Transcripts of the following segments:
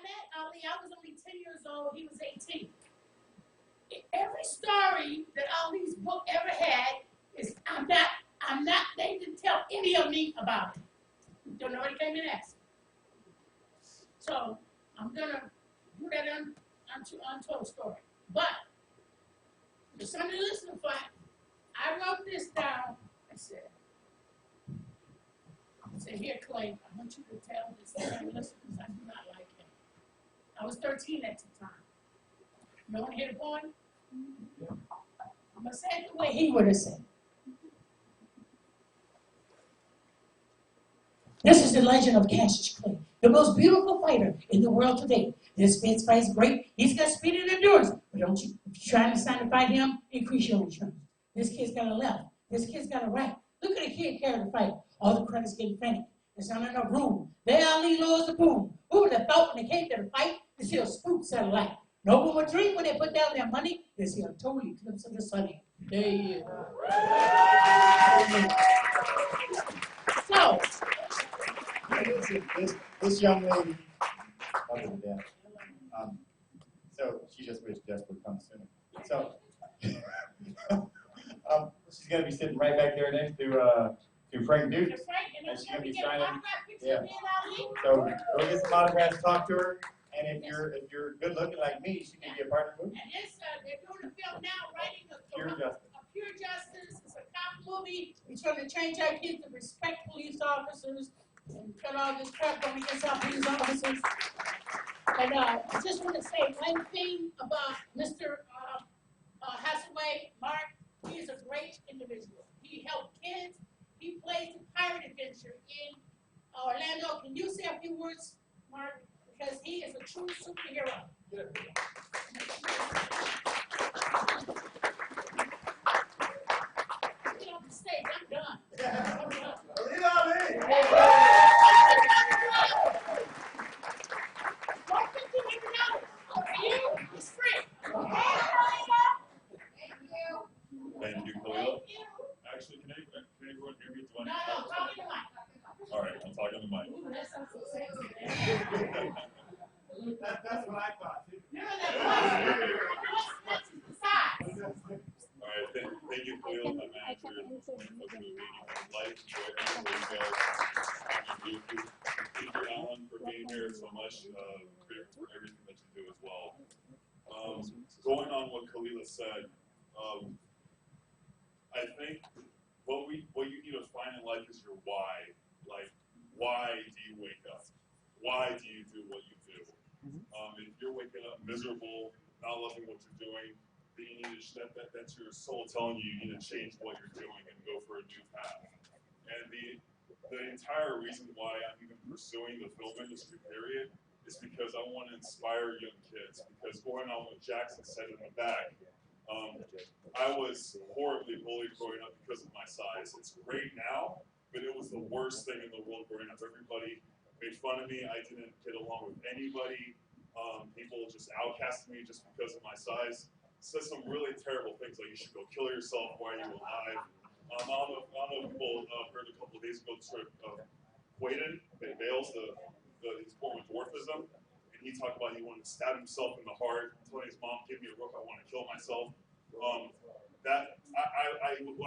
met Ali, I was only 10 years old. He was 18. Every story that Ali's book ever had is I'm not, they didn't tell any of me about it. Don't nobody came and asked. So I'm gonna do that untold story. But there's something to listen for. I wrote this down. I said, here, Clay, I want you to tell this and listen because I do not like him. I was 13 at the time. You want to hear the point? I'm going to say it the way he would have said. This is the legend of Cassius Clay, the most beautiful fighter in the world today. This fist fight is great. He's got speed and endurance. But don't you, if you're trying to sign to fight him, increase your insurance. This kid's got a left. This kid's got a right. Look at the kid carrying the fight. All the credits getting frantic. There's not enough room. There Ali lowers the boom. Who would have thought when they came to the fight to see a spook satellite? No one would dream when they put down their money, they see a total eclipse of the sun. There he is. So, this young lady, so she just wished Jess would come sooner. So, she's going to be sitting right back there next to Frank Dukes, and she's going to be signing. Yeah. So go get some autographs, talk to her, and if you're good looking like me, she can be a part of the movie. And this, they're doing a film now, writing Pure Justice. Pure Justice. It's a cop movie. It's going to change our kids to respect police officers and cut all this crap going against our police officers. And I just want to say one thing about Mr. Hathaway, Mark. He is a great individual. He helped kids. He plays the pirate adventure in Orlando. Can you say a few words, Mark? Because he is a true superhero. Get off the stage. I'm done. I'm done. It's free. Thank you, Khalil. Actually, can everyone hear me? Do I need to talk to the mic. All right, I'm talking on the mic. Ooh, that sounds so sexy. That's what I thought. Remember that voice? The size. All right, thank you, Khalil, my manager, and Life. Enjoy everything you guys. Thank you, Alan, for being here so much, for everything that you do as well. Going on what Khalila said, I think what you need to find in life is your why. Like, why do you wake up? Why do you do what you do? If you're waking up miserable, not loving what you're doing, then you need to, that's your soul telling you need to change what you're doing and go for a new path. And the entire reason why I'm even pursuing the film industry, period, is because I want to inspire young kids. Because going on what Jackson said in the back, I was horribly bullied growing up because of my size. It's great now, but it was the worst thing in the world growing up. Everybody made fun of me. I didn't get along with anybody. People just outcasted me just because of my size. Said some really terrible things like you should go kill yourself. Why are you alive? I don't know if people heard a couple of days ago sort of Quaden, Bales, he's born with dwarfism. He talked about he wanted to stab himself in the heart, telling his mom, "Give me a rope, I want to kill myself." I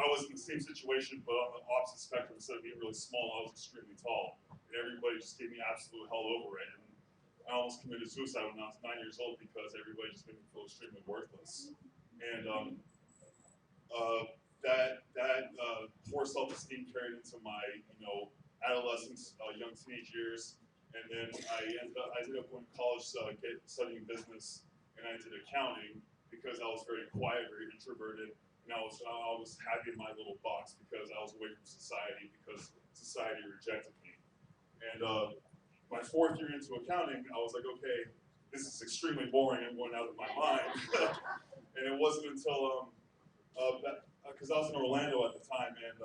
was in the same situation, but on the opposite spectrum. Instead of being really small, I was extremely tall, and everybody just gave me absolute hell over it. And I almost committed suicide when I was 9 years old because everybody just made me feel extremely worthless. And that poor self-esteem carried into my adolescence, young teenage years. And then I ended up going to college studying business, and I did accounting because I was very quiet, very introverted, and I was happy in my little box because I was away from society because society rejected me. And my fourth year into accounting, I was like, okay, this is extremely boring. I'm going out of my mind. And it wasn't until because I was in Orlando at the time, and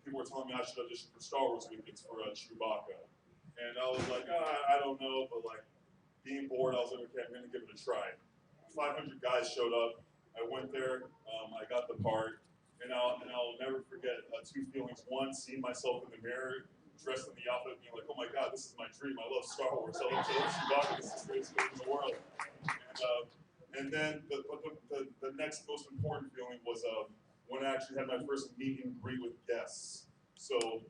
people were telling me I should audition for Star Wars weekends for Chewbacca. And I was like, I don't know, but like being bored, I was like, okay, I'm gonna give it a try. 500 guys showed up. I went there, I got the part, and I'll never forget two feelings. One, seeing myself in the mirror, dressed in the outfit, being like, oh my God, this is my dream. I love Star Wars. I love Chewbacca. This is the greatest thing in the world. And then the next most important feeling was when I actually had my first meet and greet with guests. So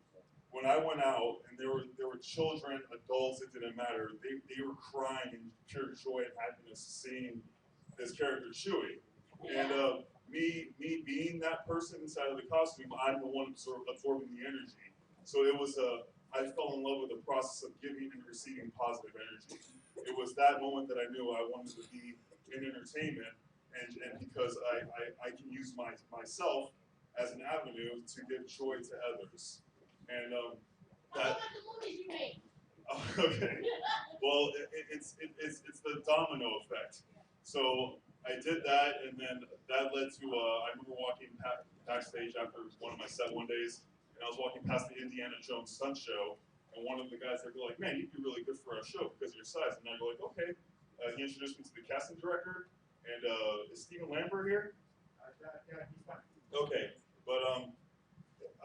when I went out, and there were children, adults, it didn't matter. They were crying in pure joy and happiness seeing this character Chewie. And me being that person inside of the costume, I'm the one absorbing the energy. So it was I fell in love with the process of giving and receiving positive energy. It was that moment that I knew I wanted to be in entertainment, and because I can use myself as an avenue to give joy to others. And How about the movies you made? okay. Well, it's the domino effect. So I did that, and then that led to I remember walking backstage after one of my set one days, and I was walking past the Indiana Jones stunt show, and one of the guys there go like, "Man, you'd be really good for our show because of your size." And I go like, "Okay." He introduced me to the casting director, and is Stephen Lambert here? Yeah, he's fine. Okay, but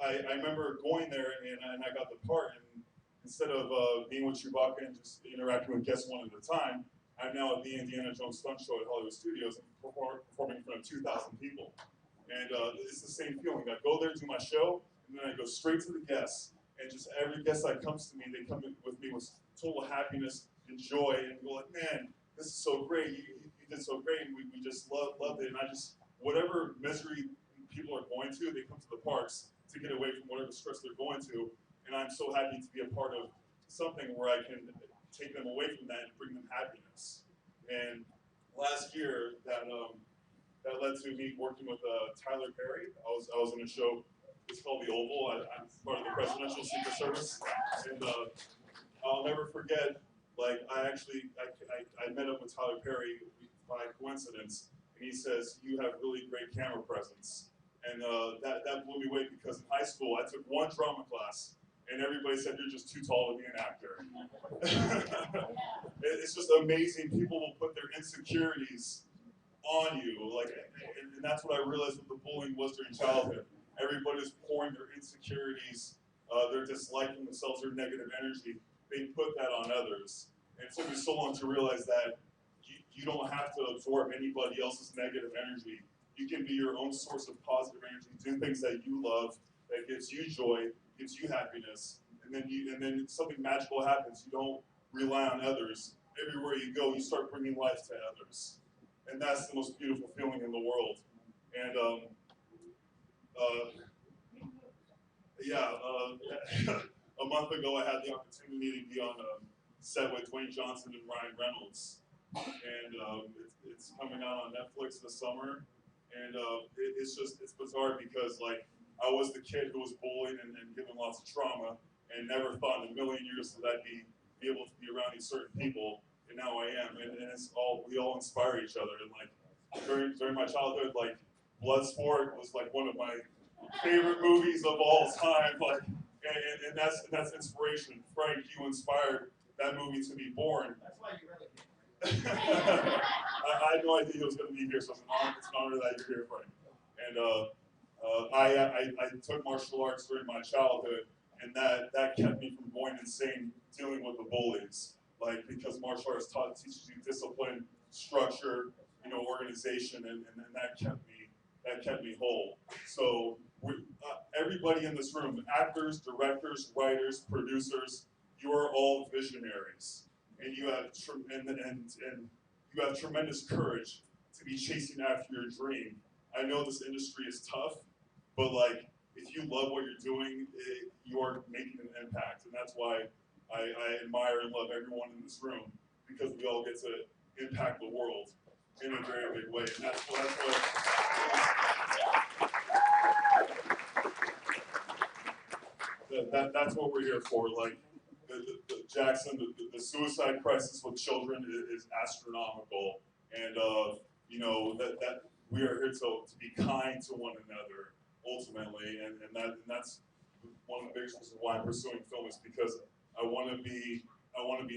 I remember going there, and I got the part, and instead of being with Chewbacca and just interacting with guests one at a time, I'm now at the Indiana Jones stunt show at Hollywood Studios and performing in front of 2,000 people. And it's the same feeling. I go there, do my show, and then I go straight to the guests. And just every guest that comes to me, they come in with me with total happiness and joy, and go like, "Man, this is so great. You did so great, and we just loved it." And I just, whatever misery people are going to, they come to the parks to get away from whatever stress they're going to. And I'm so happy to be a part of something where I can take them away from that and bring them happiness. And last year, that led to me working with Tyler Perry. I was in a show. It's called The Oval. I'm part of the Presidential Secret Service, and I'll never forget. Like I met up with Tyler Perry by coincidence, and he says, "You have really great camera presence," and that blew me away because in high school I took one drama class, and everybody said you're just too tall to be an actor. It's just amazing. People will put their insecurities on you, like, and that's what I realized what the bullying was during childhood. Everybody's pouring their insecurities, their disliking themselves, their negative energy. They put that on others. And it took me so long to realize that you don't have to absorb anybody else's negative energy. You can be your own source of positive energy. Do things that you love, that gives you joy, gives you happiness, and then something magical happens. You don't rely on others. Everywhere you go, you start bringing life to others, and that's the most beautiful feeling in the world. And a month ago, I had the opportunity to be on a set with Dwayne Johnson and Ryan Reynolds, and it's coming out on Netflix this summer. And it's bizarre because like I was the kid who was bullied and given lots of trauma, and never thought in a million years that I'd be able to be around these certain people, and now I am. And we all inspire each other. And like during my childhood, like Bloodsport was like one of my favorite movies of all time. Like, and that's inspiration. Frank, you inspired that movie to be born. That's why you really came. I had no idea he was going to be here, so it's an honor that you're here, Frank. And I took martial arts during my childhood, and that kept me from going insane dealing with the bullies. Like, because martial arts teaches you discipline, structure, organization, and that kept me whole. So everybody in this room, actors, directors, writers, producers, you are all visionaries, and you have you have tremendous courage to be chasing after your dream. I know this industry is tough, but like if you love what you're doing, you are making an impact, and that's why I admire and love everyone in this room, because we all get to impact the world in a very big way, and that's what that's what we're here for. Like the Jackson, the suicide crisis with children is astronomical, and that we are here to be kind to one another ultimately, and that's one of the biggest reasons why I'm pursuing film, is because I want to be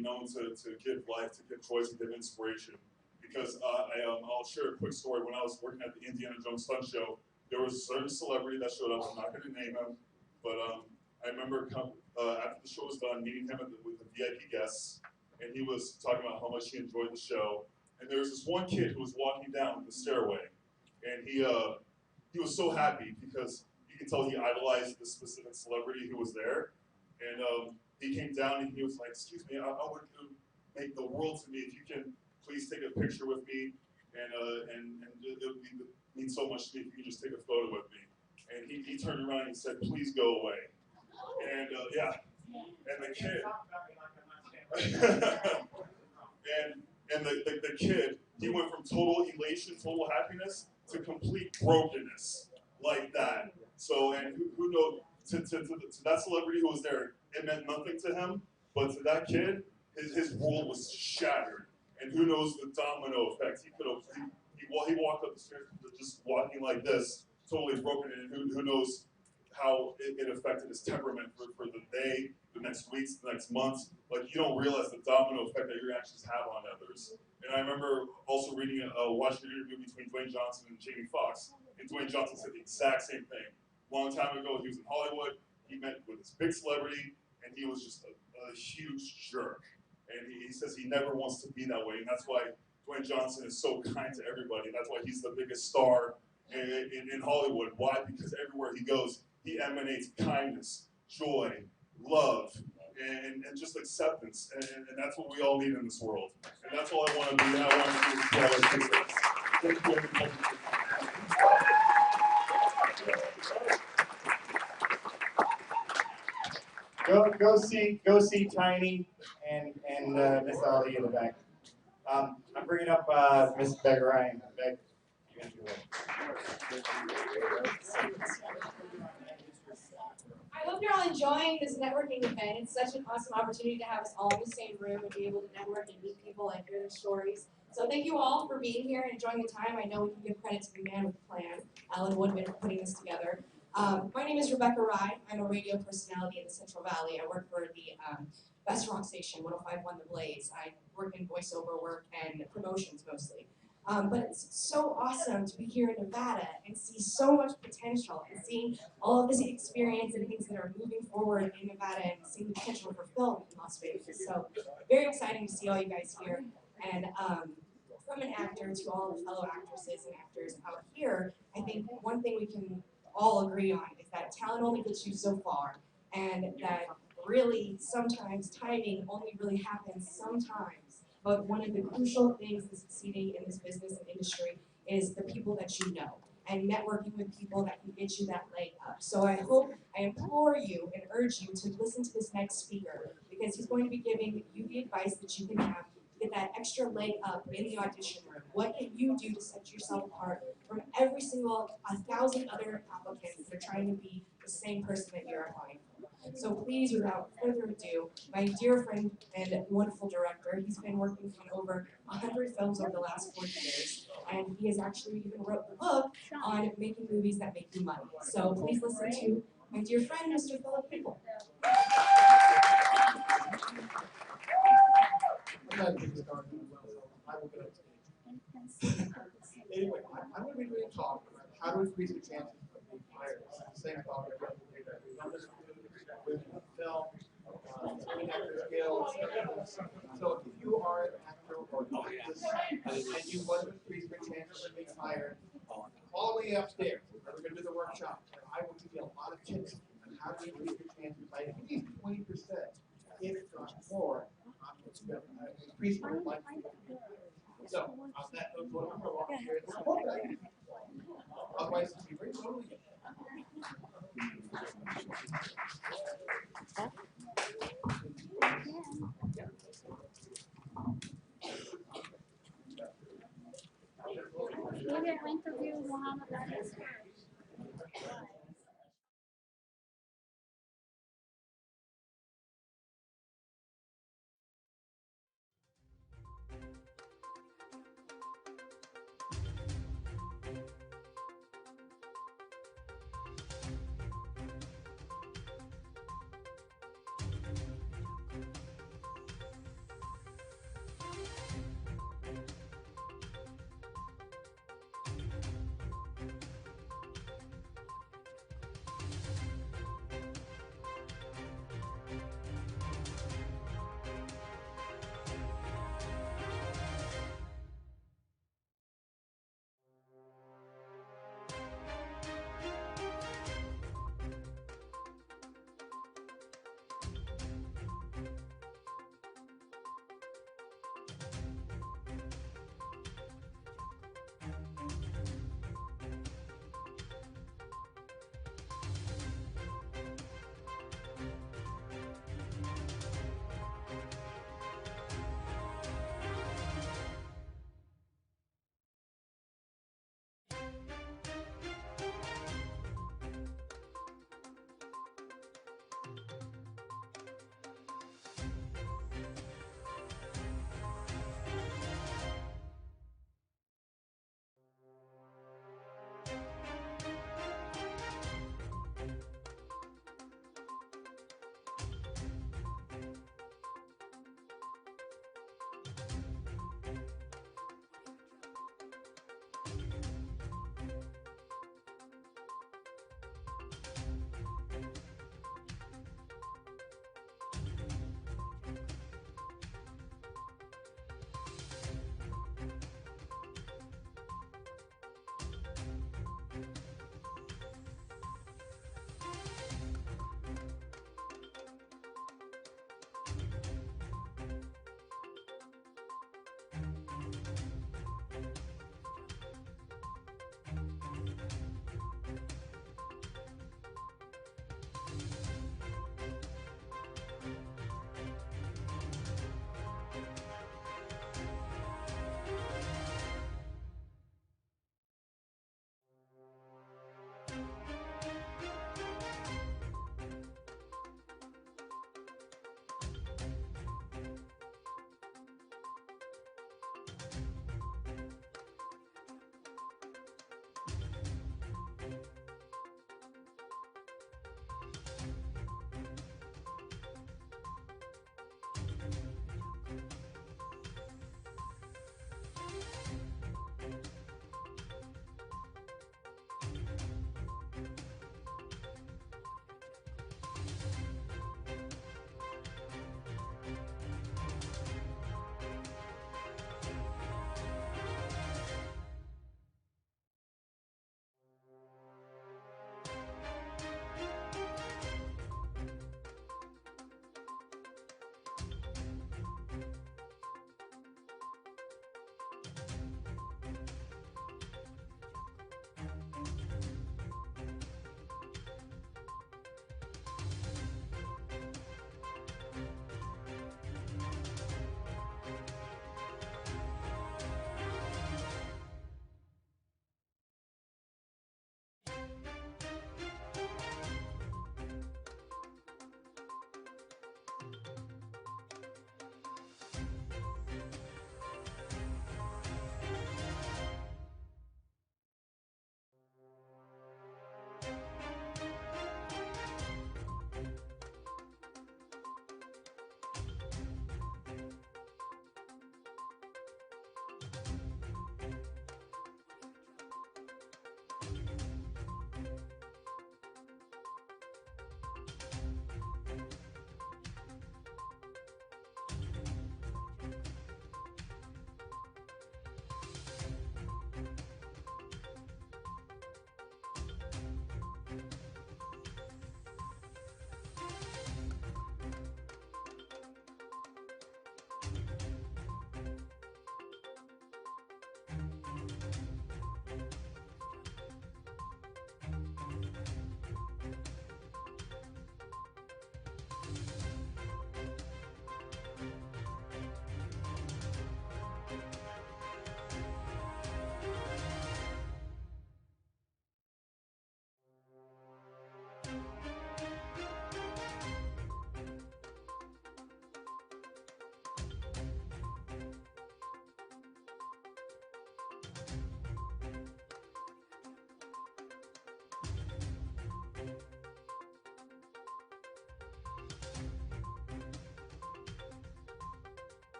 known to give life, to give choice, and give inspiration. Because I'll share a quick story. When I was working at the Indiana Jones stunt show, there was a certain celebrity that showed up. I'm not going to name him, but I remember after the show was done, meeting him with the VIP guests, and he was talking about how much he enjoyed the show. And there was this one kid who was walking down the stairway, and he was so happy because you could tell he idolized this specific celebrity who was there. And he came down and he was like, "Excuse me, I would make the world to me if you can please take a picture with me, and it would mean so much to me if you could just take a photo with me." And he turned around and he said, "Please go away." And yeah, and the kid, and the kid, he went from total elation, total happiness to complete brokenness like that. So, and who knows, to that celebrity who was there, it meant nothing to him, but to that kid, his world was shattered. And who knows the domino effect. He could have, he walked up the stairs just walking like this, totally broken, and who knows how it affected his temperament for the day, the next weeks, the next months. Like, you don't realize the domino effect that your actions have on others. And I remember also watching an interview between Dwayne Johnson and Jamie Foxx, and Dwayne Johnson said the exact same thing. Long time ago, he was in Hollywood, he met with this big celebrity, and he was just a huge jerk. And he says he never wants to be that way, and that's why Dwayne Johnson is so kind to everybody. That's why he's the biggest star in Hollywood. Why? Because everywhere he goes, he emanates kindness, joy, love, and just acceptance. And that's what we all need in this world. And that's all I want to be, and I want to do as well. Thank you, everybody. Go see Tiny and Miss Ali in the back. I'm bringing up Miss Beck Ryan. Beck, you can do it. I hope you're all enjoying this networking event. It's such an awesome opportunity to have us all in the same room and be able to network and meet people and hear their stories. So thank you all for being here and enjoying the time. I know we can give credit to the man with the plan, Alan Woodman, for putting this together. My name is Rebecca Rye. I'm a radio personality in the Central Valley. I work for the Best Rock Station, 105.1 The Blaze. I work in voiceover work and promotions mostly. But it's so awesome to be here in Nevada and see so much potential and seeing all of this experience and things that are moving forward in Nevada and seeing the potential for film in Las Vegas. So very exciting to see all you guys here. And from an actor to all the fellow actresses and actors out here, I think one thing we can all agree on is that talent only gets you so far, and that really sometimes timing only really happens sometimes. But one of the crucial things in succeeding in this business and industry is the people that you know and networking with people that can get you that leg up. So I implore you and urge you to listen to this next speaker, because he's going to be giving you the advice that you can have to get that extra leg up in the audition room. What can you do to set yourself apart from every single 1,000 other applicants that are trying to be the same person that you're applying for? So please, without further ado, my dear friend and wonderful director, he's been working on over 100 films over the last 40 years, and he has actually even wrote the book on making movies that make you money. So please listen to my dear friend, Mr. Philip People. Anyway, I'm going to be doing a talk about how to increase the chances of being hired. It's the same talk I've done with film, actor skills. So if you are an actor or an artist and you want to increase your chances of being hired, follow me upstairs. We're going to do the workshop. I will give you a lot of tips on how to increase your chances by at least 20%, if not more, on increasing your likelihood. So, on that note, I'm going to walk here and support that. Otherwise, it's going to be very slowly. Maybe I interview Muhammad Ali first.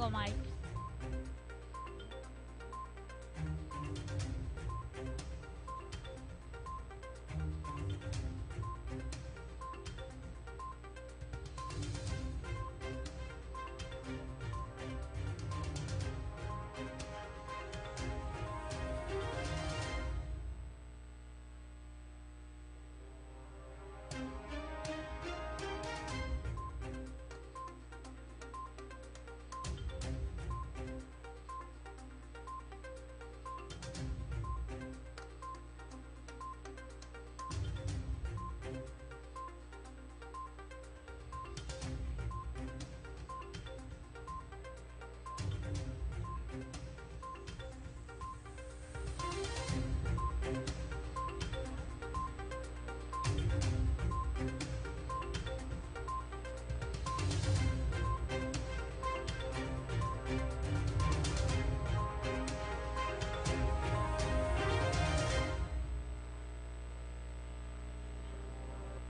so much.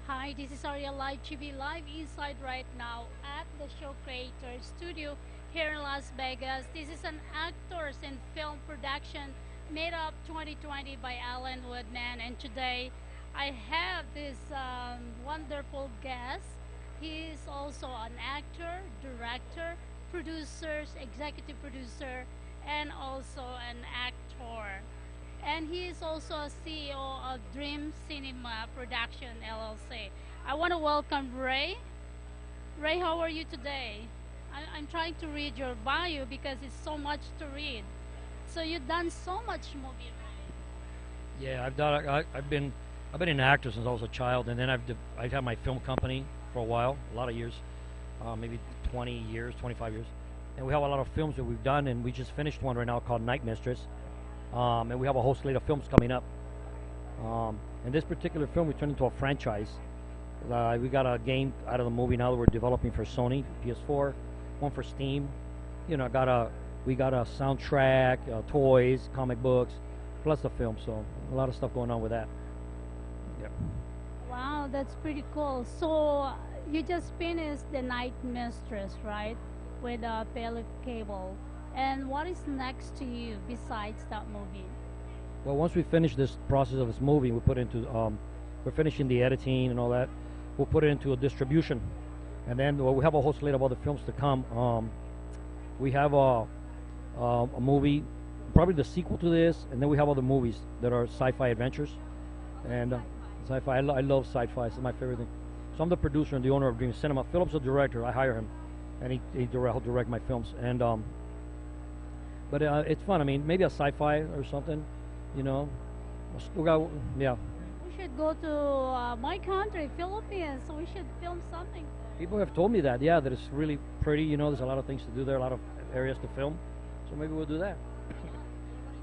Hi, this is Arielle Live TV live inside right now at the Show Creator Studio here in Las Vegas. This is an actors and film production made up 2020 by Alan Woodman, and today I have this wonderful guest. He is also an actor, director, producer, executive producer, and also an actor. And he is also a CEO of Dream Cinema Production LLC. I want to welcome Ray. Ray, how are you today? I'm trying to read your bio because it's so much to read. So you've done so much movie, Ray. Yeah, I've been an actor since I was a child, and then I've had my film company for a while, a lot of years, maybe 20 years, 25 years, and we have a lot of films that we've done, and we just finished one right now called Night Mistress, and we have a whole slate of films coming up. And this particular film we turned into a franchise. We got a game out of the movie now that we're developing for Sony PS4, one for Steam. You know, we got a soundtrack, toys, comic books, plus the film. So a lot of stuff going on with that. Yeah. Wow, that's pretty cool. So you just finished The Night Mistress, right? With Philip Cable. And what is next to you besides that movie? Well, once we finish this process of this movie, we put into we're finishing the editing and all that. We'll put it into a distribution, and then we have a whole slate of other films to come. We have a movie, probably the sequel to this, and then we have other movies that are sci-fi adventures. And sci-fi, I love sci-fi. It's my favorite thing. So I'm the producer and the owner of Dream Cinema. Philip's the director. I hire him, and he'll direct my films. And but it's fun. I mean, maybe a sci-fi or something, you know. Yeah. We should go to my country, Philippines. So we should film something. People have told me that, yeah, that it's really pretty. You know, there's a lot of things to do there, a lot of areas to film. So maybe we'll do that.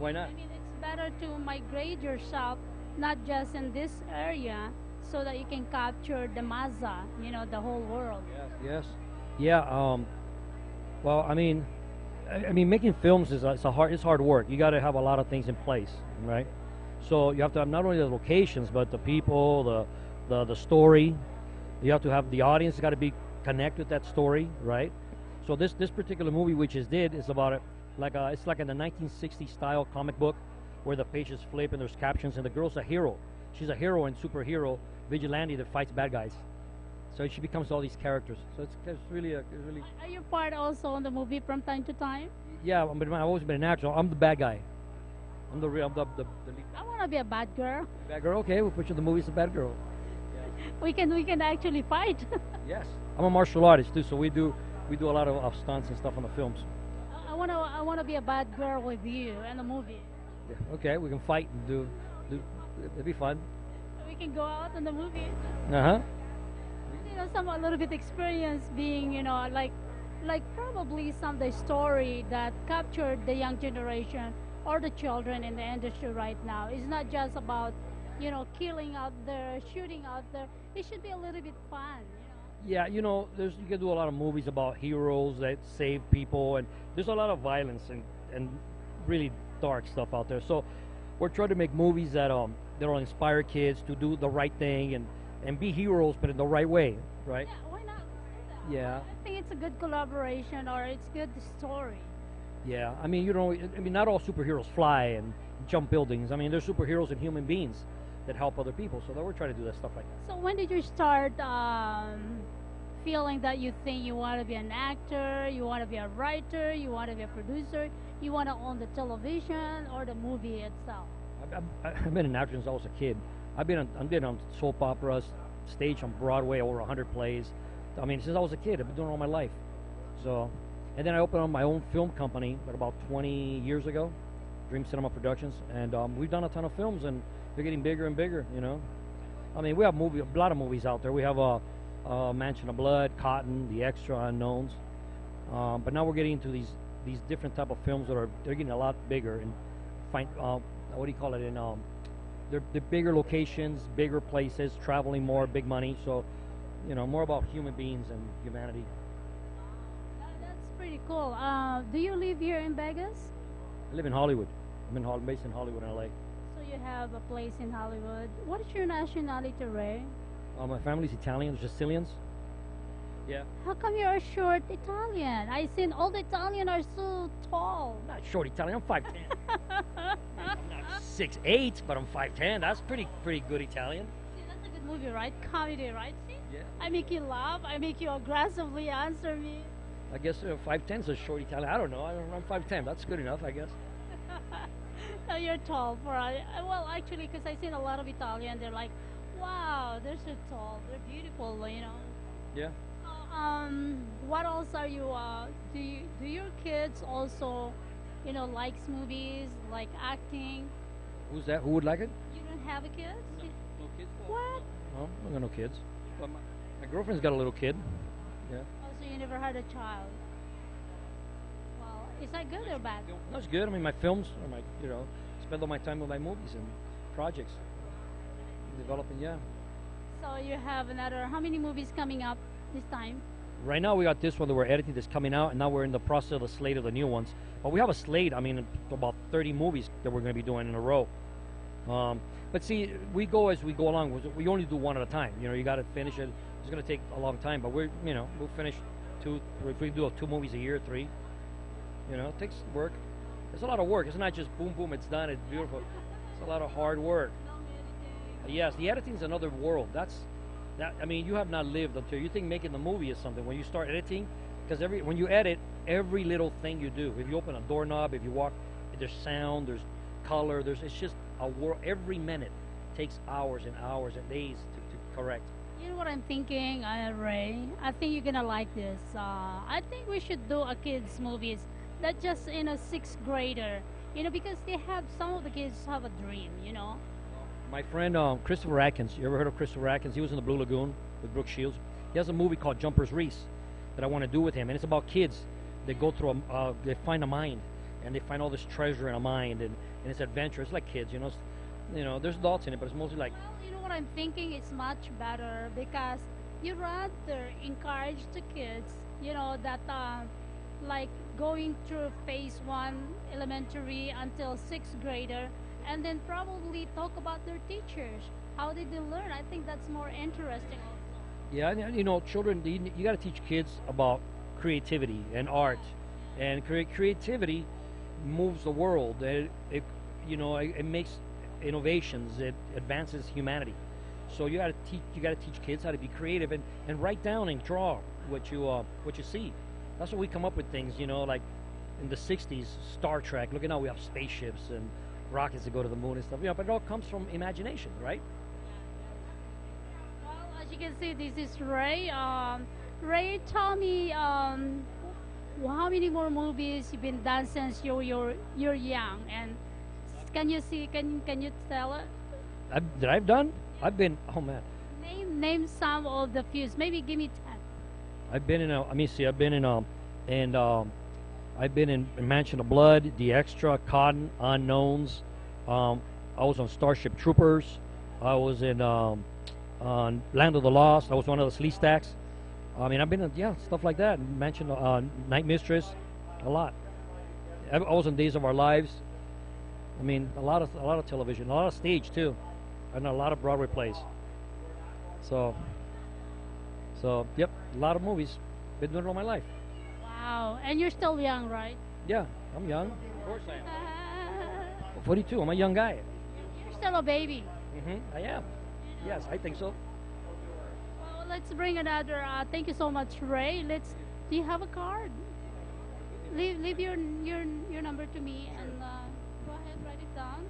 Why not? I mean, it's better to migrate yourself, not just in this area, so that you can capture the masa, you know, the whole world. Yes. Yeah. Well, I mean, making films is it's hard work. You got to have a lot of things in place, right? So you have to have not only the locations, but the people, the story. You have to have the audience got to be connected with that story, right? So this particular movie, which is about it, it's like in the 1960s style comic book, where the pages flip and there's captions, and the girl's a hero. She's a hero and superhero vigilante that fights bad guys. So she becomes all these characters. So it's really. Are you part also in the movie from time to time? Yeah, but I've always been an actor. I'm the bad guy. I'm the lead. I want to be a bad girl. Bad girl, okay. We'll put you in the movie as a bad girl. We can actually fight. Yes, I'm a martial artist too, so we do a lot of stunts and stuff on the films. I wanna be a bad girl with you in the movie. Yeah, okay, we can fight and do. It'd be fun. We can go out in the movie. Uh-huh. You know, a little bit experience being, you know, like probably some the story that captured the young generation or the children in the industry right now. It's not just about, you know, killing out there, shooting out there. It should be a little bit fun, you know. Yeah, you know, you can do a lot of movies about heroes that save people, and there's a lot of violence and really dark stuff out there. So we're trying to make movies that'll inspire kids to do the right thing and be heroes, but in the right way, right? Yeah, why not? Yeah, I think it's a good collaboration or it's good story. yeah. I mean, you know, I mean, not all superheroes fly and jump buildings. I mean, there's superheroes and human beings that help other people. So that we're trying to do that stuff like that. So when did you start feeling that you think you want to be an actor, you want to be a writer, you want to be a producer, you want to own the television or the movie itself? I've been an actor since I was a kid. I've been on soap operas, stage on Broadway, over 100 plays. I mean, since I was a kid, I've been doing it all my life. So, and then I opened up my own film company like about 20 years ago, Dream Cinema Productions, and we've done a ton of films, and they're getting bigger and bigger. You know, I mean, we have a lot of movies out there. We have Mansion of Blood, Cotton, The Extra, Unknowns, but now we're getting into these different type of films they're getting a lot bigger and find what do you call it in they're bigger locations, bigger places, traveling more, big money. So, you know, more about human beings and humanity. That's pretty cool. Do you live here in Vegas? I live in Hollywood. Based in Hollywood, LA. So you have a place in Hollywood. What is your nationality, Ray? My family's Italian, Sicilians. Yeah. How come you're a short Italian? I seen all the Italian are so tall. Not short Italian. I'm 5'10". Not 6'8", but I'm 5'10". That's pretty good Italian. See, that's a good movie, right? Comedy, right? See? Yeah. I make you laugh. I make you aggressively answer me. I guess 5'10" is a short Italian. I don't know. I'm 5'10". That's good enough, I guess. No, you're tall for well, actually, because I seen a lot of Italian. They're like, wow, they're so tall. They're beautiful, you know. Yeah. What else are you? Do your kids also, you know, likes movies, like acting? Who's that? Who would like it? You don't have a kid? No kids. What? No, I got no kids. But my girlfriend's got a little kid. Yeah. Oh, so you never had a child? Well, is that good or bad? That's good. I mean, my films, or spend all my time with my movies and projects, developing. Yeah. So you have how many movies coming up this time? Right now we got this one that we're editing that's coming out, and now we're in the process of the slate of the new ones. But we have a slate, I mean, about 30 movies that we're going to be doing in a row. But see, we go as we go along. We only do one at a time. You know, you got to finish it. It's going to take a long time, but we'll finish 2, 3. If we do 2 movies a year, 3. You know, it takes work. It's a lot of work. It's not just boom, boom, it's done, it's beautiful. It's a lot of hard work. Yes, the editing is another world. I mean, you have not lived until you think making the movie is something. When you start editing, because when you edit, every little thing you do, if you open a doorknob, if you walk, there's sound, there's color, it's just a world. Every minute takes hours and hours and days to correct. You know what I'm thinking, Ray? I think you're gonna like this. I think we should do a kids movies, not just in a 6th grader. You know, because some of the kids have a dream. You know. My friend Christopher Atkins, you ever heard of Christopher Atkins? He was in the Blue Lagoon with Brooke Shields. He has a movie called Jumpers Reese that I want to do with him, and it's about kids. They go through they find a mine, and they find all this treasure in a mine, and it's adventure. It's like kids, you know. There's adults in it, but it's mostly like. Well, you know what I'm thinking? It's much better because you rather encourage the kids, you know, that like going through phase 1 elementary until 6th grader. And then probably talk about their teachers. How did they learn? I think that's more interesting also. Yeah, you know, children, you got to teach kids about creativity and art. And creativity moves the world. It makes innovations. It advances humanity. So you got to teach kids how to be creative and write down and draw what you see. That's what we come up with things, you know, like in the 60s, Star Trek. Look at now, we have spaceships and rockets to go to the moon and stuff, you know, but it all comes from imagination, right? Well, as you can see, this is Ray. Ray, tell me, how many more movies you've been done since you're young, and can you tell it? That I've done? I've been, oh man. Name some of the few. Maybe give me 10. I've been in I've been in Mansion of Blood, The Extra, Cotton, Unknowns. I was on Starship Troopers. I was in on Land of the Lost. I was one of the Sleep Stacks. I mean, I've been in, stuff like that. Mansion, Night Mistress, a lot. I was on Days of Our Lives. I mean, a lot of television, a lot of stage too, and a lot of Broadway plays. So yep, a lot of movies. Been doing it all my life. Wow. And you're still young, right? Yeah, I'm young. Of course I am. 42. I'm a young guy. You're still a baby. I am. Yes, I think so. Well, let's bring another. Thank you so much, Ray. Do you have a card? Leave your number to me and go ahead, write it down.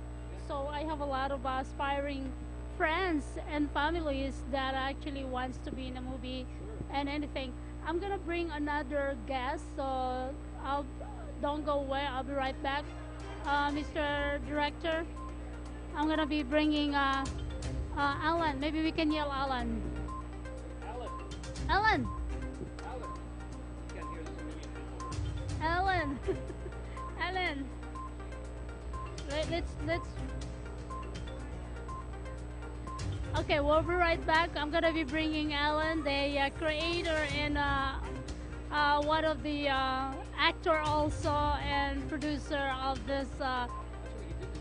So I have a lot of aspiring friends and families that actually wants to be in a movie and anything. I'm gonna bring another guest, so I'll don't go away. I'll be right back, Mr. Director. I'm gonna be bringing Alan. Maybe we can yell Alan. Alan. Alan. Alan. Let's. Okay, we'll be right back. I'm gonna be bringing Alan, the creator and one of the actor also and producer of this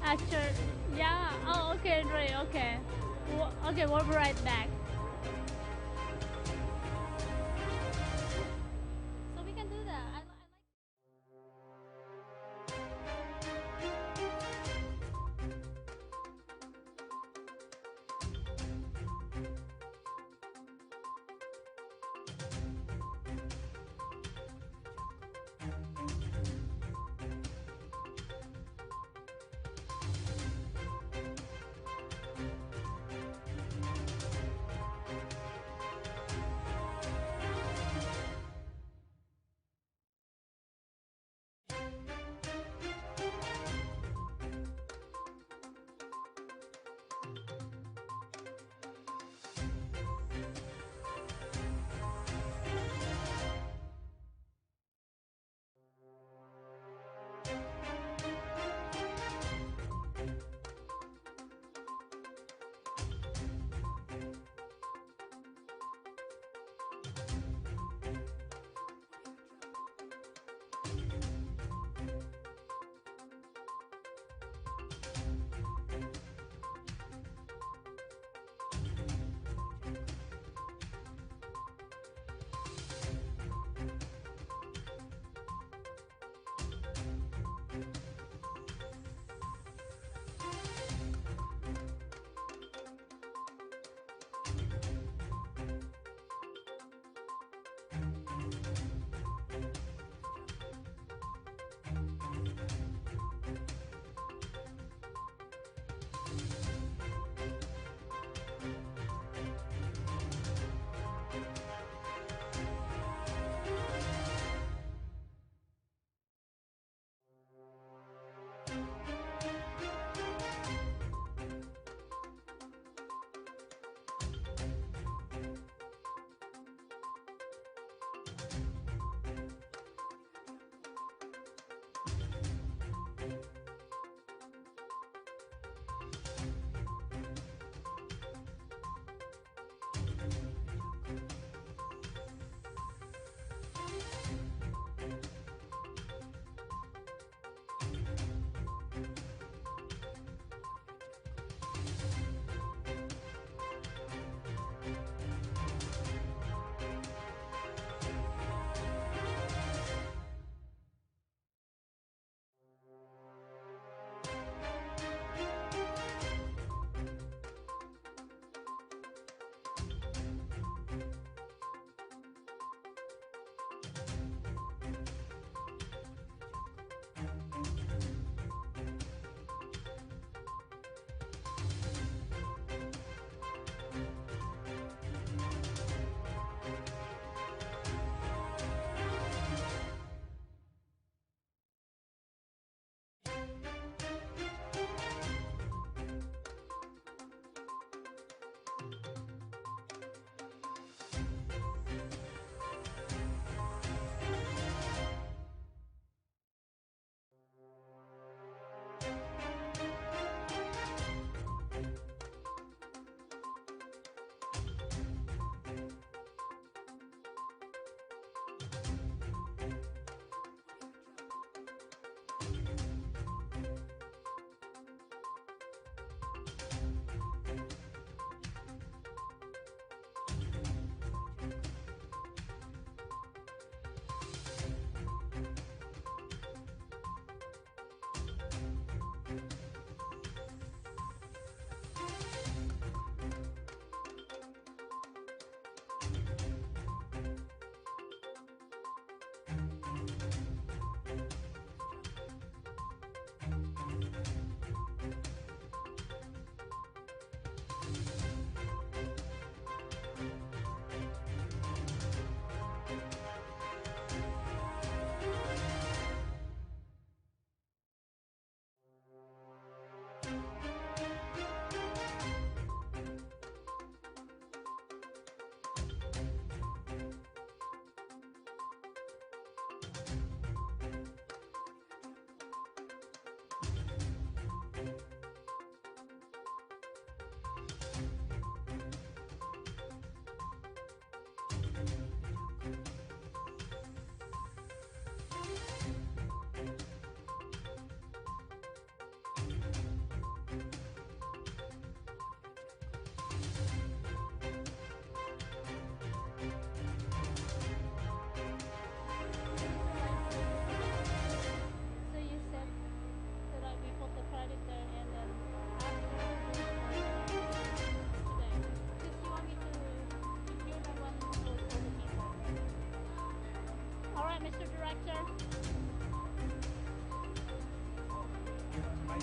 actor. Yeah. Oh, okay, Ray. Okay. Okay, we'll be right back. So we can do that. I like.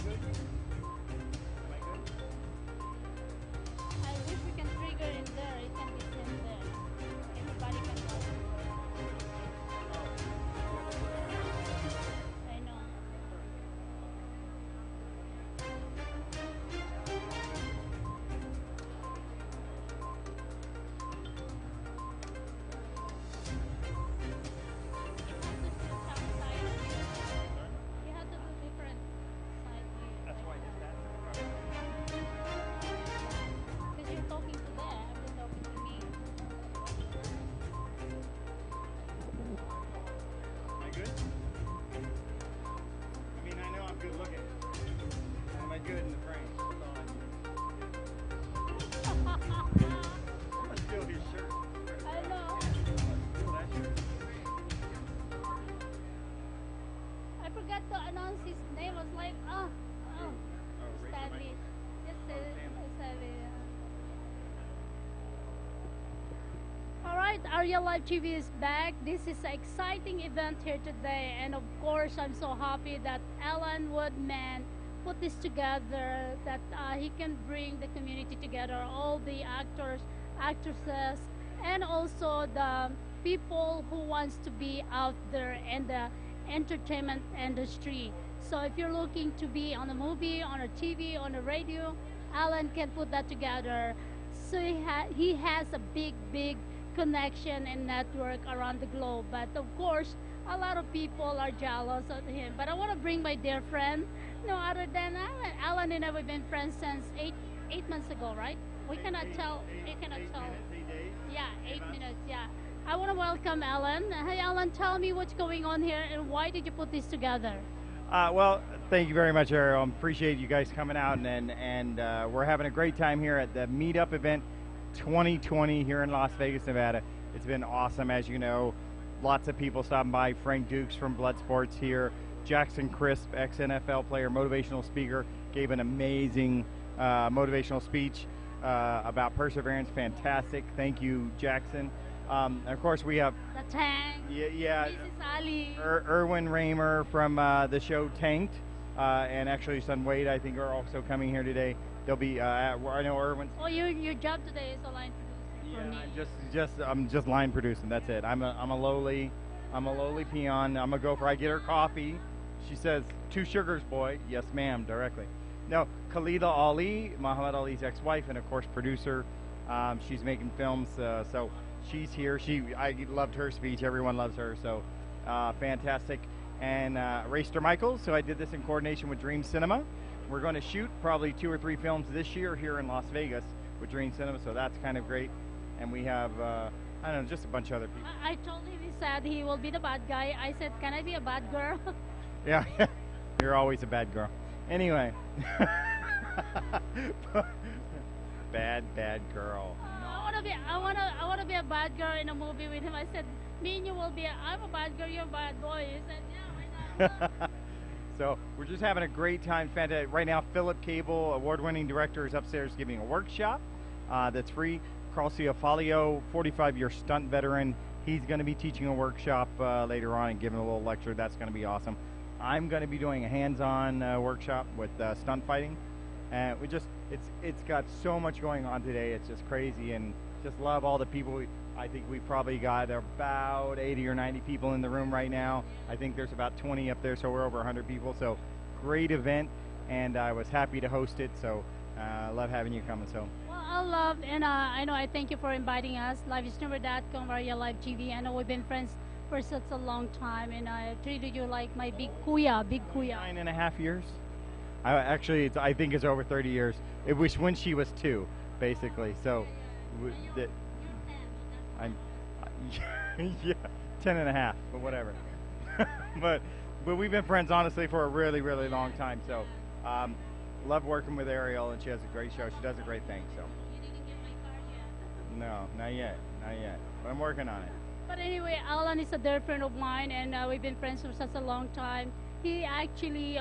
good? Am I good? I wish we can trigger in there. It can be sent there. Everybody can watch it. I know. You have to do different side view. That's why I just asked. Because you're talking to them, they're talking to me. Am I good? I mean, I know I'm good looking. Am I good in the frame? I'm gonna steal his shirt. I know. Steal that shirt. I forgot to announce his name. I was like, oh, Rachel Stanley. Michaels. Just say it. Stanley. Stanley. All right, Arielle Live TV is back. This is an exciting event here today, and of course, I'm so happy that Alan Woodman put this together. That he can bring the community together, all the actors, actresses, and also the people who wants to be out there in the entertainment industry. So if you're looking to be on a movie, on a TV, on a radio, Alan can put that together. So he has a big connection and network around the globe. But of course, a lot of people are jealous of him. But I want to bring my dear friend, no other than Alan. Alan and I have been friends since eight months ago, right? We cannot tell. We cannot tell. 8 days. Yeah, 8 minutes. Yeah. I want to welcome Alan. Hey, Alan, tell me what's going on here and why did you put this together? Well, thank you very much, Arielle. Appreciate you guys coming out, and we're having a great time here at the Meetup event 2020 here in Las Vegas, Nevada. It's been awesome, as you know. Lots of people stopping by. Frank Dukes from Blood Sports here. Jackson Crisp, ex-NFL player, motivational speaker, gave an amazing motivational speech about perseverance. Fantastic. Thank you, Jackson. Of course, we have The Tank. yeah. Mrs. Ali. Erwin Raymer from the show Tanked, and actually son Wade, I think, are also coming here today. They'll be. I know Erwin. Oh, your job today is a line producer for me. I'm just line producing. That's it. I'm a lowly peon. I'm a gopher. I get her coffee. She says 2 sugars, boy. Yes, ma'am. Directly. No, Khalida Ali, Muhammad Ali's ex-wife, and of course producer. She's making films, so she's here. I loved her speech. Everyone loves her. So fantastic. And Racer Michaels. So I did this in coordination with Dream Cinema. We're going to shoot probably 2 or 3 films this year here in Las Vegas with Dream Cinema. So that's kind of great. And we have I don't know, just a bunch of other people. I told him, he said he will be the bad guy. I said, can I be a bad girl? Yeah, you're always a bad girl. Anyway, bad girl. I wanna be a bad girl in a movie with him. I said, me and you will be. I'm a bad girl. You're a bad boy. He said, yeah, why not? So we're just having a great time. Fantastic. Right now, Philip Cable, award-winning director, is upstairs giving a workshop that's free. Carl Ciafalio, 45-year stunt veteran. He's going to be teaching a workshop later on and giving a little lecture. That's going to be awesome. I'm going to be doing a hands-on workshop with stunt fighting. And it's got so much going on today. It's just crazy, and just love all the people. I think we probably got about 80 or 90 people in the room right now. I think there's about 20 up there, so we're over 100 people. So great event, and I was happy to host it. So love having you coming. So. Well, I thank you for inviting us. LiveIsNumber.com, Arielle Live TV. I know we've been friends for such a long time, and I treated you like my big kuya. 9.5 years. I think it's over 30 years. It was when she was 2, basically. So, yeah, 10.5, but whatever. but we've been friends honestly for a really long time. So, love working with Arielle, and she has a great show. She does a great thing. So. You didn't get my card yet. No, not yet. But I'm working on it. But anyway, Alan is a dear friend of mine, and we've been friends for such a long time. He actually,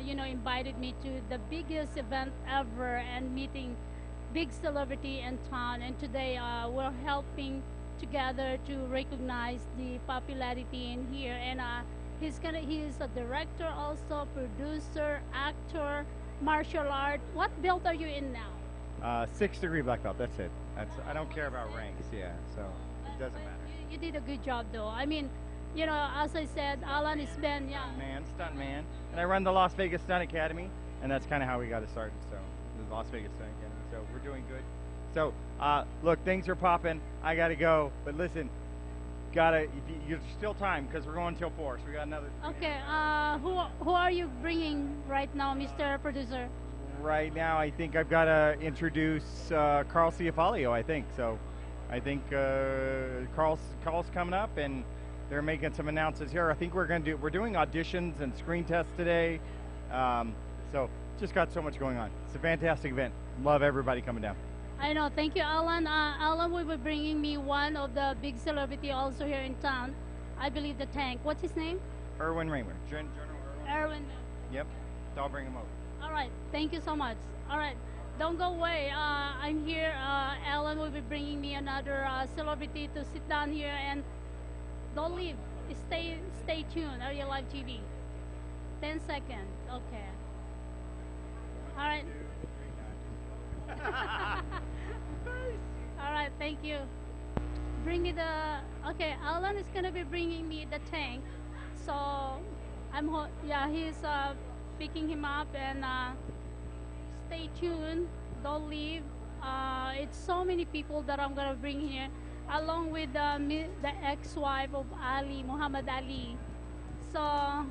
invited me to the biggest event ever and meeting big celebrity in town. And today we're helping together to recognize the popularity in here. And He is a director, also producer, actor, martial art. What belt are you in now? 6th degree black belt. That's it. I don't care about ranks. Yeah, so it doesn't matter. You did a good job, though. I mean, you know, as I said, Alan has been, yeah. Stunt man, and I run the Las Vegas Stunt Academy, and that's kind of how we got it started. So the Las Vegas Stunt Academy. So we're doing good. So look, things are popping. I gotta go, but listen, you're still time because we're going till 4, so we got another. Okay. Who are you bringing right now, Mr. Producer? Right now, I think I've got to introduce Carl Ciafalio. I think so. I think Carl's coming up, and they're making some announcements here. I think we're doing auditions and screen tests today. So just got so much going on. It's a fantastic event. Love everybody coming down. I know. Thank you, Alan. Alan will be bringing me one of the big celebrity also here in town. I believe the Tank. What's his name? Erwin Raymer. General Erwin. Yep. So I'll bring him over. All right. Thank you so much. All right. Don't go away. I'm here. Alan will be bringing me another celebrity to sit down here, and don't leave. Stay tuned. Arielle Live TV. 10 seconds. Okay. All right. All right. Thank you. Bring me the. Okay. Alan is gonna be bringing me the Tank. So he's picking him up, and stay tuned. Don't leave. It's so many people that I'm gonna bring here, along with the ex-wife of Ali, Muhammad Ali. So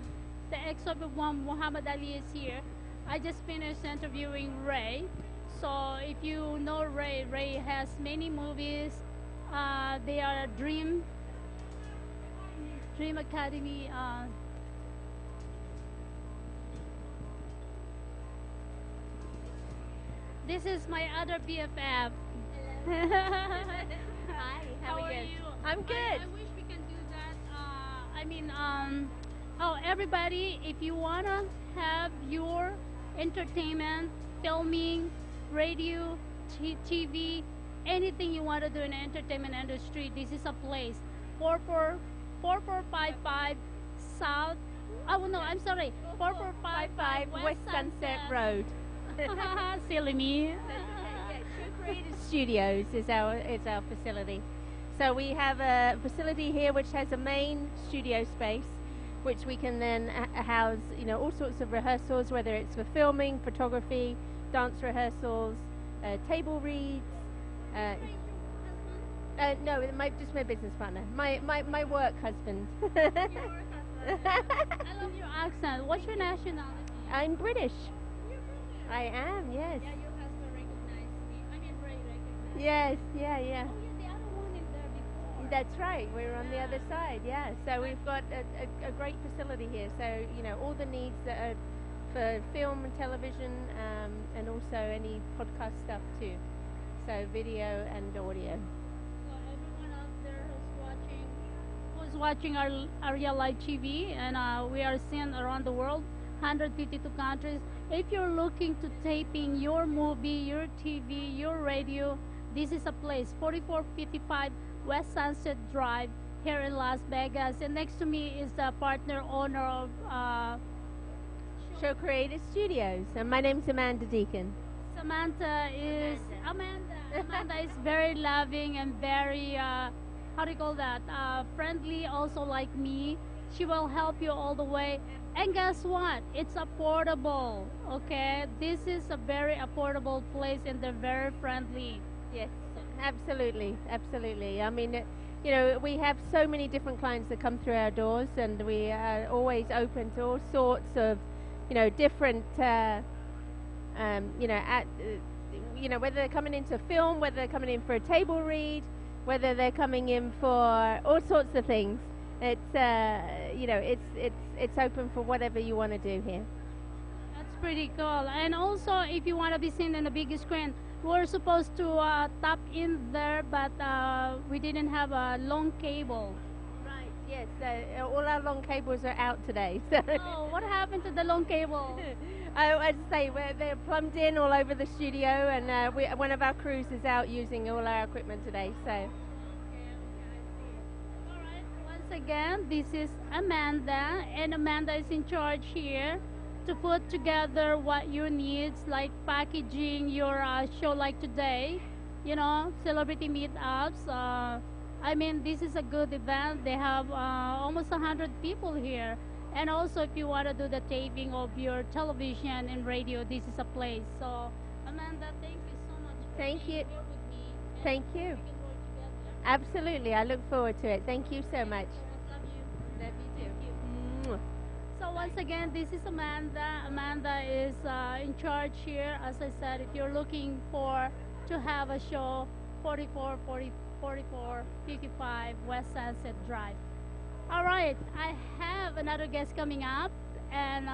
the ex-wife of Muhammad Ali is here. I just finished interviewing Ray. So if you know Ray, Ray has many movies. They are Dream Academy. This is my other BFF. Hi, how are you? I'm good. I wish we can do that. Everybody, if you wanna have your entertainment, filming, radio, TV, anything you want to do in the entertainment industry, this is a place. 4455 South. Oh no, I'm sorry. 4455 West Sunset Road. Silly me. True Creative Studios is our facility. So we have a facility here which has a main studio space, which we can then house, all sorts of rehearsals, whether it's for filming, photography, dance rehearsals, table reads. No, just my business partner, my work husband. Your work husband. I love your accent. What's your nationality? I'm British. You're British. I am, yes. Yeah, your husband recognized me. I mean, Ray recognized me. Yes, yeah. Oh, yeah, the other one is there before. That's right. We're on the other side, yeah. So we've got a great facility here. So, all the needs that are for film and television, and also any podcast stuff too. So video and audio. So everyone out there who's watching our Arielle Live TV, and we are seen around the world, 152 countries. If you're looking to taping your movie, your TV, your radio, this is a place. 4455 West Sunset Drive here in Las Vegas. And next to me is the partner owner of Show Creative Studios, and my name's Amanda Deacon. Amanda is very loving and very how do you call that, friendly, also like me. She will help you all the way, and guess what, it's affordable. Okay, this is a very affordable place, and they're very friendly. Yes, absolutely. I mean, we have so many different clients that come through our doors, and we are always open to all sorts of different, whether they're coming into film, whether they're coming in for a table read, whether they're coming in for all sorts of things. It's, it's open for whatever you want to do here. That's pretty cool. And also, if you want to be seen on the big screen, we're supposed to tap in there, but we didn't have a long cable. Yes, all our long cables are out today. So. Oh, what happened to the long cable? I'd say they're plumbed in all over the studio, and one of our crews is out using all our equipment today. So. Okay, I see. All right. Once again, this is Amanda, and Amanda is in charge here to put together what your needs, like packaging your show, like today, celebrity meetups. I mean, this is a good event. They have almost 100 people here. And also, if you want to do the taping of your television and radio, this is a place. So, Amanda, thank you so much for Thank being you. here with me. And Thank hopefully you. we can work together. Absolutely. I look forward to it. Thank you so much. Love you. Love you Thank you. too. Mwah. So once again, this is Amanda. Amanda is in charge here. As I said, if you're looking to have a show, 4455 West Sunset Drive. All right, I have another guest coming up, and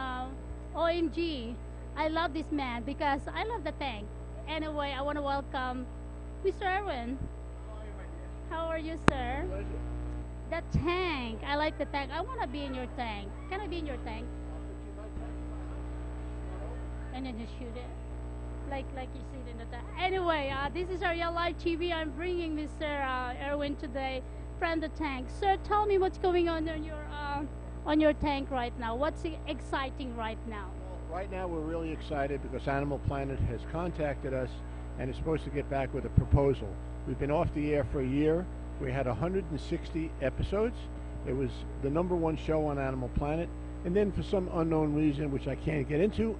OMG, I love this man because I love the tank. Anyway, I want to welcome Mr. Erwin. How are you, sir? The tank. I like the tank. I want to be in your tank. Can I be in your tank? And then just shoot it. Like you see it in the tank. Anyway, this is Arielle Live TV. I'm bringing Mr. Erwin today from the tank. Sir, tell me what's going on your tank right now. What's exciting right now? Right now, we're really excited because Animal Planet has contacted us and is supposed to get back with a proposal. We've been off the air for a year. We had 160 episodes. It was the #1 show on Animal Planet. And then for some unknown reason, which I can't get into,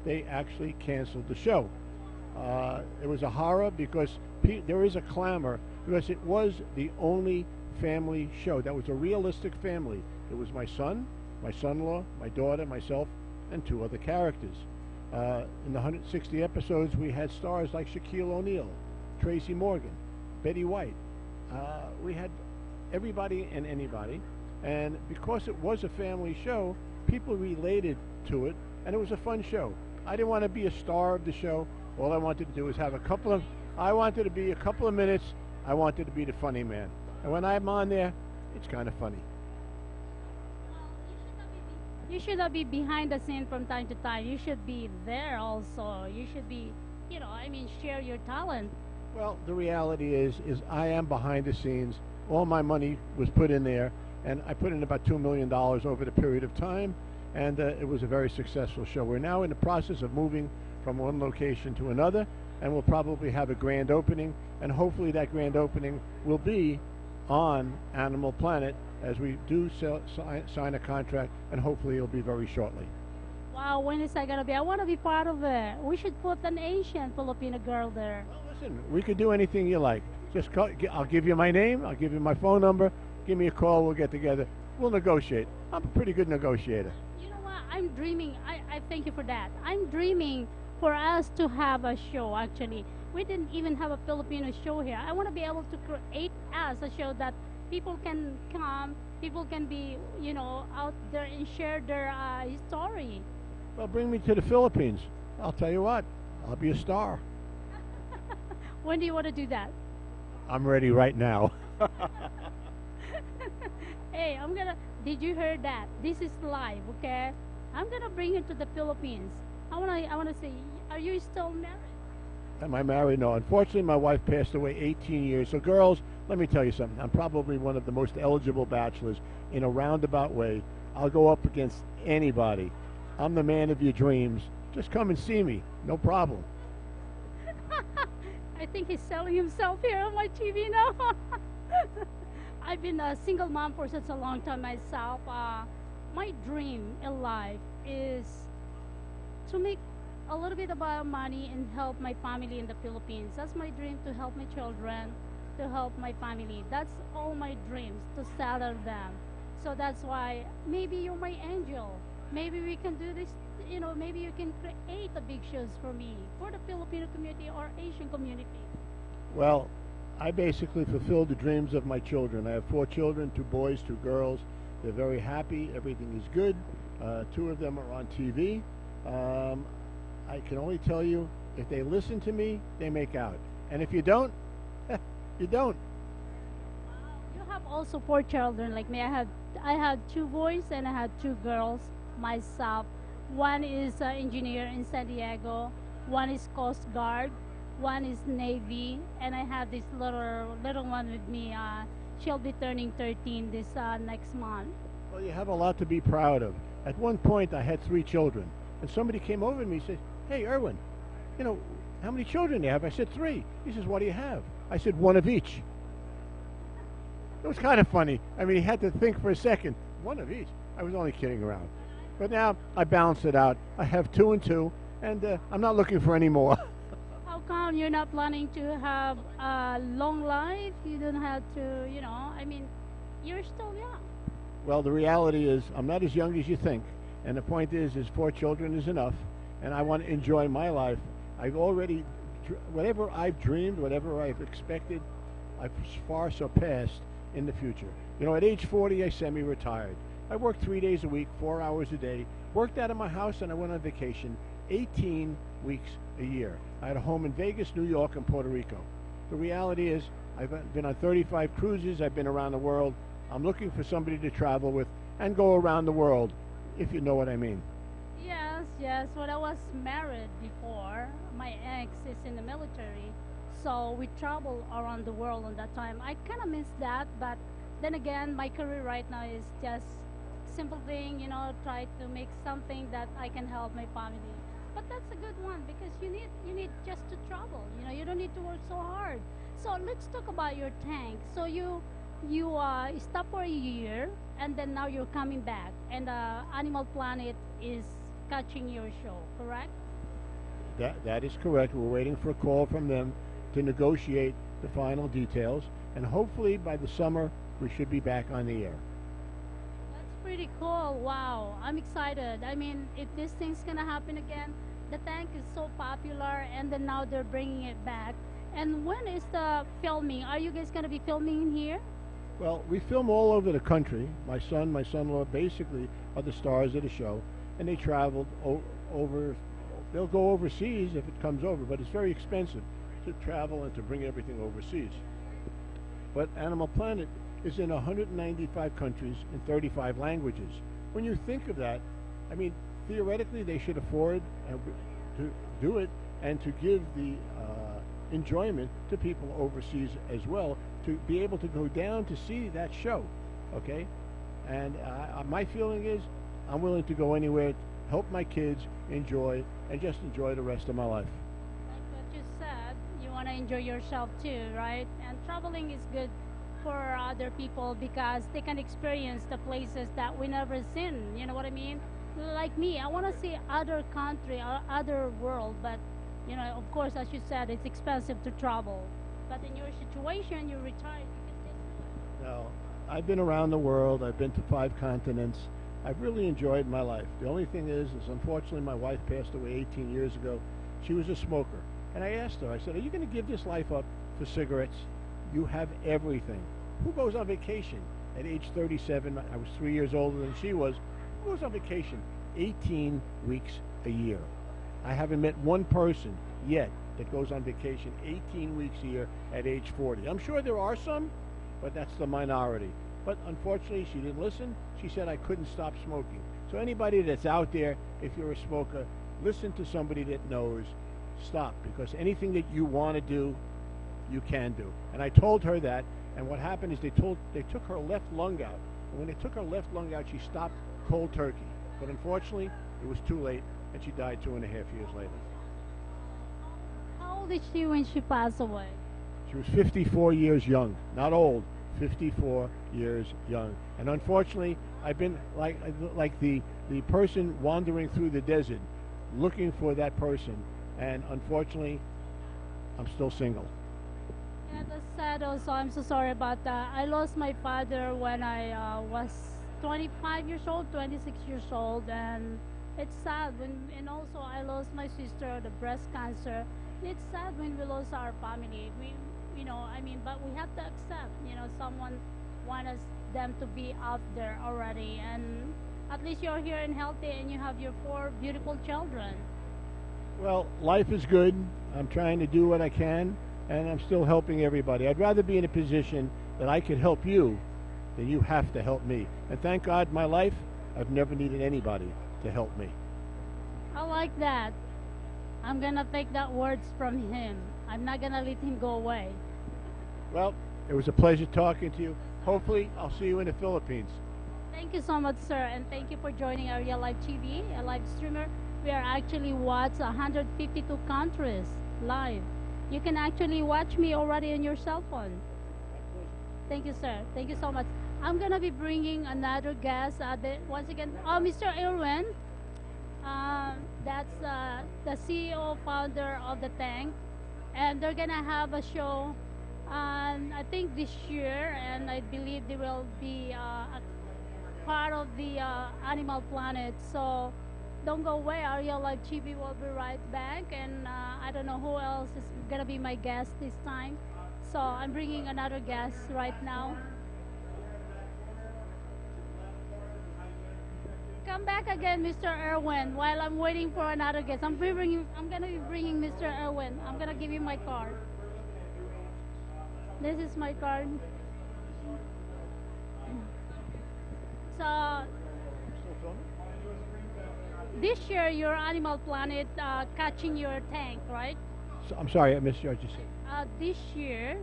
they actually canceled the show. It was a horror because there is a clamor because it was the only family show that was a realistic family. It was my son, my son-in-law, my daughter, myself, and 2 other characters. In the 160 episodes, we had stars like Shaquille O'Neal, Tracy Morgan, Betty White. We had everybody and anybody. And because it was a family show, people related to it, and it was a fun show. I didn't want to be a star of the show. All I wanted to do was have I wanted to be a couple of minutes. I wanted to be the funny man. And when I'm on there, it's kind of funny. You should not be behind the scene from time to time. You should be there also. You should be, share your talent. Well, the reality is I am behind the scenes. All my money was put in there, and I put in about $2 million over the period of time, and it was a very successful show. We're now in the process of moving from one location to another, and we'll probably have a grand opening, and hopefully that grand opening will be on Animal Planet as we do sign a contract, and hopefully it'll be very shortly. Wow, when is that going to be? I want to be part of it. We should put an Asian Filipino girl there. Well, listen, we could do anything you like. Just call, I'll give you my name, I'll give you my phone number, give me a call, we'll get together. We'll negotiate. I'm a pretty good negotiator. You know what? I'm dreaming. I thank you for that. I'm dreaming for us to have a show, actually. We didn't even have a Filipino show here. I want to be able to create us a show that people can come, people can be, out there and share their story. Well, bring me to the Philippines. I'll tell you what, I'll be a star. When do you want to do that? I'm ready right now. Hey, did you hear that? This is live, okay? I'm gonna bring you to the Philippines. I wanna say, are you still married? Am I married? No. Unfortunately, my wife passed away 18 years. So, girls, let me tell you something. I'm probably one of the most eligible bachelors in a roundabout way. I'll go up against anybody. I'm the man of your dreams. Just come and see me. No problem. I think he's selling himself here on my TV now. I've been a single mom for such a long time myself. My dream in life is to make a little bit about money and help my family in the Philippines. That's my dream, to help my children, to help my family. That's all my dreams, to settle them. So that's why maybe you're my angel. Maybe we can do this, maybe you can create the big shows for me, for the Filipino community or Asian community. Well, I basically fulfilled the dreams of my children. I have 4 children, 2 boys, 2 girls. They're very happy. Everything is good. 2 of them are on TV. I can only tell you, if they listen to me, they make out. And if you don't, you don't. You have also 4 children like me. I had 2 boys and I had 2 girls myself. One is an engineer in San Diego. One is Coast Guard. One is Navy. And I have this little one with me. she'll be turning 13 this next month. Well, you have a lot to be proud of. At one point, I had 3 children, and somebody came over to me and said, "Hey, Erwin, you know, how many children do you have?" I said, 3. He says, "What do you have?" I said, 1 of each. It was kind of funny. I mean, he had to think for a second. 1 of each. I was only kidding around. But now I balance it out. I have 2 and 2, and I'm not looking for any more. How come you're not planning to have a long life? You don't have to, you know, I mean, you're still young. Well, the reality is I'm not as young as you think. And the point is 4 children is enough. And I want to enjoy my life. I've already, whatever I've dreamed, whatever I've expected, I've far surpassed in the future. You know, at age 40, I semi-retired. I worked 3 days a week, 4 hours a day, worked out of my house, and I went on vacation 18 weeks a year. I had a home in Vegas, New York, and Puerto Rico. The reality is I've been on 35 cruises. I've been around the world. I'm looking for somebody to travel with and go around the world, if you know what I mean. Yes, yes. When I was married before, my ex is in the military, so we traveled around the world on that time. I kind of miss that, but then again, my career right now is just simple thing, you know, try to make something that I can help my family. But that's a good one because you need just to travel. You know, you don't need to work so hard. So let's talk about your tank. So you stop for a year and then now you're coming back, and Animal Planet is catching your show, correct? That is correct. We're waiting for a call from them to negotiate the final details, and hopefully by the summer we should be back on the air. That's pretty cool. Wow, I'm excited. I mean, if this thing's gonna happen again, the tank is so popular, and then now they're bringing it back. And when is the filming? Are you guys gonna be filming in here? Well, we film all over the country. My son, my son-in-law basically are the stars of the show, and they traveled over. They'll go overseas if it comes over, but it's very expensive to travel and to bring everything overseas. But Animal Planet is in 195 countries in 35 languages. When you think of that, I mean, theoretically they should afford to do it and to give the enjoyment to people overseas as well, to be able to go down to see that show, okay? And my feeling is I'm willing to go anywhere, help my kids enjoy, and just enjoy the rest of my life. Like what you said, you want to enjoy yourself too, right? And traveling is good for other people because they can experience the places that we never seen. You know what I mean? Like me, I want to see other country or other world, but you know, of course, as you said, it's expensive to travel. But in your situation, you're retired, you can just do it. Now, I've been around the world. I've been to 5 continents. I've really enjoyed my life. The only thing is unfortunately my wife passed away 18 years ago. She was a smoker. And I asked her, I said, "Are you going to give this life up for cigarettes? You have everything. Who goes on vacation?" At age 37, I was 3 years older than she was. Who goes on vacation 18 weeks a year? I haven't met one person yet that goes on vacation 18 weeks a year at age 40. I'm sure there are some, but that's the minority. But unfortunately, she didn't listen. She said I couldn't stop smoking. So anybody that's out there, if you're a smoker, listen to somebody that knows. Stop, because anything that you want to do, you can do. And I told her that, and what happened is they took her left lung out. And when they took her left lung out, she stopped cold turkey. But unfortunately, it was too late, and she died 2.5 years later. How old is she when she passed away? She was 54 years young, not old, 54 years young. And unfortunately, I've been like the person wandering through the desert, looking for that person. And unfortunately, I'm still single. Yeah, that's sad also. I'm so sorry about that. I lost my father when I was 25 years old, 26 years old, and it's sad and also I lost my sister to breast cancer. It's sad when we lose our family. But we have to accept, someone wants them to be out there already, and at least you're here and healthy and you have your 4 beautiful children. Well, life is good. I'm trying to do what I can, and I'm still helping everybody. I'd rather be in a position that I could help you than you have to help me. And thank God, my life, I've never needed anybody to help me. I like that. I'm gonna take that words from him. I'm not gonna let him go away. Well, it was a pleasure talking to you. hopefully I'll see you in the Philippines. Thank you so much, sir, and thank you for joining Arielle Live TV, a live streamer. We are actually watched 152 countries live. You can actually watch me already on your cell phone. Thank you, sir. Thank you so much. I'm gonna be bringing another guest. Once again, Mr. Irwin. That's the CEO founder of the Tank, and they're gonna have a show. I think this year, and I believe they will be a part of the Animal Planet. So don't go away. Arielle Live TV will be right back, and I don't know who else is gonna be my guest this time. So I'm bringing another guest right now. Come back again, Mr. Irwin. While I'm waiting for another guest, I'm gonna be bringing Mr. Irwin. I'm gonna give you my card. This is my card. So this year, your Animal Planet catching your tank, right? So, I'm sorry, I missed what you said. This year,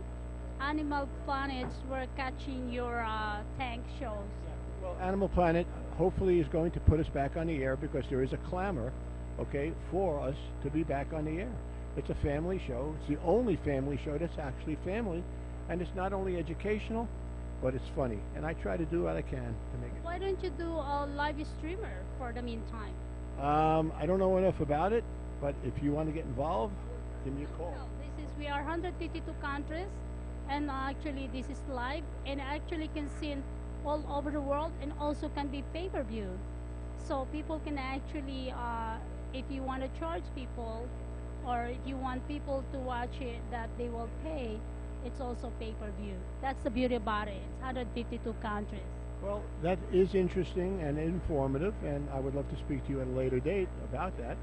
Animal Planets were catching your tank shows. Well, Animal Planet hopefully is going to put us back on the air because there is a clamor, okay, for us to be back on the air. It's a family show. It's the only family show that's actually family, and it's not only educational, but it's funny. And I try to do what I can to make it. Why don't you do a live streamer for the meantime? I don't know enough about it, but if you want to get involved, give me a call. Well, we are 152 countries, and actually this is live, and actually can see all over the world, and also can be pay-per-view. So people can actually, if you want to charge people, or if you want people to watch it that they will pay, it's also pay-per-view. That's the beauty about it. It's 152 countries. Well, that is interesting and informative, and I would love to speak to you at a later date about that.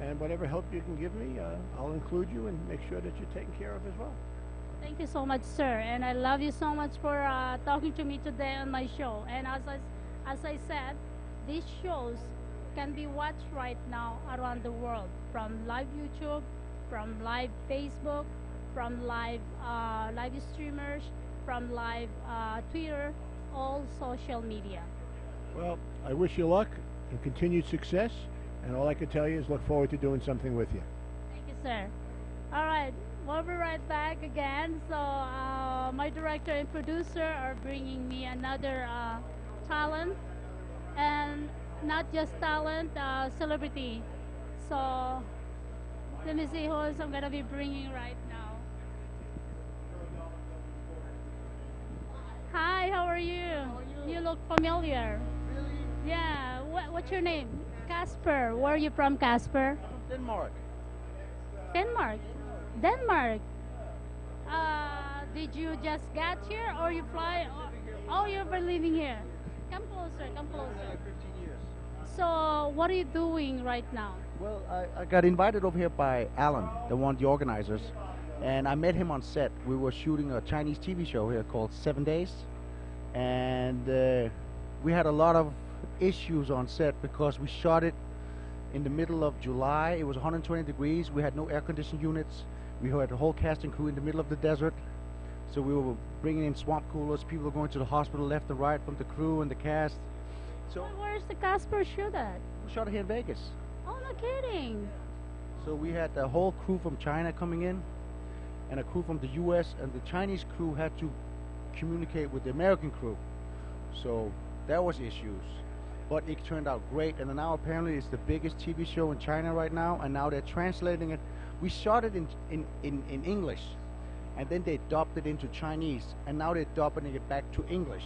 And whatever help you can give me, I'll include you and make sure that you're taken care of as well. Thank you so much, sir. And I love you so much for talking to me today on my show. And as I said, these shows can be watched right now around the world, from live YouTube, from live Facebook, from live streamers, from live Twitter, all social media. Well, I wish you luck and continued success. And all I can tell you is look forward to doing something with you. Thank you, sir. All right, we'll be right back again. So my director and producer are bringing me another talent, and not just talent, celebrity. So let me see who else I'm gonna be bringing right now. Hi, how are you? You look familiar. Really? Yeah. What's your name? Casper. Where are you from, Casper? Denmark. Denmark. Denmark. Did you just get here, or you fly? Oh, you've been living here. Come closer. Come closer. Like 15 years. So, what are you doing right now? Well, I got invited over here by Alan, the organizers, and I met him on set. We were shooting a Chinese TV show here called 7 Days, and we had a lot of issues on set because we shot it in the middle of July. It was 120 degrees. We had no air conditioning units. We had the whole cast and crew in the middle of the desert. So we were bringing in swamp coolers. People were going to the hospital left and right from the crew and the cast. So Where's the Casper shoot at? we shot it here in Vegas. Oh, no kidding. So we had the whole crew from China coming in and a crew from the US, and the Chinese crew had to communicate with the American crew. So there was issues. But it turned out great, and now apparently it's the biggest TV show in China right now, and now they're translating it. We shot it in English, and then they dubbed it into Chinese, and now they're dubbing it back to English.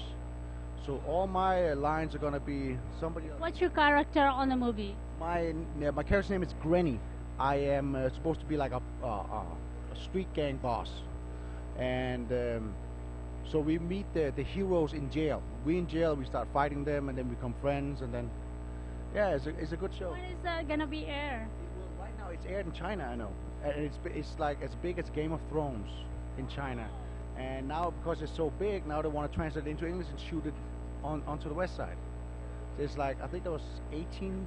So all my lines are gonna be somebody else. What's your character on the movie? My character's name is Granny. I am supposed to be like a street gang boss, and so we meet the heroes in jail. We in jail, we start fighting them, and then we become friends, and then yeah, it's a good show. When is that gonna be aired? Well, right now it's aired in China, I know, and it's like as big as Game of Thrones in China, and now because it's so big, now they want to translate it into English and shoot it onto the West Side. So it's like I think there was 18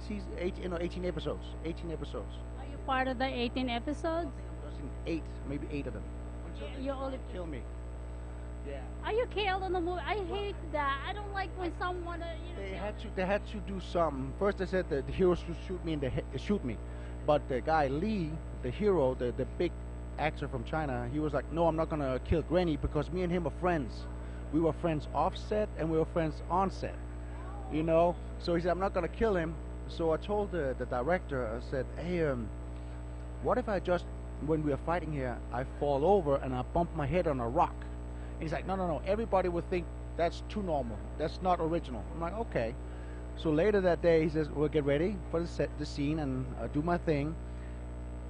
seasons, 18 episodes. 18 episodes. Are you part of the 18 episodes? I think I was in 8, maybe 8 of them. You only Kill me. Yeah. Are you killed in the movie? I hate that. I don't like when someone, They had to do something. First, they said that the hero should shoot me in the shoot me, but the guy Lee, the hero, the big actor from China, he was like, no, I'm not gonna kill Granny because me and him are friends. We were friends off set and we were friends on set. You know. So he said, I'm not gonna kill him. So I told the director, I said, hey, what if I just, when we are fighting here, I fall over and I bump my head on a rock? And he's like, no, no, no. Everybody would think that's too normal. That's not original. I'm like, okay. So later that day, he says, we'll get ready for the scene and do my thing.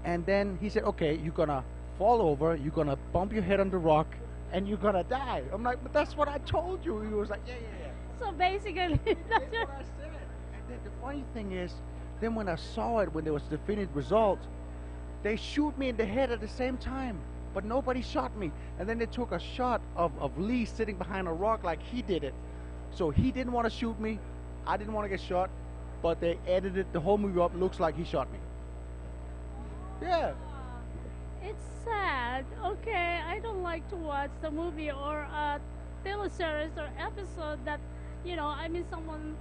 And then he said, okay, you're going to fall over, you're going to bump your head on the rock, and you're going to die. I'm like, but that's what I told you. He was like, yeah, yeah, yeah. So basically, That's what I said. And then the funny thing is, then when I saw it, when there was the finished result, they shoot me in the head at the same time, but nobody shot me. And then they took a shot of Lee sitting behind a rock like he did it. So he didn't want to shoot me, I didn't want to get shot, but they edited the whole movie up, looks like he shot me. Yeah. it's sad. Okay, I don't like to watch the movie or a teleseries or episode that, someone,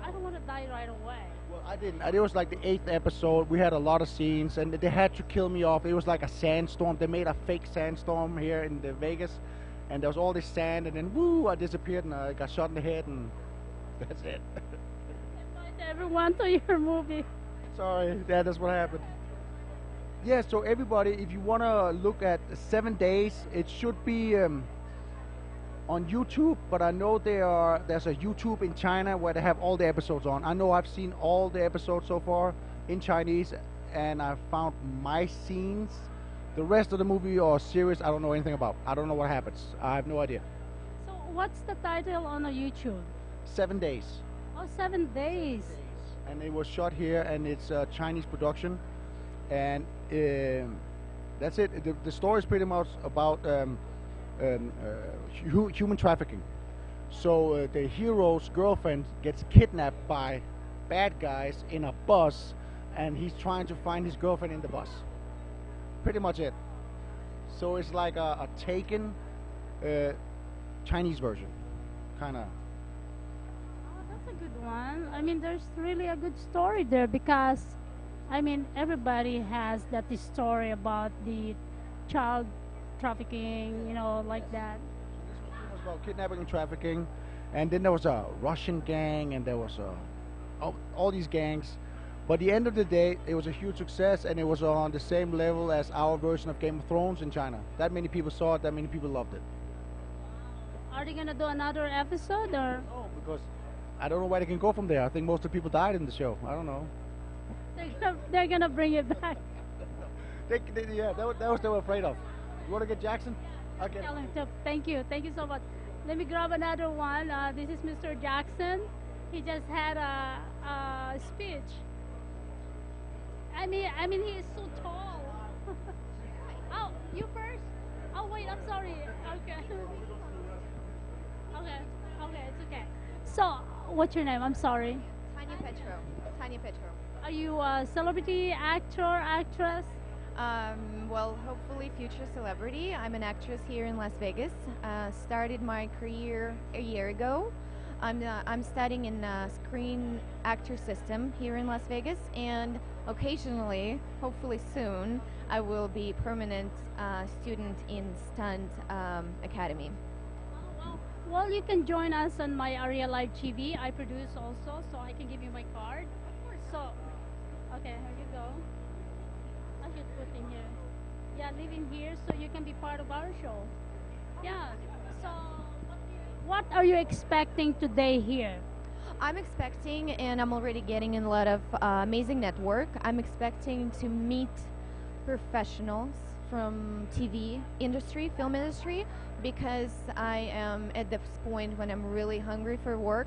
I don't want to die right away. Well, I didn't. It was like the 8th episode. We had a lot of scenes, and they had to kill me off. It was like a sandstorm. They made a fake sandstorm here in the Vegas, and there was all this sand, and then woo, I disappeared, and I got shot in the head, and that's it. Invite everyone to your movie. Sorry, that's what happened. Yeah, so everybody, if you want to look at 7 days, it should be on YouTube, but I know there's a YouTube in China where they have all the episodes on. I know I've seen all the episodes so far in Chinese, and I found my scenes. The rest of the movie or series, I don't know anything about. I don't know what happens. I have no idea. So what's the title on the YouTube? 7 days. Oh, 7 days. And it was shot here, and it's a Chinese production, and that's it. The story is pretty much about human trafficking. So the hero's girlfriend gets kidnapped by bad guys in a bus, and he's trying to find his girlfriend in the bus. Pretty much it. So it's like a Taken Chinese version, kind of. Oh, that's a good one. There's really a good story there because, everybody has that story about the child trafficking, like that. It was about kidnapping and trafficking, and then there was a Russian gang, and there was all these gangs. But at the end of the day, it was a huge success, and it was on the same level as our version of Game of Thrones in China. That many people saw it, that many people loved it. Are they gonna do another episode or? No, because I don't know where they can go from there. I think most of the people died in the show. I don't know. They're gonna bring it back. Yeah, that was they were afraid of. You want to get Jackson? Okay. Thank you so much. Let me grab another one. This is Mr. Jackson. He just had a speech. He is so tall. Oh, you first? Oh wait, I'm sorry. Okay. Okay, it's okay. So, what's your name? I'm sorry. Tanya Petro. Are you a celebrity, actor, actress? Well, hopefully future celebrity. I'm an actress here in Las Vegas. Started my career a year ago. I'm studying in screen actor system here in Las Vegas, and occasionally, hopefully soon, I will be permanent student in Stunt Academy. Well, you can join us on my Arielle Live TV. I produce also, so I can give you my card. So, okay, here you go. I just put in here. Yeah, live in here so you can be part of our show. Yeah. So, what are you expecting today here? I'm expecting, and I'm already getting in a lot of amazing network. I'm expecting to meet professionals from TV industry, film industry, because I am at this point when I'm really hungry for work,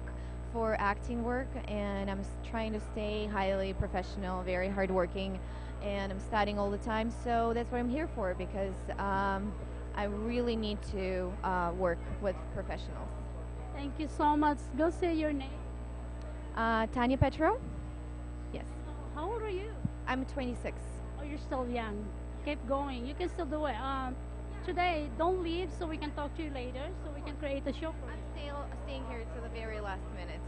for acting work, and I'm trying to stay highly professional, very hardworking, and I'm studying all the time. So that's what I'm here for, because I really need to work with professionals. Thank you so much. Go say your name. Tanya Petro. Yes. How old are you? I'm 26. Oh, you're still young. Keep going. You can still do it. today. Don't leave so we can talk to you later, so we can create a show for you. I'm staying here to the very last minute.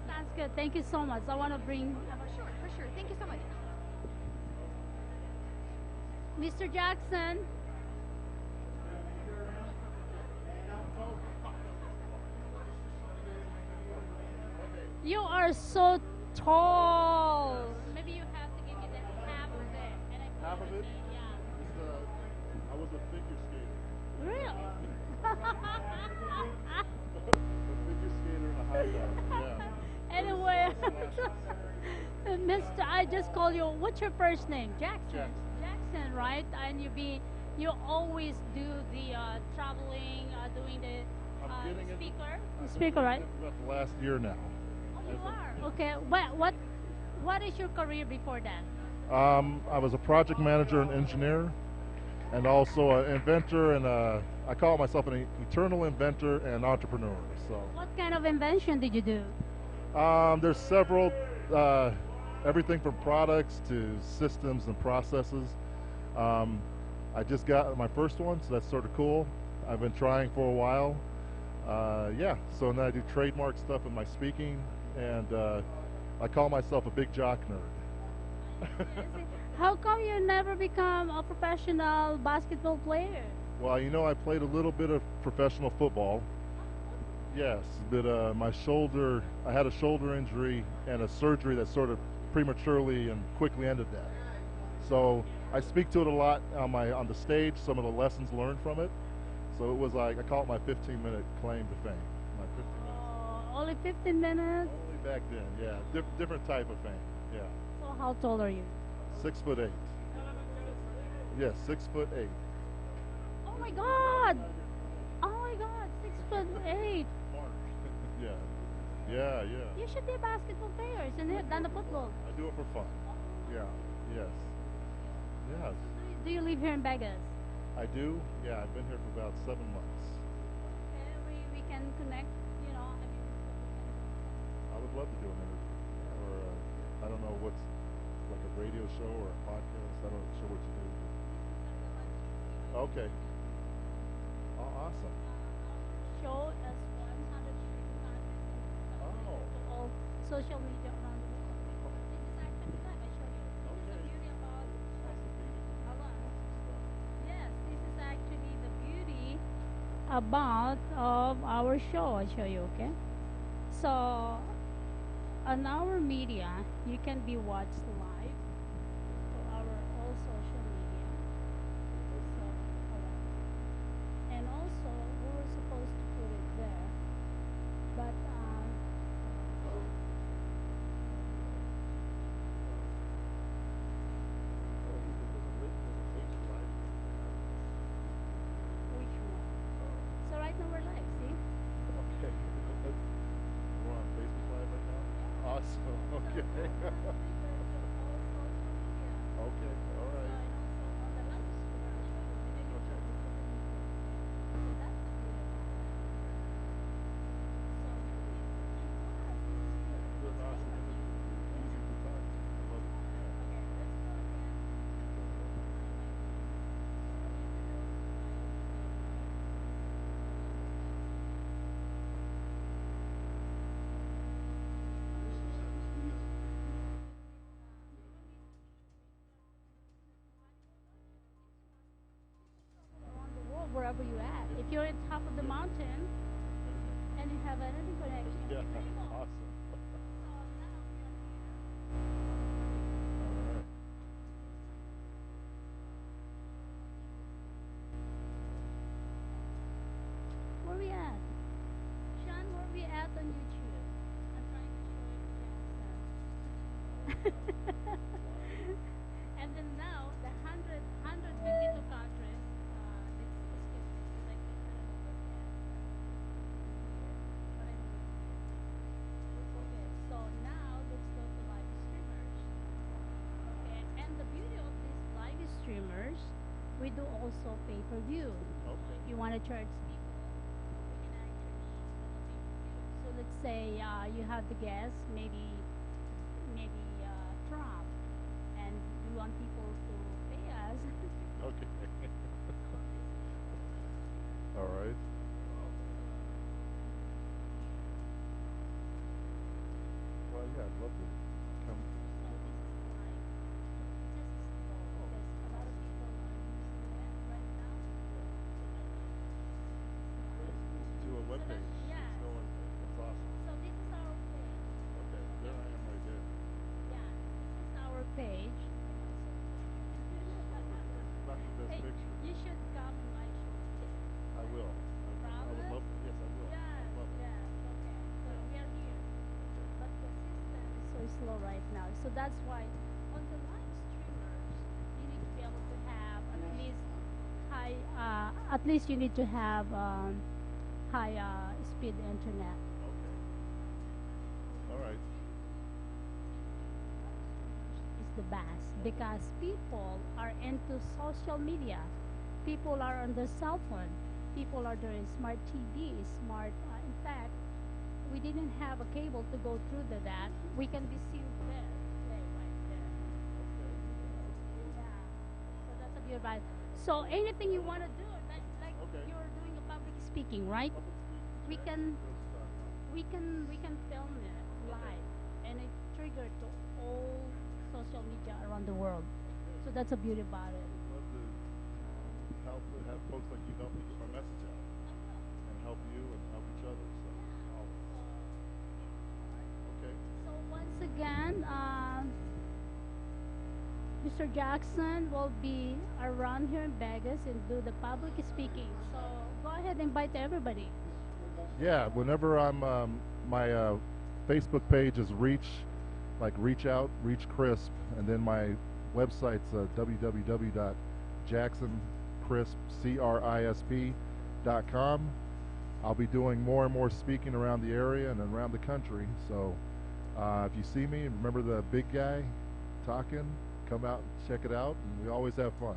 Sounds good. Thank you so much. I want to bring For sure. Thank you so much. Mr. Jackson. You are so tall. Maybe you have to give me that half of it. And I Half of it? Yeah. I was a figure skater. Really? A figure skater and a high dive. Yeah. Anyway, Mr. I just call you. What's your first name? Jackson. Jackson, right? And you always do the traveling, doing the speaker. Speaker, right? About the last year now. Oh, you are. Okay. What is your career before that? I was a project manager and engineer, and also an inventor, and I call myself an eternal inventor and entrepreneur. So. What kind of invention did you do? There's several, everything from products to systems and processes. I just got my first one, so that's sort of cool. I've been trying for a while. Yeah, so now I do trademark stuff in my speaking, and I call myself a big jock nerd. How come you never become a professional basketball player? Well, you know, I played a little bit of professional football. Yes, but my shoulder, I had a shoulder injury and a surgery that sort of prematurely and quickly ended that. So I speak to it a lot on the stage, some of the lessons learned from it. So it was like, I call it my 15-minute claim to fame. My 15 minutes. Only 15 minutes? Only back then, yeah. Different type of fame, yeah. So how tall are you? 6'8". Yes, 6'8". Oh my God! Oh my God, 6'8". Yeah, yeah, yeah. You should be a basketball player, isn't it? Than the football. I do it for fun. Yeah, yes. Yes. Do you live here in Vegas? I do. Yeah, I've been here for about 7 months. Okay, we can connect, you know. I would love to do an interview. Or, I don't know what's, like a radio show or a podcast. I'm not sure what you do. Okay. Oh, awesome. Show us 100 Oh. to all social media around the world. This is actually time I show you. This is the beauty about Yes, this is actually the beauty about of our show. I'll show you, okay? So on our media, you can be watched live to our all social media. So, and also, we were supposed to put it there, but which one? So right now we're live, see? Okay. We're on Facebook Live right now? Awesome. Okay. Okay, all right. Around the world, wherever you're at. If you're at top of the mountain and you have energy connection, Yeah, it's pretty cool. awesome. Where we at? Sean, where we at on YouTube? I'm trying to show you And then now, the 152 countries, this like, I don't know where we at. But anyway. Okay, so now let's go to live streamers. Okay, and the beauty of these live streamers, we do also pay-per-view. Okay. If you want to charge people, we can actually use the pay-per-view. So let's say you have the guest, maybe Trump, and we want people to pay us. Okay. All right. Well, yeah, I'd love to come. To a webpage. Yeah. That's awesome. So this is our page. Okay, there I am right there. Yeah, this is our page. Not the best Hey, picture. you should come on my show. I will. I would Promise? love to. Yes, I will. Yeah, I'd love it. yeah, okay. So we are here. But the system is so slow right now. So that's why on the live streamers, you need to be able to have at least you need to have high speed internet. Okay. All right. Is the best because people are into social media. People are on their cell phone. People are doing smart TV, smart. In fact, we didn't have a cable to go through that. We can be seen there, right there. Yeah. So that's a beautiful. So anything you want to do, like Okay. you're doing a public speaking, right? We can film it live, and it triggered to all social media around the world. So that's a beauty about it. I'd love to have folks like you help me get my message out and help you and help each other. So, okay. So once again, Mr. Jackson will be around here in Vegas and do the public speaking. So go ahead and invite everybody. Yeah, whenever I'm, my Facebook page is Reach Out, Reach Crisp, and then my website's www.jacksoncrisp.com. I'll be doing more and more speaking around the area and around the country. So if you see me, remember the big guy talking, come out and check it out. And we always have fun.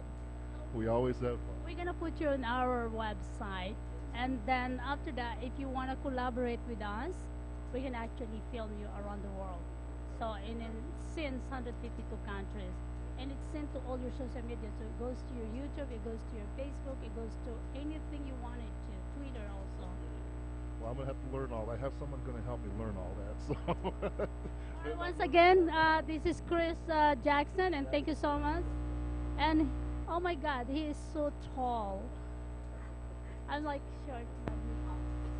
We always have fun. We're gonna put you on our website, and then after that, if you wanna collaborate with us, we can actually film you around the world. So since 152 countries, and it's sent to all your social media. So it goes to your YouTube, it goes to your Facebook, it goes to anything you want it to. Twitter also. Well, I'm gonna have to learn all that. I have someone gonna help me learn all that. So. Once again, this is Chris Jackson, and thank you so much. And oh my God, he is so tall. I'm like short.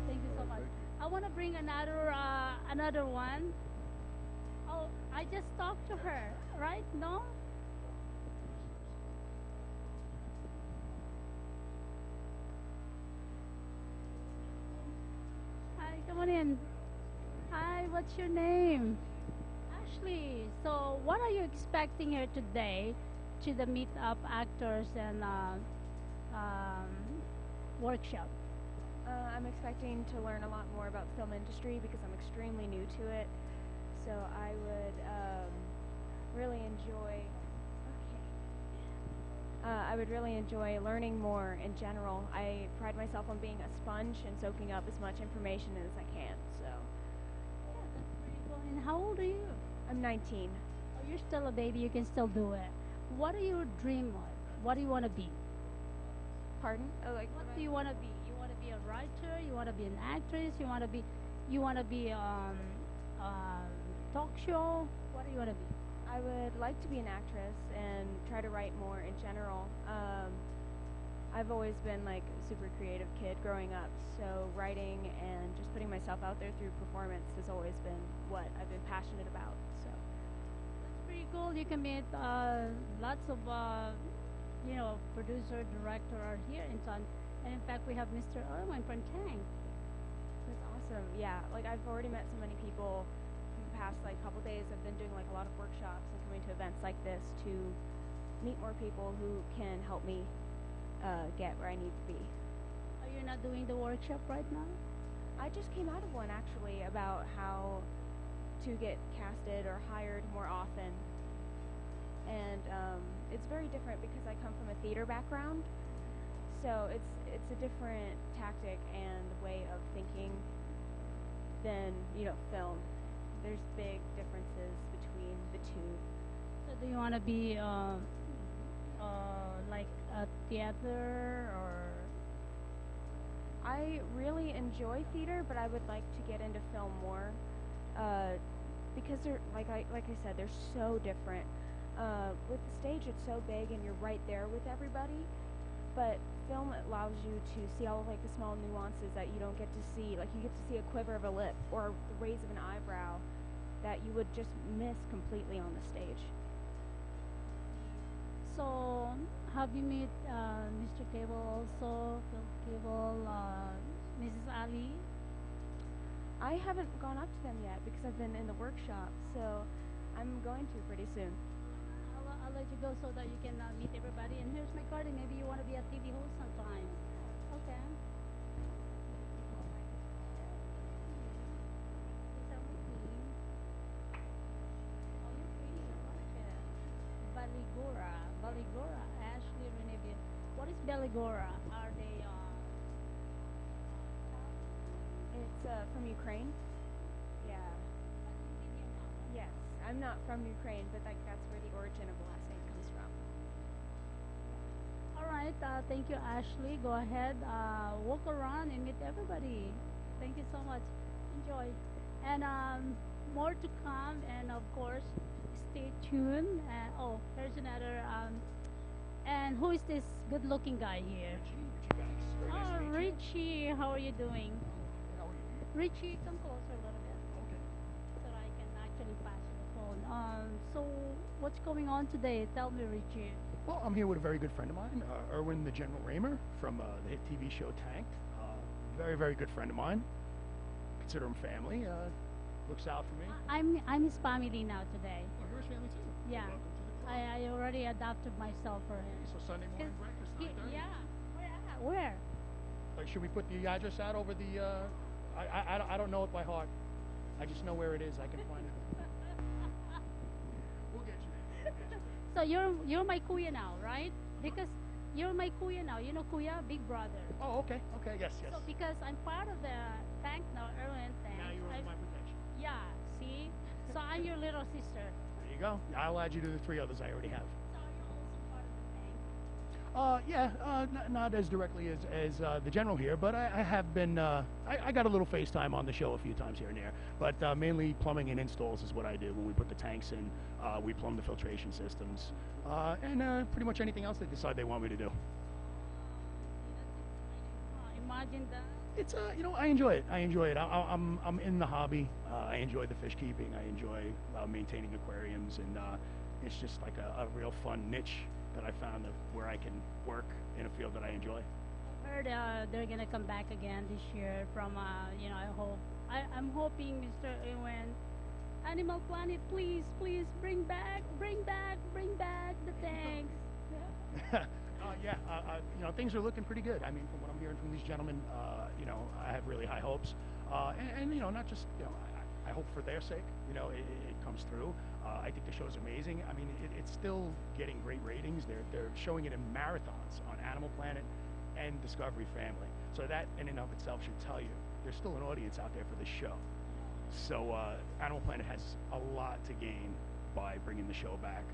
Thank you so much. I want to bring another one. Oh, I just talked to her, right? No? Hi, come on in. Hi, what's your name? Ashley. So, what are you expecting here today to the meet-up actors and workshop? I'm expecting to learn a lot more about the film industry because I'm extremely new to it. So I would really enjoy. I would really enjoy learning more in general. I pride myself on being a sponge and soaking up as much information as I can. So. Yeah, that's pretty cool. And how old are you? I'm 19. Oh, you're still a baby. You can still do it. What are your dream of? What do you want to be? Pardon? Oh, like what do you want to be? You want to be a writer? You want to be an actress? You want to be talk show? What do you want to be? I would like to be an actress and try to write more in general. I've always been like a super creative kid growing up, so writing and just putting myself out there through performance has always been what I've been passionate about. So that's pretty cool. You can meet lots of producer, director are here in town, and in fact we have Mr. Erwin from Tang. That's awesome. Yeah, like I've already met so many people. Past like couple days I've been doing like a lot of workshops and coming to events like this to meet more people who can help me get where I need to be. Are you not doing the workshop right now? I just came out of one actually about how to get casted or hired more often, and it's very different because I come from a theater background, so it's a different tactic and way of thinking than film. There's big differences between the two. So do you want to be like a theater or I really enjoy theater, but I would like to get into film more, because they're like I said, they're so different. With the stage, it's so big and you're right there with everybody, but film allows you to see all of like the small nuances that you don't get to see. Like you get to see a quiver of a lip or the raise of an eyebrow that you would just miss completely on the stage. So, have you met Mr. Cable also, Phil Cable, Mrs. Ali? I haven't gone up to them yet because I've been in the workshop, so I'm going to pretty soon. I'll let you go so that you can meet everybody. And here's my card, and maybe you want to be a TV host sometime. Okay. Baligora, Baligora, Ashley Reneville. What is Baligora? Are they It's from Ukraine. Yeah. Yes, I'm not from Ukraine, but that's where the origin of the last name comes from. All right. Thank you, Ashley. Go ahead, walk around and meet everybody. Thank you so much. Enjoy. And more to come. And of course, stay tuned. Oh, here's another. And who is this good-looking guy here? Oh, Richie. How are you doing? Richie, come closer a little bit. Okay. So I can actually pass you the phone. So what's going on today? Tell me, Richie. Well, I'm here with a very good friend of mine, Erwin the General Raymer from the hit TV show Tanked. Very, very good friend of mine. Consider him family. Looks out for me. I'm his family now today. Oh, you're his family too? Yeah. Welcome to the club. I already adopted myself for him. So Sunday morning breakfast, 9:30? Yeah. Where? Should we put the address out over the... I don't know it by heart. I just know where it is. I can find it. We'll get you there. So you're my kuya now, right? Because you're my kuya now. You know kuya, big brother. Oh, okay. Okay, yes. So because I'm part of the tank now, Erwin tank. Now you're under my protection. Yeah, see? So I'm your little sister. There you go. I'll add you to the 3 others I already have. So you're also part of the tank? Not as directly as the general here, but I have been, I got a little FaceTime on the show a few times here and there, but mainly plumbing and installs is what I do. When we put the tanks in, we plumb the filtration systems, and pretty much anything else they decide they want me to do. Imagine that. It's, I enjoy it. I'm in the hobby. I enjoy the fish keeping. I enjoy maintaining aquariums, and it's just like a real fun niche that I found where I can work in a field that I enjoy. I heard they're gonna come back again this year from I'm hoping Mr. Ewan, Animal Planet, please bring back the tanks. Things are looking pretty good. I mean, from what I'm hearing from these gentlemen, I have really high hopes, and not just I hope for their sake, it comes through. I think the show's amazing. I mean, it's still getting great ratings. They're showing it in marathons on Animal Planet and Discovery Family. So that in and of itself should tell you there's still an audience out there for this show. So Animal Planet has a lot to gain by bringing the show back.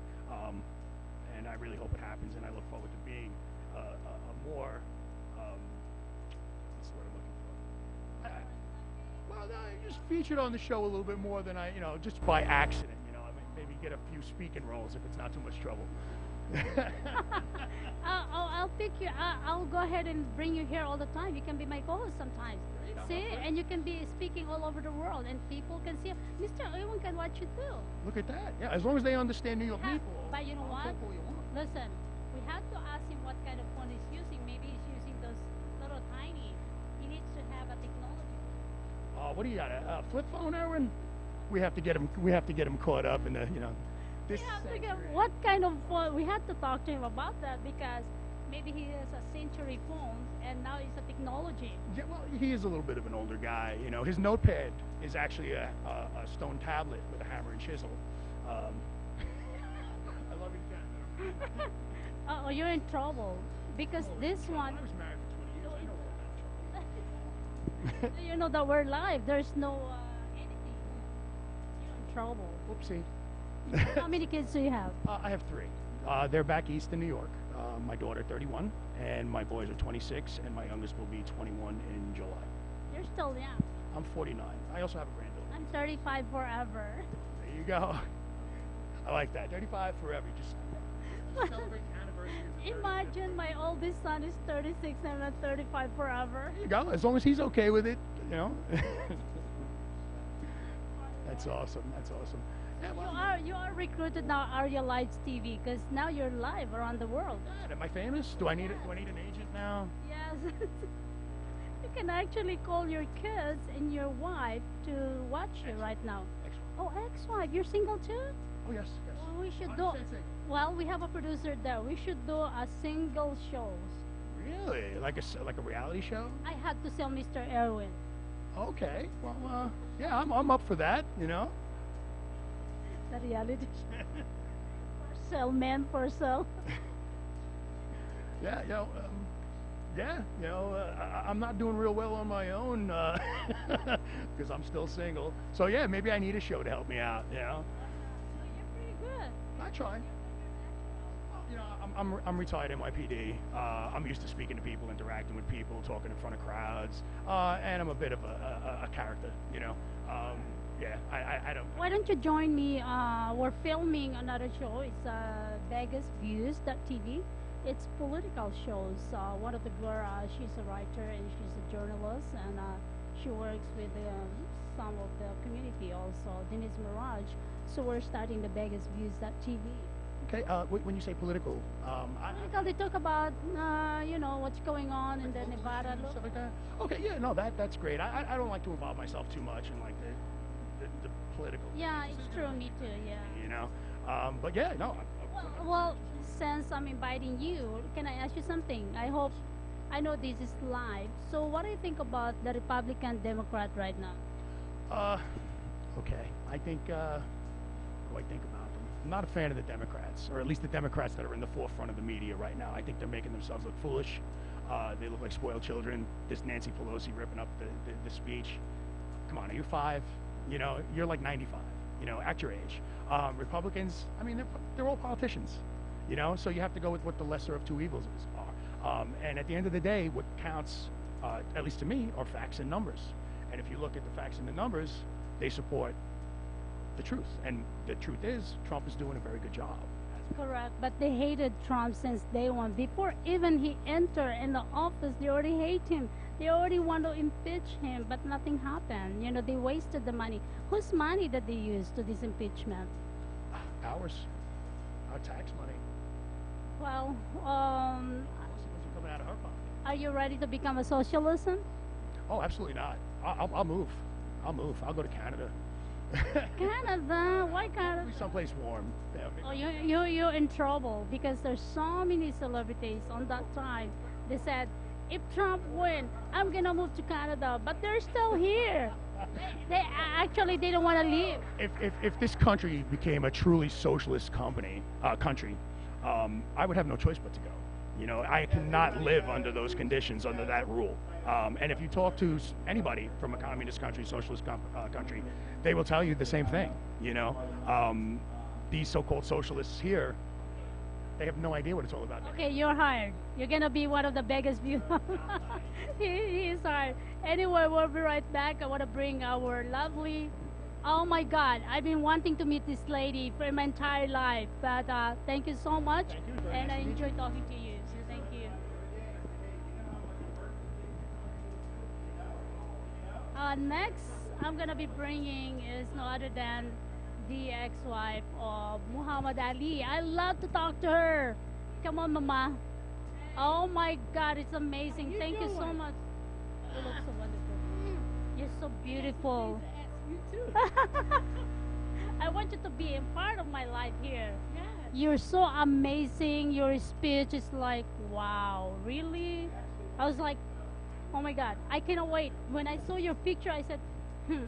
And I really hope it happens, and I look forward to being a more, what's the word I'm looking for? I just featured on the show a little bit more than just by accident, maybe get a few speaking roles if it's not too much trouble. I'll pick you. I'll go ahead and bring you here all the time. You can be my co-host sometimes. See, and you can be speaking all over the world, and people can see. Mr. Ewan can watch you too. Look at that. Yeah, as long as they understand New York people. But you know what? Listen, we have to ask him what kind of phone he's using. Maybe he's using those little tiny. He needs to have a technology. What do you got? A flip phone, Aaron? We have to get him. We have to get him caught up in the. This. We have to get what kind of phone? We had to talk to him about that because maybe he has a century phone and now it's a technology. Yeah, well, he is a little bit of an older guy. His notepad is actually a stone tablet with a hammer and chisel. I love you, Jen. Oh, you're in trouble because this one. I was married for 20 years. I know all that. You know that we're live. There's no anything. You're in trouble. Whoopsie. How many kids do you have? I have 3. They're back east in New York. My daughter, 31, and my boys are 26, and my youngest will be 21 in July. You're still young. I'm 49. I also have a granddaughter. I'm 35 forever. There you go. I like that. 35 forever. Just celebrate the anniversary. Imagine my oldest son is 36 and I'm 35 forever. There you go. As long as he's okay with it, you know. That's awesome. That's awesome. Yeah, You are recruited now, Arielle Live TV, because now you're live around the world. God, am I famous? Do I need an agent now? Yes. You can actually call your kids and your wife to watch you right now. Oh, ex-wife, you're single too? Oh yes, yes. Well, we should do. Well, we have a producer there. We should do a single shows. Really? Like a reality show? I had to sell Mr. Erwin. Okay. Well, yeah, I'm up for that. You know. The reality show. For sale, man, for sale. Yeah, you know, I'm not doing real well on my own because I'm still single. So yeah, maybe I need a show to help me out. You know. You're pretty good. I try. You know, I'm retired NYPD. I'm used to speaking to people, interacting with people, talking in front of crowds, and I'm a bit of a character. You know. Yeah, I don't. Why don't you join me? We're filming another show. It's VegasViews.tv. It's political shows. One of the girl, she's a writer and she's a journalist, and she works with some of the community also, Denise Mirage. So we're starting the VegasViews.tv. Okay. When you say political, Political, they talk about what's going on in the Nevada. Stuff like that. Okay. Yeah. No, that's great. I don't like to involve myself too much in like the political. Yeah, it's true. Me too. Yeah. You know. But yeah, no. Well, since I'm inviting you, can I ask you something? I know this is live. So what do you think about the Republican Democrat right now? Okay. I think. What do I think about them? I'm not a fan of the Democrats, or at least the Democrats that are in the forefront of the media right now. I think they're making themselves look foolish. They look like spoiled children. This Nancy Pelosi ripping up the speech. Come on, are you 5? You know, you're like 95. You know, at your age. Republicans, I mean, they're all politicians. You know, so you have to go with what the lesser of two evils are. And at the end of the day, what counts, at least to me, are facts and numbers. And if you look at the facts and the numbers, they support the truth. And the truth is, Trump is doing a very good job. Correct, but they hated Trump since day one. Before even he entered in the office, they already hate him. They already want to impeach him, but nothing happened. You know, they wasted the money. Whose money did they use to this impeachment? Ours. Our tax money. Well, coming out of her pocket. Are you ready to become a socialism? Oh, absolutely not. I'll move. I'll go to Canada. Canada? Why Canada? Someplace warm. Yeah, oh, you're in trouble because there's so many celebrities on that time. They said, if Trump win, I'm gonna move to Canada, but they're still here. They don't want to leave. If this country became a truly socialist country, I would have no choice but to go. You know, I cannot live under those conditions, under that rule. And if you talk to anybody from a communist country, socialist country, they will tell you the same thing. You know, these so-called socialists here, they have no idea what it's all about. Okay, you're hired. You're gonna be one of the biggest views. he is hired. Anyway, we'll be right back. I want to bring our lovely. Oh my God, I've been wanting to meet this lady for my entire life. But thank you so much, and I enjoy talking to you. So thank you. Next, I'm gonna be bringing is no other than the ex-wife of Muhammad Ali. I love to talk to her. Come on, Mama. Oh my God, it's amazing. Thank you so much. You look so wonderful. You're so beautiful. You too. I want you to be a part of my life here. Yes. You're so amazing. Your speech is like, wow, really? I was like, oh my God, I cannot wait. When I saw your picture, I said,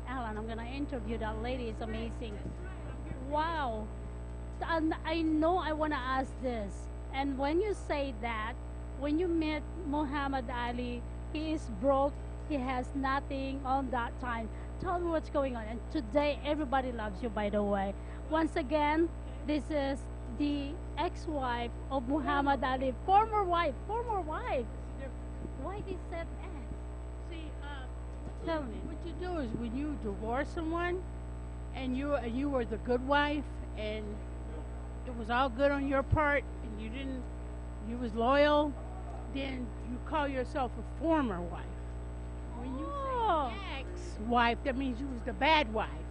Alan, I'm gonna interview that lady. It's amazing. Wow. And I know I wanna ask this. And when you say that, when you met Muhammad Ali, he is broke. He has nothing on that time. Tell me what's going on. And today, everybody loves you, by the way. Once again, this is the ex-wife of Muhammad Ali, former wife, Why they said ex? See, Tell me. what you do is when you divorce someone, and you were the good wife, and it was all good on your part, and you was loyal, then you call yourself a former wife. When you Oh. say ex-wife, that means you was the bad wife,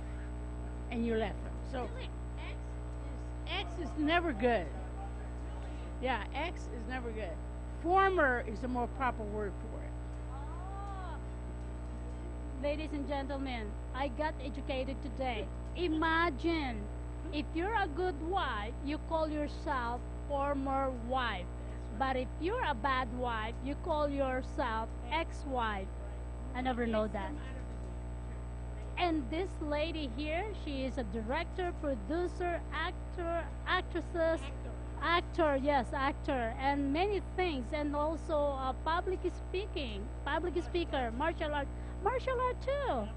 and you left her. So ex is never good. Yeah, ex is never good. Former is the more proper word for it. Ladies and gentlemen, I got educated today. Imagine if you're a good wife, you call yourself former wife. But if you're a bad wife, you call yourself ex-wife. I never know that. And this lady here, she is a director, producer, actor, and many things, and also public speaker, martial art too.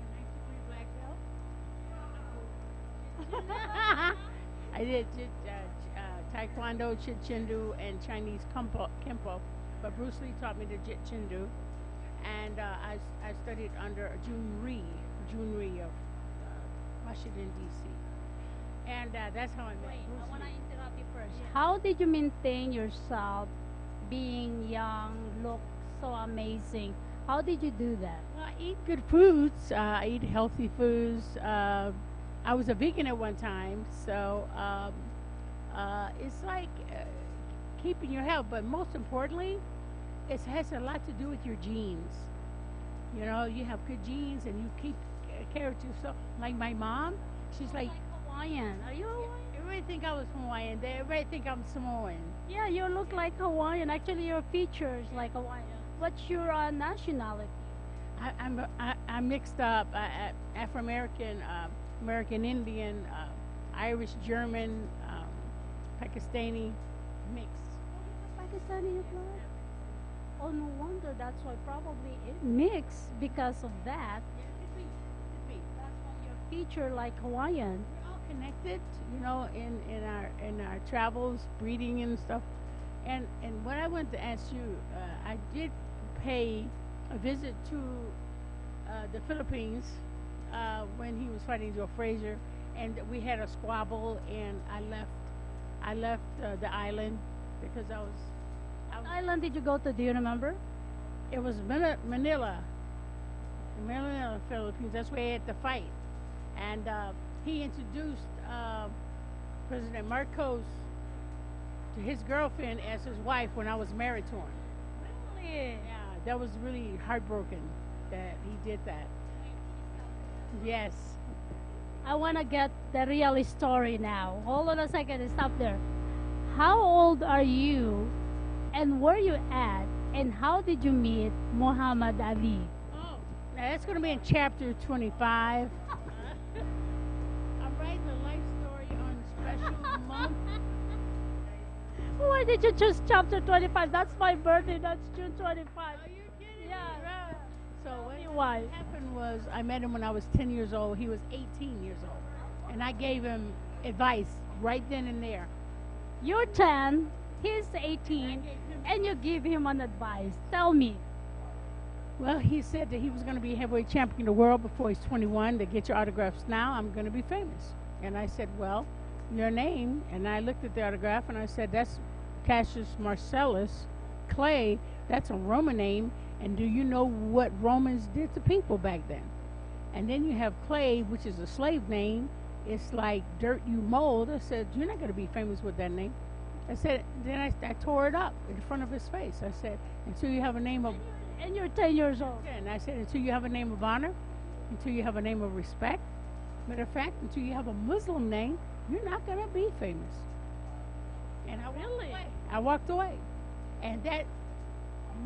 I did Taekwondo, Jitsu, and Chinese Kempo, but Bruce Lee taught me the Jitsu, and I studied under Jun Rhee of Washington, D.C. And that's how I met Bruce I want to Lee. interrupt you first. How did you maintain yourself being young, look so amazing? How did you do that? Well, I eat good foods. I eat healthy foods. I was a vegan at one time, so it's like keeping your health. But most importantly, it has a lot to do with your genes. You know, you have good genes, and you keep care of yourself. Like my mom, she's like Hawaiian. Are you Hawaiian? everybody think I was Hawaiian. Everybody think I'm Samoan. Yeah, you look like Hawaiian. Actually, your features like Hawaiian. What's your nationality? I'm mixed up. Afro-American, American Indian, Irish, German, Pakistani, mixed. Pakistani blood? Oh, no wonder. That's why probably it mixed because of that. That's why your feature like Hawaiian. We're all connected, you know, in our travels, breeding and stuff. And what I wanted to ask you, I did pay a visit to the Philippines when he was fighting Joe Frazier, and we had a squabble, and I left the island because I was. What island did you go to? Do you remember? It was Manila, Philippines. That's where he had the fight, and he introduced President Marcos to his girlfriend as his wife when I was married to him. Really? Yeah, that was really heartbroken that he did that. Yes. I want to get the real story now. Hold on a second. Stop there. How old are you, and where you at, and how did you meet Muhammad Ali? Oh, now that's going to be in chapter 25. I'm writing the life story on special month. Why did you choose chapter 25? That's my birthday. That's June 25. Are you kidding? Yeah. So what happened was I met him when I was 10 years old. He was 18 years old. And I gave him advice right then and there. You're 10, he's 18, and you give him an advice. Tell me. Well, he said that he was going to be heavyweight champion of the world before he's 21. To get your autographs now, I'm going to be famous. And I said, well, your name. And I looked at the autograph and I said, that's Cassius Marcellus Clay. That's a Roman name. And do you know what Romans did to people back then? And then you have Clay, which is a slave name. It's like dirt you mold. I said, you're not going to be famous with that name. I said, then I tore it up in front of his face. I said, until you have a name of... And you're 10 years old. And I said, until you have a name of honor, until you have a name of respect, matter of fact, until you have a Muslim name, you're not going to be famous. And I walked away. I walked away. And that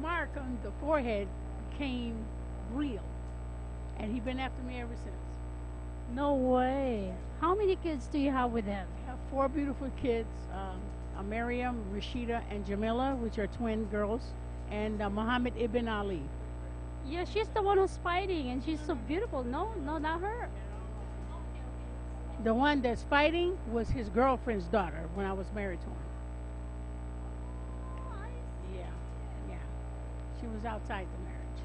mark on the forehead became real. And he's been after me ever since. No way. How many kids do you have with him? I have 4 beautiful kids, Miriam, Rashida, and Jamila, which are twin girls, and Muhammad Ibn Ali. Yeah, she's the one who's fighting, and she's so beautiful. No, not her. The one that's fighting was his girlfriend's daughter when I was married to him. Yeah, yeah. She was outside the marriage.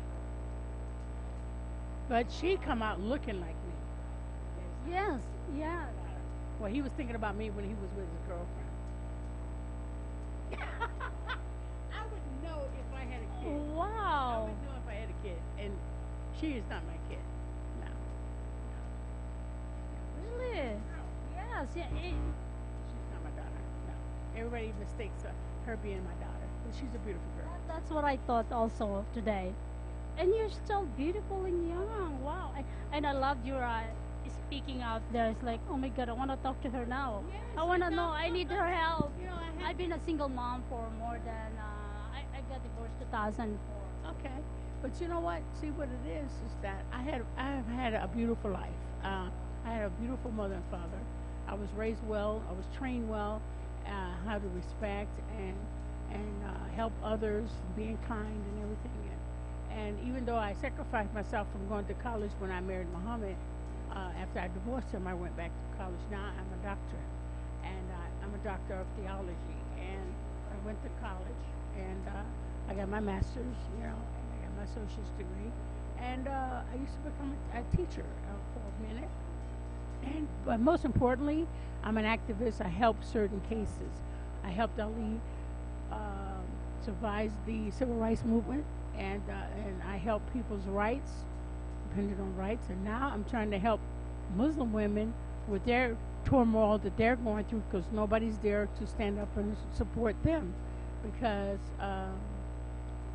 But she come out looking like me. Yes, yeah. Well, he was thinking about me when he was with his girlfriend. I would know if I had a kid. I Wow. would know if I had a kid. And she is not my kid. No. Really? Yes. Yeah, She's not my daughter. No. Everybody mistakes her being my daughter. But she's a beautiful girl. that's what I thought also today. And you're still beautiful and young. Wow. And I loved your speaking out there. It's like, oh my God, I want to talk to her now. I want to know. I need her help. You know, I've been a single mom for more than, I got divorced 2004. Okay. But you know what? See what it is that I've had a beautiful life. I had a beautiful mother and father. I was raised well. I was trained well, how to respect and help others, being kind and everything. And even though I sacrificed myself from going to college when I married Muhammad, after I divorced him, I went back to college. Now I'm a doctor, and I'm a doctor of theology. And I went to college, and I got my master's, you know, and I got my associate's degree. And I used to become a teacher for a minute. But most importantly, I'm an activist. I help certain cases. I helped Ali survive the civil rights movement, and I help people's rights, depending on rights. And now I'm trying to help Muslim women with their turmoil that they're going through, because nobody's there to stand up and support them, because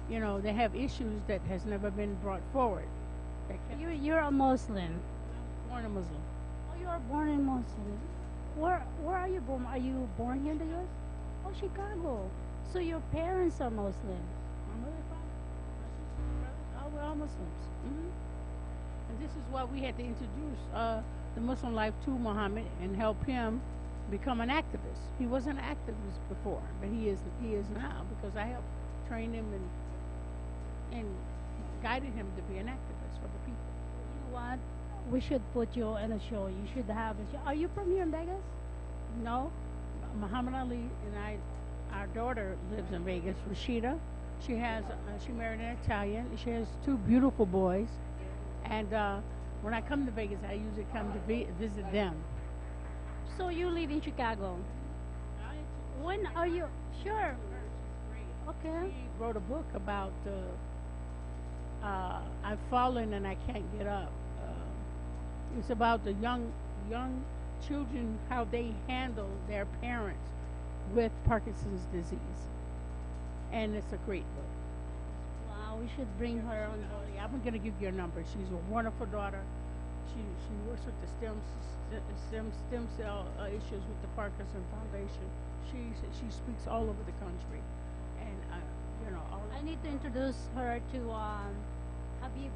you know, they have issues that has never been brought forward. You're a Muslim. Born a Muslim. Oh, you are born in Muslim. Where are you born? Are you born here in the U.S.? Oh, Chicago. So your parents are Muslim. My mother and father, my sisters and brothers, we're all Muslims. And this is why we had to introduce the Muslim life to Muhammad and help him become an activist. He wasn't an activist before, but he is now, because I helped train him and guided him to be an activist for the people. You know what? We should put you in a show. You should have a show. Are you from here in Vegas? No, Muhammad Ali and our daughter lives in Vegas, Rashida. She married an Italian. She has two beautiful boys. And when I come to Vegas, I usually come to visit them. So you live in Chicago. When are you? Sure. Okay. She wrote a book about I've fallen and I can't get up. It's about the young children, how they handle their parents with Parkinson's disease. And it's a great book. Wow, we should bring her on board. I'm going to give you a number. She's a wonderful daughter. She works with the stem cell issues with the Parkinson Foundation. She speaks all over the country. And, you know, I need to introduce her to Habib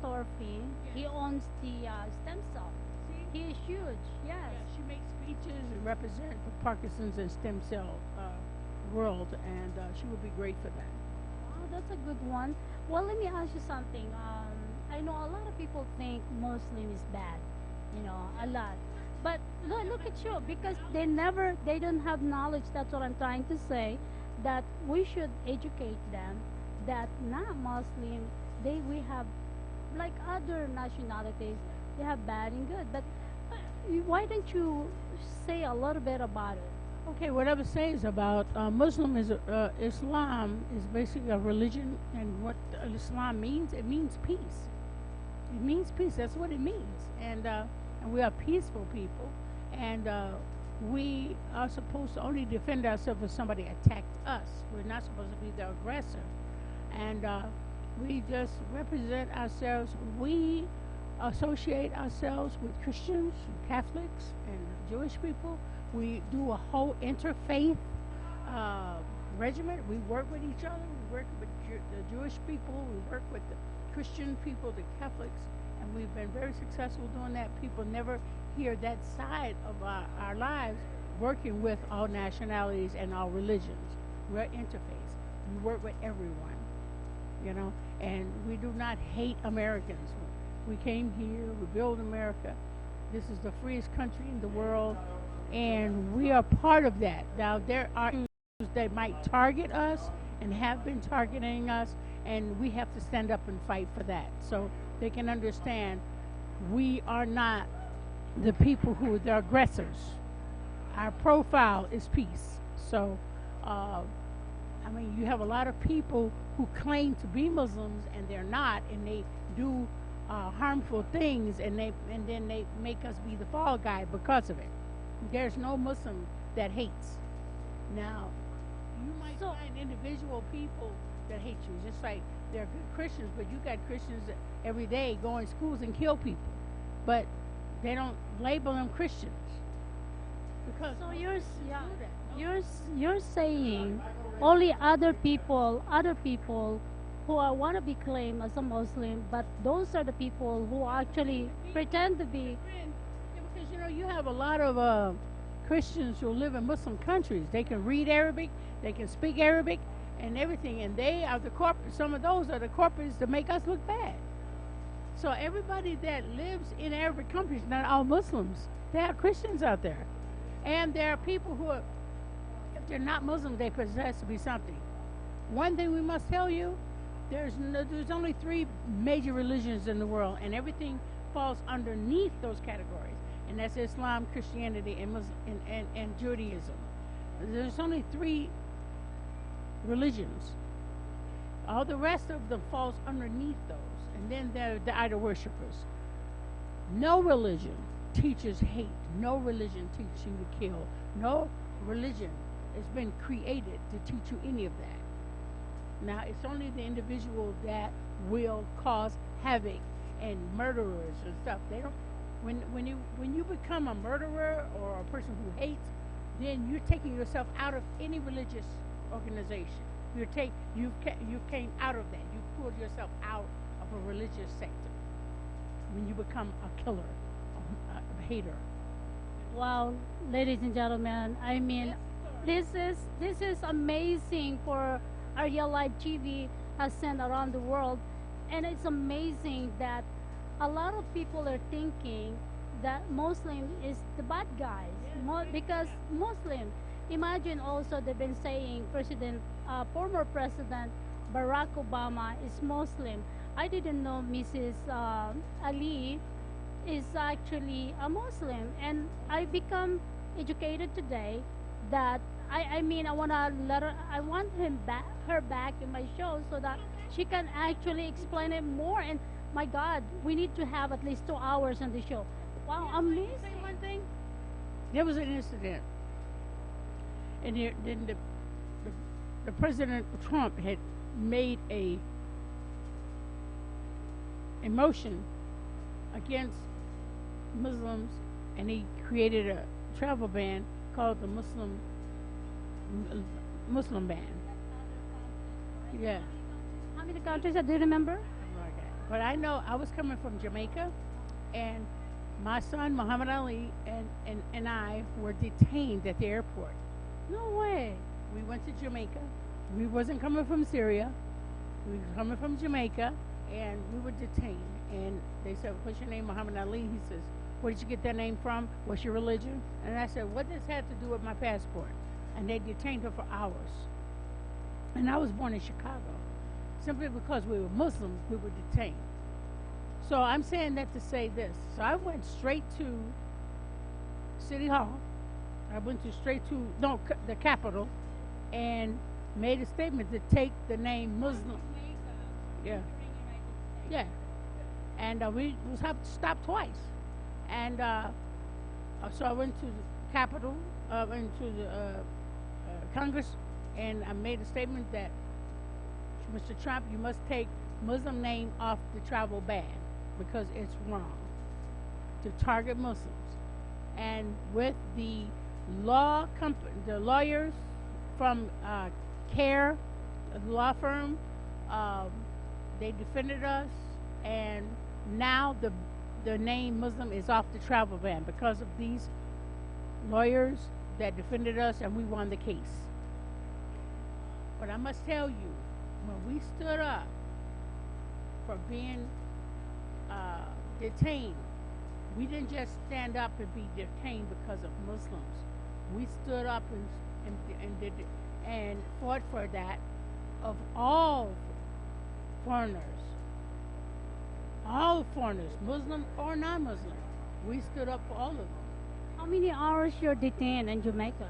Torfi. Yeah. He owns the stem cell. See? He is huge, yes. Yeah, she makes speeches and represents the Parkinson's and stem cell world, and she would be great for that. Wow, that's a good one. Well, let me ask you something. I know a lot of people think Muslim is bad, you know, a lot. But look at you, because they don't have knowledge. That's what I'm trying to say, that we should educate them that not Muslim, we have, like other nationalities, they have bad and good. But why don't you say a little bit about it? Okay, what I would say is about Muslim is Islam is basically a religion, and what Islam means, it means peace. It means peace. That's what it means, and we are peaceful people, and we are supposed to only defend ourselves if somebody attacked us. We're not supposed to be the aggressor, and we just represent ourselves. We associate ourselves with Christians, Catholics, and Jewish people. We do a whole interfaith regiment. We work with each other. We work with the Jewish people. We work with the Christian people, the Catholics, and we've been very successful doing that. People never hear that side of our lives, working with all nationalities and all religions. We're interfaith. We work with everyone, you know, and we do not hate Americans. We came here, we build America. This is the freest country in the world, and we are part of that. Now, there are issues that might target us and have been targeting us, and we have to stand up and fight for that so they can understand we are not the people who are the aggressors. Our profile is peace. So, I mean, you have a lot of people who claim to be Muslims and they're not, and they do harmful things, and then they make us be the fall guy because of it. There's no Muslim that hates. Now, you might find individual people that hate you, just like there are good Christians, but you got Christians that every day go in schools and kill people, but they don't label them Christians because So you're saying only other people who are want to be claimed as a Muslim, but those are the people who actually pretend to be. Yeah, because you have a lot of Christians who live in Muslim countries. They can read Arabic, they can speak Arabic, and everything, and they are the corporate. Some of those are the corporates that make us look bad. So everybody that lives in Arabic countries, not all Muslims, there are Christians out there, and there are people who are, if they're not Muslim, they possess to be something. One thing we must tell you: there's only 3 major religions in the world, and everything falls underneath those categories, and that's Islam, Christianity, and Muslim, and Judaism. There's only 3 religions. All the rest of them falls underneath those, and then there are the idol worshippers. No religion teaches hate. No religion teaches you to kill. No religion has been created to teach you any of that. Now, it's only the individual that will cause havoc and murderers and stuff. They don't. When you become a murderer or a person who hates, then you're taking yourself out of any religious organization. You came out of that. You pulled yourself out of a religious sector when you become a killer, a hater. Wow, ladies and gentlemen, I mean, this is amazing for Arielle Live TV has sent around the world, and it's amazing that a lot of people are thinking that Muslim is the bad guys because Muslim. Imagine also they've been saying former President Barack Obama is Muslim. I didn't know Mrs. Ali is actually a Muslim, and I become educated today that I mean I want her back in my show so that she can actually explain it more. And my God, we need to have at least 2 hours on the show. Wow, amazing. Say one thing. There was an incident, and then the President Trump had made a motion against Muslims, and he created a travel ban called the Muslim ban. Yeah. How many countries do you remember? But I know I was coming from Jamaica, and my son Muhammad Ali and I were detained at the airport. No way. We went to Jamaica. We wasn't coming from Syria. We were coming from Jamaica, and we were detained. And they said, "What's your name?" Muhammad Ali. He says, "Where did you get that name from? What's your religion?" And I said, "What does this have to do with my passport?" And they detained her for hours. And I was born in Chicago. Simply because we were Muslims, we were detained. So I'm saying that to say this. So I went straight to City Hall. I went straight to the Capitol, and made a statement to take the name Muslim. Yeah. Yeah. And we was have to stop twice. And so I went to the Capitol, into the Congress, and I made a statement that, Mr. Trump, you must take Muslim name off the travel ban because it's wrong to target Muslims. And with the the lawyers from CARE, the law firm, they defended us, and now the name Muslim is off the travel ban because of these lawyers that defended us, and we won the case. But I must tell you, when we stood up for being detained, We didn't just stand up and be detained because of Muslims. We stood up and did and fought for that of all foreigners, Muslim or non-Muslim. We stood up for all of them. How many hours you're detained in Jamaica?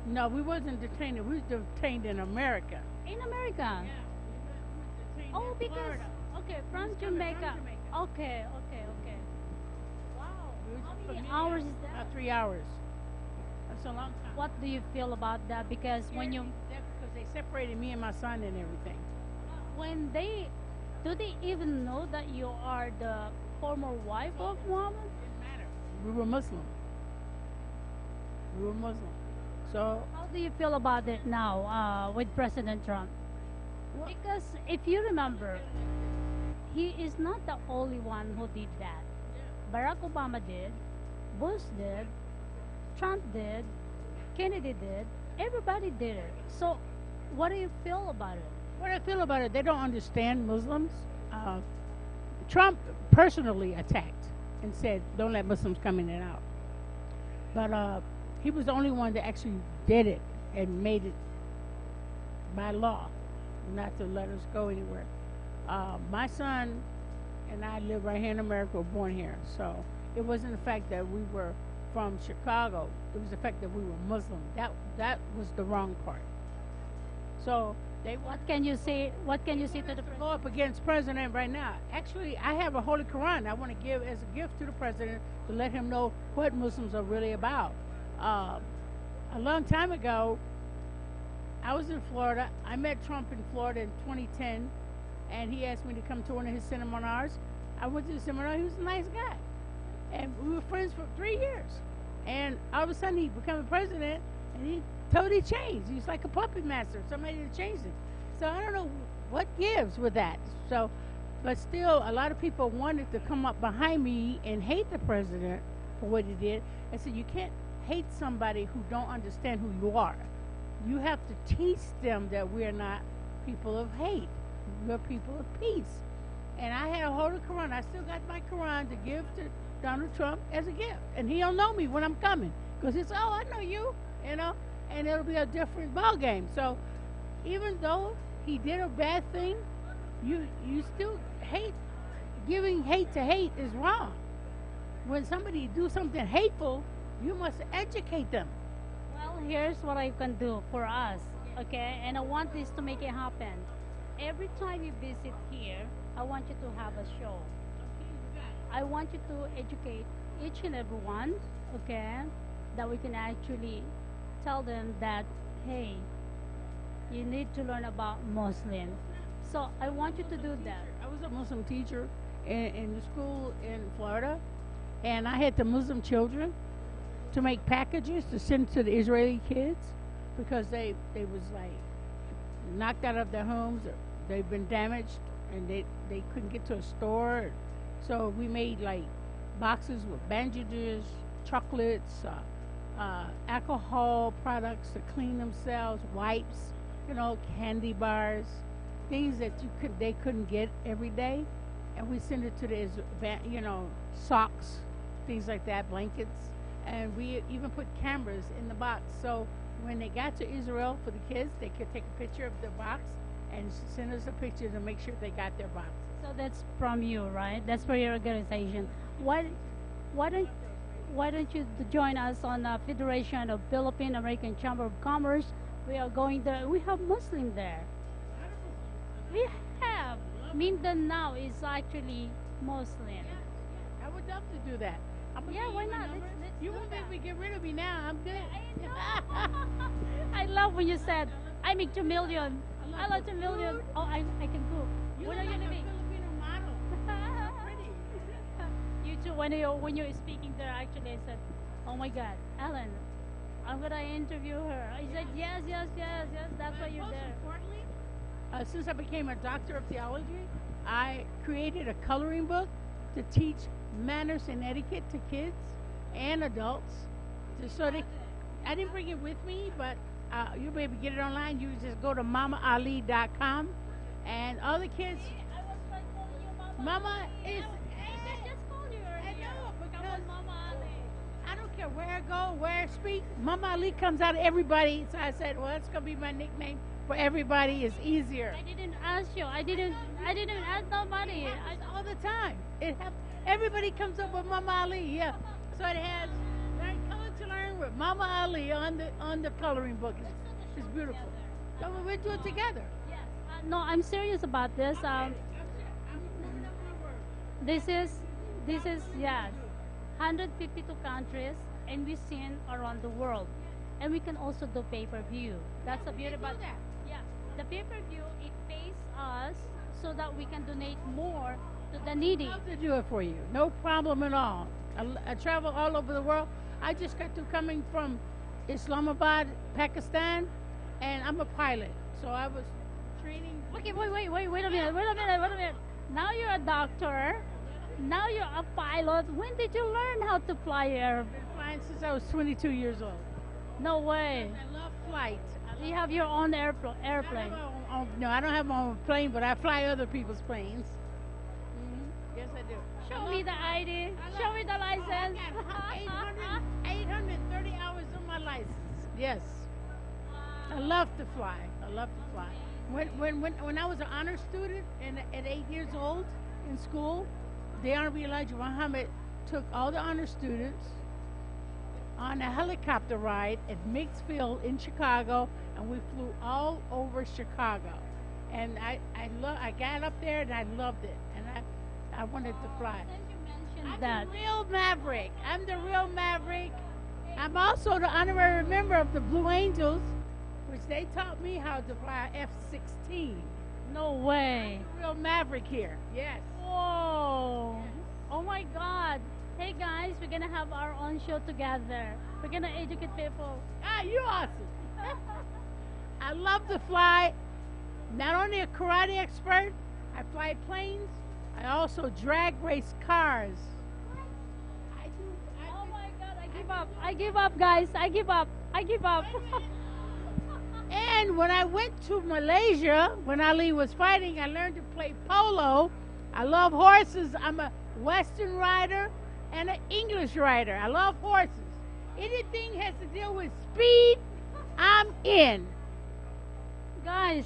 No, we wasn't detained. We was detained in America. In America? Yeah. Oh, because Florida. okay, from Jamaica. Okay. Wow. How many hours is that? About 3 hours. That's a long time. What do you feel about that? Because when you because they separated me and my son and everything. do they even know that you are the former wife of Muhammad? Didn't matter. We were Muslim. So how do you feel about it now with President Trump? Because if you remember, he is not the only one who did that. Barack Obama did, Bush did, Trump did, Kennedy did, everybody did it. So what do you feel about it? what I feel about it, they don't understand Muslims. Trump personally attacked and said, don't let Muslims come in and out. But he was the only one that actually did it and made it by law, not to let us go anywhere. My son and I live right here in America, were born here. So it wasn't the fact that we were from Chicago. It was the fact that we were Muslim. That was the wrong part. So what can you say to the go up against president right now? Actually, I have a Holy Quran I want to give as a gift to the president to let him know what Muslims are really about. A long time ago, I was in Florida. I met Trump in Florida in 2010, and he asked me to come to one of his seminars. I went to the seminar. He was a nice guy, and we were friends for 3 years. And all of a sudden, he became president, and he totally changed. He's like a puppet master, somebody that changed it. So I don't know what gives with that. So, but still, a lot of people wanted to come up behind me and hate the president for what he did. I said, you can't hate somebody who don't understand who you are. You have to teach them that we're not people of hate. We're people of peace. And I had a Holy Quran. I still got my Quran to give to Donald Trump as a gift. And he'll know me when I'm coming. Because he said, oh, I know you, and it'll be a different ball game. So even though he did a bad thing, you still hate. Giving hate to hate is wrong. When somebody do something hateful, you must educate them. Well, here's what I can do for us, okay? And I want this to make it happen. Every time you visit here, I want you to have a show. I want you to educate each and every one, okay? That we can actually tell them that, hey, you need to learn about Muslim. So I want you to do that. I was a Muslim teacher in the school in Florida, and I had the Muslim children to make packages to send to the Israeli kids because they was like knocked out of their homes. They've been damaged, and they couldn't get to a store. So we made like boxes with bandages, chocolates, alcohol products to clean themselves, wipes, candy bars, things that they couldn't get every day, and we send it to the socks, things like that, blankets, and we even put cameras in the box. So when they got to Israel for the kids, they could take a picture of the box and send us a picture to make sure they got their box. So that's from you, right? That's for your organization. Why don't you join us on the Federation of Philippine American Chamber of Commerce? We are going there. We have Muslim there. We have. Mindanao is actually Muslim. I would love to do that. Yeah, why not? You won't make me get rid of me now. I'm good. I love when you said, I make 2 million. I love 2 million. Oh, I can cook. What are you gonna make? Filipino model. Pretty. You too. When you're speaking there, actually, I said, oh my God, Ellen, I'm gonna interview her. I said, yes. That's why you're Most there. importantly, since I became a doctor of theology, I created a coloring book to teach manners and etiquette to kids and adults. I didn't bring it with me, but you'll be able to get it online. You just go to mamaali.com, and all the kids. I was trying calling you Mama. Mama is. I just called you earlier. matter where I go, where I speak, Mama Ali comes out of everybody. So I said, well, it's gonna be my nickname for everybody. It's easier. I didn't ask you. I didn't ask nobody. All the time. Everybody comes up with Mama Ali. Yeah. So it has Learn Color to Learn with Mama Ali on the coloring book. It's beautiful. So we'll do it together. Yes. No, I'm serious about this. This is yeah, 152 countries, and we've seen around the world, and we can also do pay-per-view. That's the beauty about that. Yeah, the pay-per-view, it pays us so that we can donate more to the needy. I'd love to do it for you. No problem at all. I travel all over the world. I just got to coming from Islamabad, Pakistan, and I'm a pilot. So I was training. Okay, wait a minute. Now you're a doctor. Now you're a pilot. When did you learn how to fly I've been flying since I was 22 years old. No way. I love flight. You have your own airplane. No, I don't have my own plane, but I fly other people's planes. Mm-hmm. Yes, I do. Show me the ID. Show me the license. 830 hours on my license. Yes. I love to fly. When I was an honor student at 8 years old in school, the Honorable Elijah Muhammad took all the honor students on a helicopter ride at Meigs Field in Chicago, and we flew all over Chicago. And I got up there and I loved it, and I wanted to fly. I'm the real maverick. I'm also the honorary member of the Blue Angels, which they taught me how to fly F-16. No way. I'm the real maverick here. Yes. Whoa. Oh my God. Hey guys, we're gonna have our own show together. We're gonna educate people. You're awesome. I love to fly. Not only a karate expert, I fly planes. I also drag race cars. Oh my God, I give up, guys. I give up. And when I went to Malaysia, when Ali was fighting, I learned to play polo. I love horses. I'm a Western rider and an English rider. I love horses. Anything has to deal with speed, I'm in. Guys,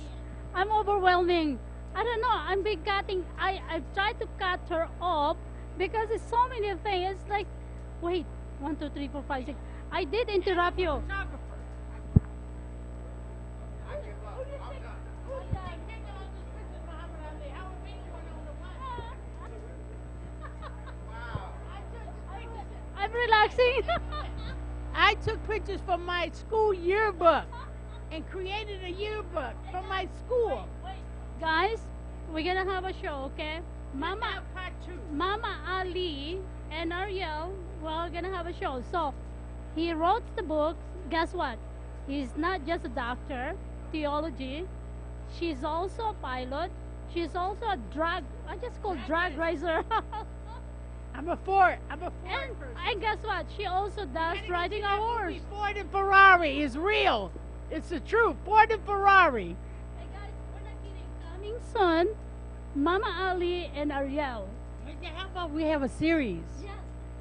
I'm overwhelming. I don't know. I'm big cutting. I tried to cut her off because it's so many things. It's like, wait, 1, 2, 3, 4, 5, 6. I did interrupt you. I'm relaxing. I took pictures from my school yearbook and created a yearbook from my school. Guys, we're gonna have a show, okay? Mama Ali and Arielle, we're gonna have a show. So he wrote the book. Guess what? He's not just a doctor, theology. She's also a pilot. She's also a drag racer. I'm a Ford person. And guess what? She also does riding a horse. Ford and Ferrari is real. It's the truth. Ford and Ferrari. Hey guys, we're not kidding. Coming soon, Mama Ali and Arielle. How about we have a series? Yes.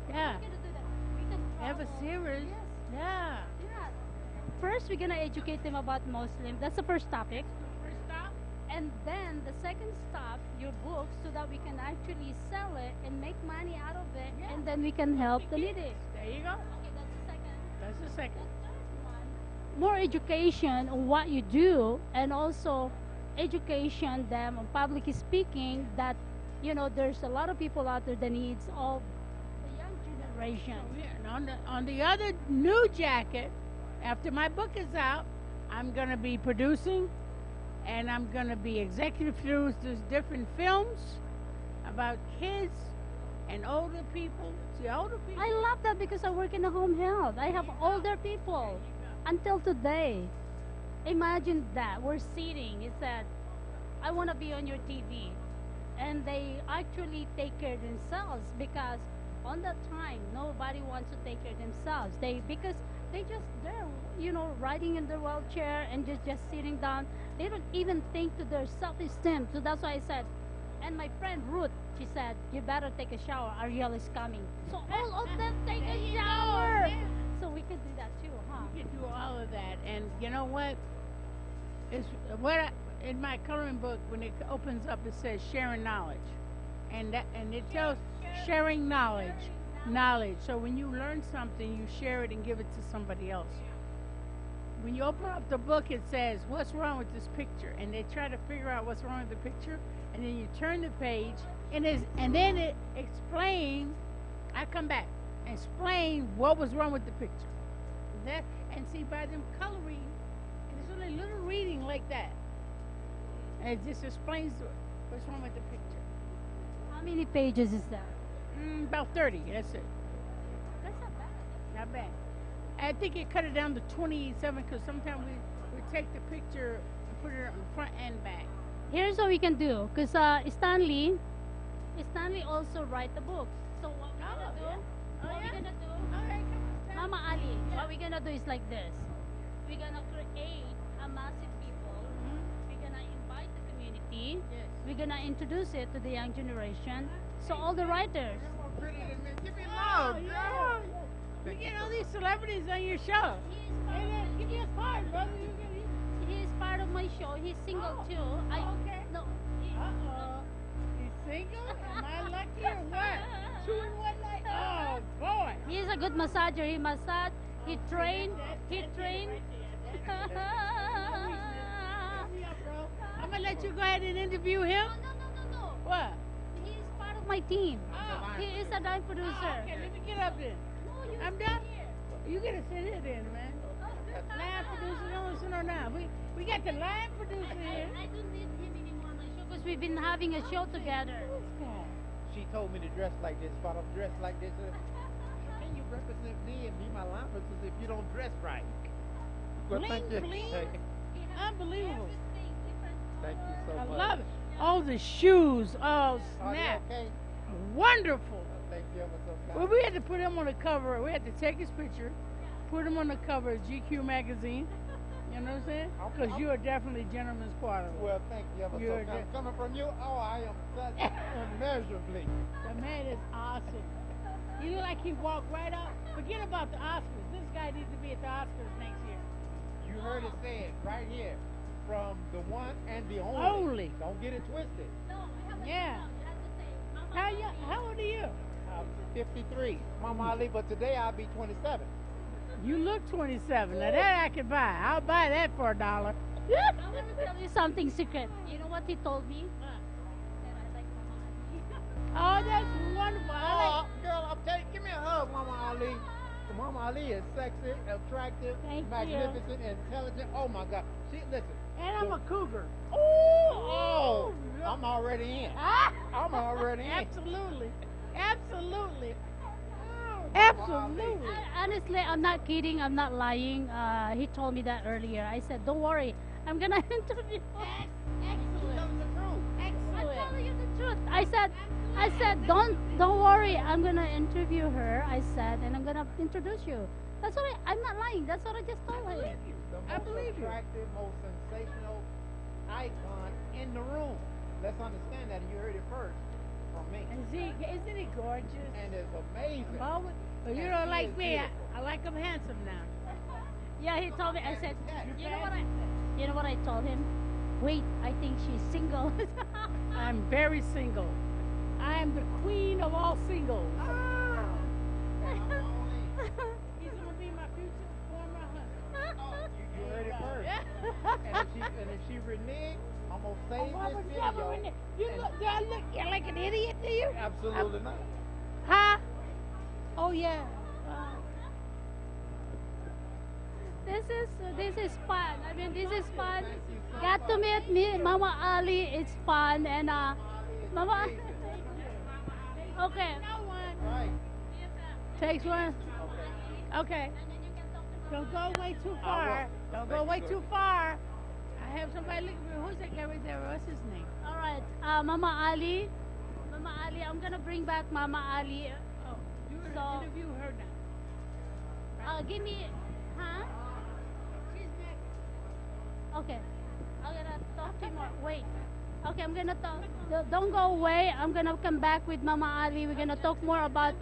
Yeah. We're gonna do that. We can have a series. Yes. Yeah. First, we're gonna educate them about Muslim. That's the first topic. And then the second stop, your book, so that we can actually sell it and make money out of it, and then we can help the needy. There you go. Okay, that's the second. That's the second. The third one, more education on what you do, and also education them on public speaking. That there's a lot of people out there that needs of the young generation. And on the other new jacket, after my book is out, I'm gonna be producing. And I'm going to be executive producers different films about kids and older people. See, older people. I love that because I work in the home health. I have older people until today. Imagine that. We're sitting. It said, I want to be on your TV. And they actually take care of themselves because on that time, nobody wants to take care of themselves. Because they're riding in their wheelchair and just sitting down. They don't even think to their self-esteem. So that's why I said, and my friend Ruth, she said, you better take a shower. Arielle is coming. So all of them take a shower. you know what? It's in my coloring book, when it opens up, it says sharing knowledge, and it tells sharing knowledge. So when you learn something, you share it and give it to somebody else. When you open up the book, it says, "What's wrong with this picture?" And they try to figure out what's wrong with the picture, and then you turn the page, and then it explains. I come back and explain what was wrong with the picture. And see, by them coloring, and it's only a little reading like that, and it just explains what's wrong with the picture. How many pages is that? About 30. That's it. That's not bad. Not bad. I think it cut it down to 27 because sometimes we take the picture and put it on the front and back. Here's what we can do, because Stanley also write the books. So what we're gonna do? Mama Ali, what we're gonna do is like this. We're gonna create a massive people. We're gonna invite the community. Yes. We're gonna introduce it to the young generation. So all the writers. Give me love, girl. We get all these celebrities on your show. Give me a card, brother. He is part of my show. He's single too. Okay. No. He's single? Am I lucky or what? 2 in 1 night? Oh, boy. He's a good massager. He massage. He train. I'm gonna let you go ahead and interview him. No. What? He is part of my team. He is a dime producer. Okay, let me get up then. I'm done. You gotta sit here then, man. Live producer, don't listen or not. We got the live producer here. I don't need him anymore on my show because we've been having a show together. She told me to dress like this. If I don't dress like this, how can you represent me and be my line person if you don't dress right? Well, Bling, thank you. bling. Unbelievable. Thank you so I much. love it. Oh, the shoes. Oh, Are you snap. okay? Wonderful. Thank you ever so much. Well, we had to put him on the cover. We had to take his picture, put him on the cover of GQ magazine. You know what I'm saying? Because you are definitely gentleman's quarter. Well, thank you ever You're so much. Coming from you, oh, I am such immeasurably. The man is awesome. You look like he walked right out. Forget about the Oscars. This guy needs to be at the Oscars next year. You heard it said right here, from the one and the only. Only. Don't get it twisted. Yeah. How old are you? I'm 53. Mama Ali, but today I'll be 27. You look 27. Now that I can buy. I'll buy that for $1. Now let me tell you something secret. You know what he told me? That I like Mama Ali. Oh, that's wonderful. Oh, girl, I'm telling you, give me a hug, Mama Ali. Mama Ali is sexy, attractive, Thank magnificent, intelligent. Oh my God. She listen. And I'm a cougar. Oh, I'm already in. I'm already in. Absolutely. Absolutely. Honestly, I'm not kidding. I'm not lying. He told me that earlier. I said, "Don't worry, I'm gonna interview." Excellent. I'm telling you the truth. I said, don't worry. I'm gonna interview her. I said, and I'm gonna introduce you. That's what I'm not lying. That's what I just told her. The most attractive, most sensational icon in the room. Let's understand that. You heard it first from me. Isn't he gorgeous? And it's amazing. But you And don't she like is me. beautiful. I like him handsome now. Yeah, he told me. I said, you know what I told him? Wait, I think she's single. I'm very single. I am the queen of all singles. He's gonna be my future former husband. You heard it first. and if she reneged, I'm gonna save this video. Do I look like an idiot to you? Absolutely not. Huh? Oh yeah. This is fun. I mean, this is fun. Got to meet me, Mama Ali. It's fun and Mama. Okay. Right. Takes one. Okay. Don't go way too far. Don't go way too far. I have somebody looking for me. Who's that guy right there? What's his name? All right, Mama Ali. Mama Ali, I'm gonna bring back Mama Ali. Oh, you interview her now. Give me, huh? She's next. Okay. I'm gonna talk to you more. Wait. Okay, I'm gonna talk. Don't go away. I'm gonna come back with Mama Ali. We're gonna talk more about.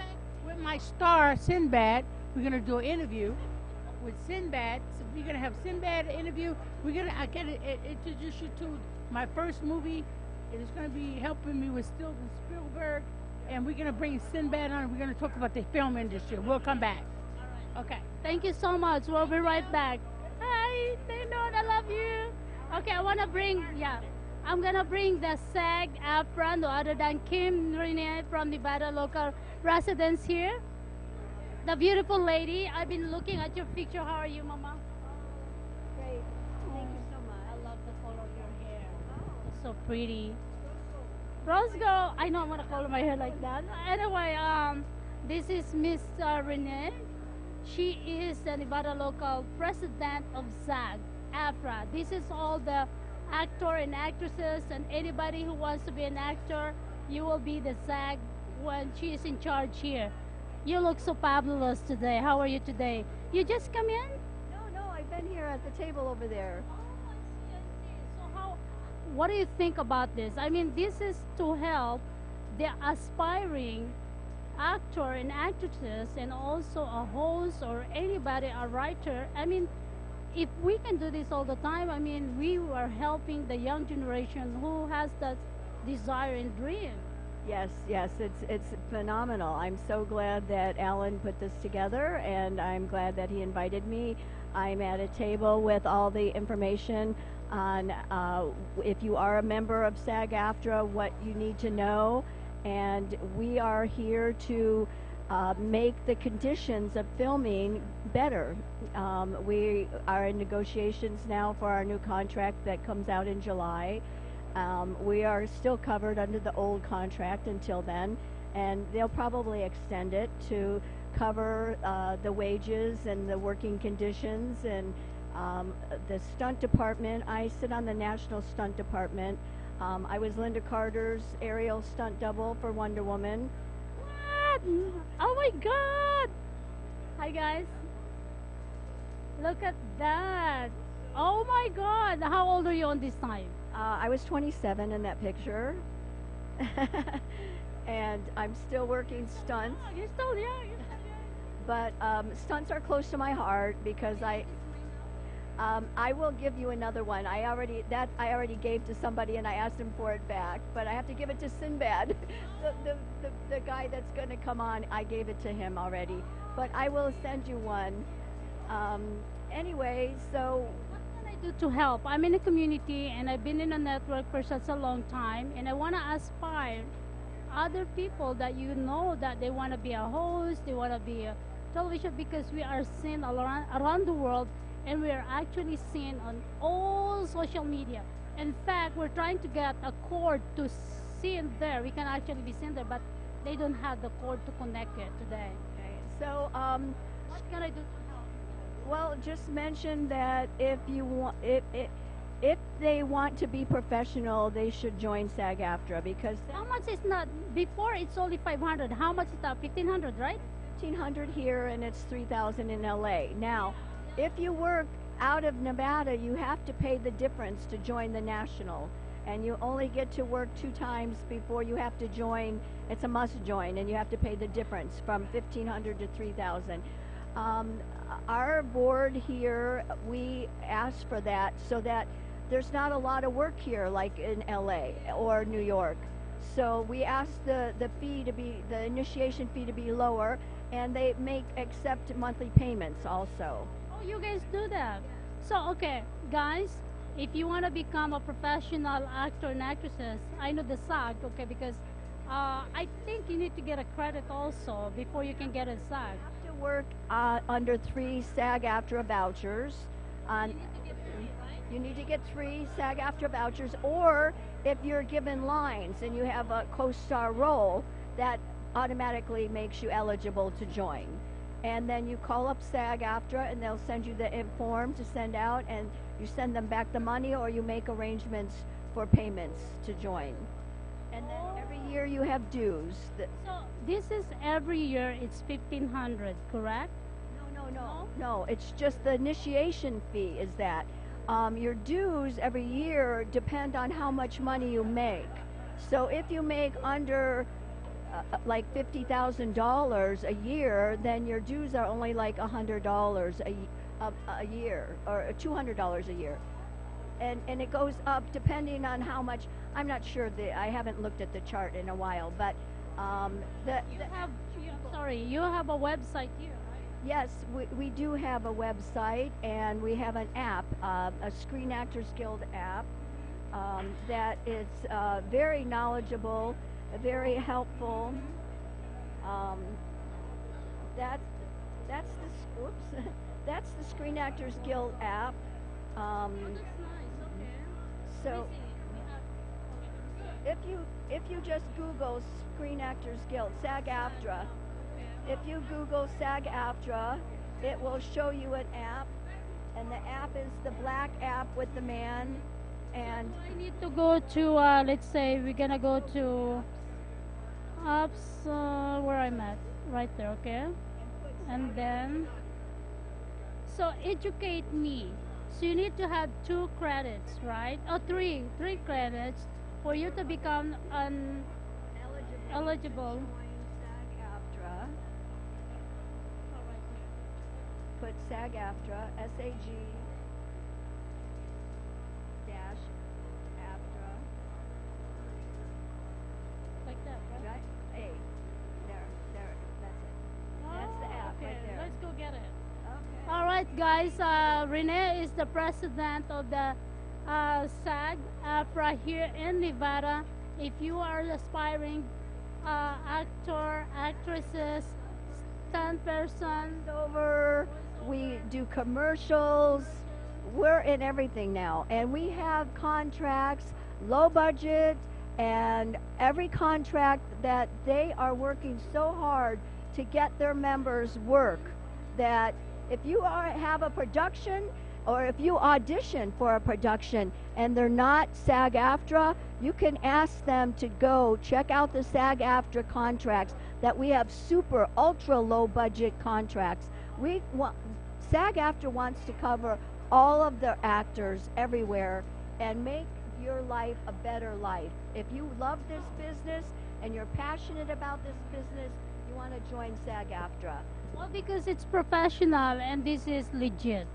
With my star Sinbad, we're gonna do an interview. with Sinbad. So we're gonna have Sinbad interview. I gotta introduce you to my first movie. It is gonna be helping me with Steven Spielberg, and we're gonna bring Sinbad on. We're gonna talk about the film industry. We'll come back. Okay. Thank you so much. We'll be right back. Hi, they know I love you. Okay, I'm gonna bring the SAG-AFTRA, no other than Kim Renee from Nevada local residents here. The beautiful lady. I've been looking at your picture. How are you, Mama? Great. Thank you so much. I love the color of your hair. It's so pretty. Roscoe, I know I'm gonna color my hair like that. Anyway, this is Miss Renee. She is the Nevada local president of SAG-AFTRA. This is all the actor and actresses and anybody who wants to be an actor. You will be the SAG when she is in charge here. You look so fabulous today. How are you today? You just come in? No, I've been here at the table over there. So what do you think about this? I mean, this is to help the aspiring actor and actresses and also a host or anybody, a writer. I mean, if we can do this all the time, I mean, we are helping the young generation who has that desire and dream. Yes, it's phenomenal. I'm so glad that Alan put this together, and I'm glad that he invited me. I'm at a table with all the information on if you are a member of SAG-AFTRA, what you need to know, and we are here to make the conditions of filming better. We are in negotiations now for our new contract that comes out in July. We are still covered under the old contract until then, and they'll probably extend it to cover the wages and the working conditions and the stunt department. I sit on the National Stunt Department. I was Linda Carter's aerial stunt double for Wonder Woman. What? Oh my God! Hi guys. Look at that. Oh my God. How old are you on this time? I was 27 in that picture. And I'm still working stunts. Oh, you're still young. But stunts are close to my heart because I will give you another one. I already gave to somebody and I asked him for it back, but I have to give it to Sinbad, the guy that's going to come on. I gave it to him already, but I will send you one. Anyway, so what can I do to help? I'm in a community and I've been in a network for such a long time, and I want to aspire other people that you know that they want to be a host, they want to be a television, because we are seen around the world. And we are actually seen on all social media. In fact, we're trying to get a cord to seen there. We can actually be seen there, but they don't have the cord to connect it today. Okay. So, what can I do to help? Well, just mention that if they want to be professional, they should join SAG-AFTRA because how much is not before? It's only 500. How much is that? 1,500, right? 1,500 here, and it's 3,000 in LA. Now, if you work out of Nevada, you have to pay the difference to join the national, and you only get to work 2 times before you have to join. It's a must join, and you have to pay the difference from 1,500 to 3,000. Our board here, we asked for that so that there's not a lot of work here like in LA or New York. So we asked the fee to be, the initiation fee to be lower, and they accept monthly payments also. You guys do that. So, okay, guys, if you want to become a professional actor and actresses, I know the SAG, okay, because I think you need to get a credit also before you can get a SAG. You have to work under 3 SAG-AFTRA vouchers. You need to get 3 SAG-AFTRA vouchers, or if you're given lines and you have a co-star role, that automatically makes you eligible to join. And then you call up SAG-AFTRA and they'll send you the form to send out, and you send them back the money, or you make arrangements for payments to join. And then every year you have dues. So this is every year it's 1,500, correct? No, it's just the initiation fee is that. Your dues every year depend on how much money you make. So if you make under like $50,000 a year, then your dues are only like $100 a year, or $200 a year. And it goes up depending on how much. I'm not sure, I haven't looked at the chart in a while, but you have a website here, right? yes, we do have a website, and we have an app, a Screen Actors Guild app, that is very knowledgeable, very helpful. That's the oops, that's the Screen Actors Guild app. So if you just Google Screen Actors Guild, SAG-AFTRA, if you Google SAG-AFTRA, it will show you an app, and the app is the black app with the man. And I need to go to, let's say we're gonna go to apps, where I'm at, right there, okay? And then, so educate me. So you need to have 2 credits, right? Or three credits for you to become eligible. SAG-AFTRA. Put SAG-AFTRA, SAG dash AFTRA. Like that, right? Right? A. There, that's it. That's the app Okay, right there. let's go get it. Okay. All right, guys. Renee is the president of the SAG-AFTRA here in Nevada. If you are aspiring actor, actresses, stunt person, Over, we do commercials. We're in everything now, and we have contracts, low budget, and every contract that they are working so hard to get their members work, that if you have a production, or if you audition for a production and they're not SAG-AFTRA, you can ask them to go check out the SAG-AFTRA contracts, that we have super ultra low budget contracts. SAG-AFTRA wants to cover all of their actors everywhere and make your life a better life. If you love this business and you're passionate about this business, you want to join SAG-AFTRA. well, because it's professional and this is legit.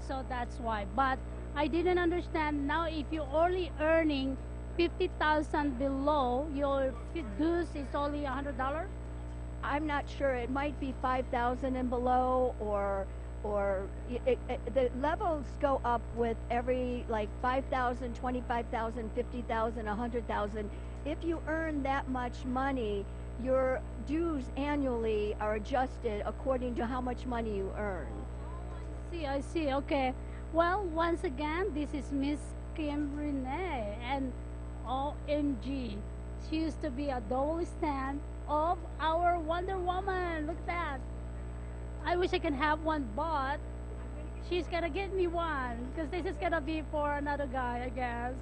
So that's why. But I didn't understand now if you're only earning 50,000 below, your dues is only $100? I'm not sure. It might be 5,000 and below, or the levels go up with every, like 5,000, 25,000, 50,000, 100,000. If you earn that much money, your dues annually are adjusted according to how much money you earn. I see. Okay. Well, once again, this is Miss Kim Renee, and OMG, she used to be a double stand of our Wonder Woman. Look at that. I wish I can have one, but she's gonna get me one, because this is gonna be for another guy, I guess.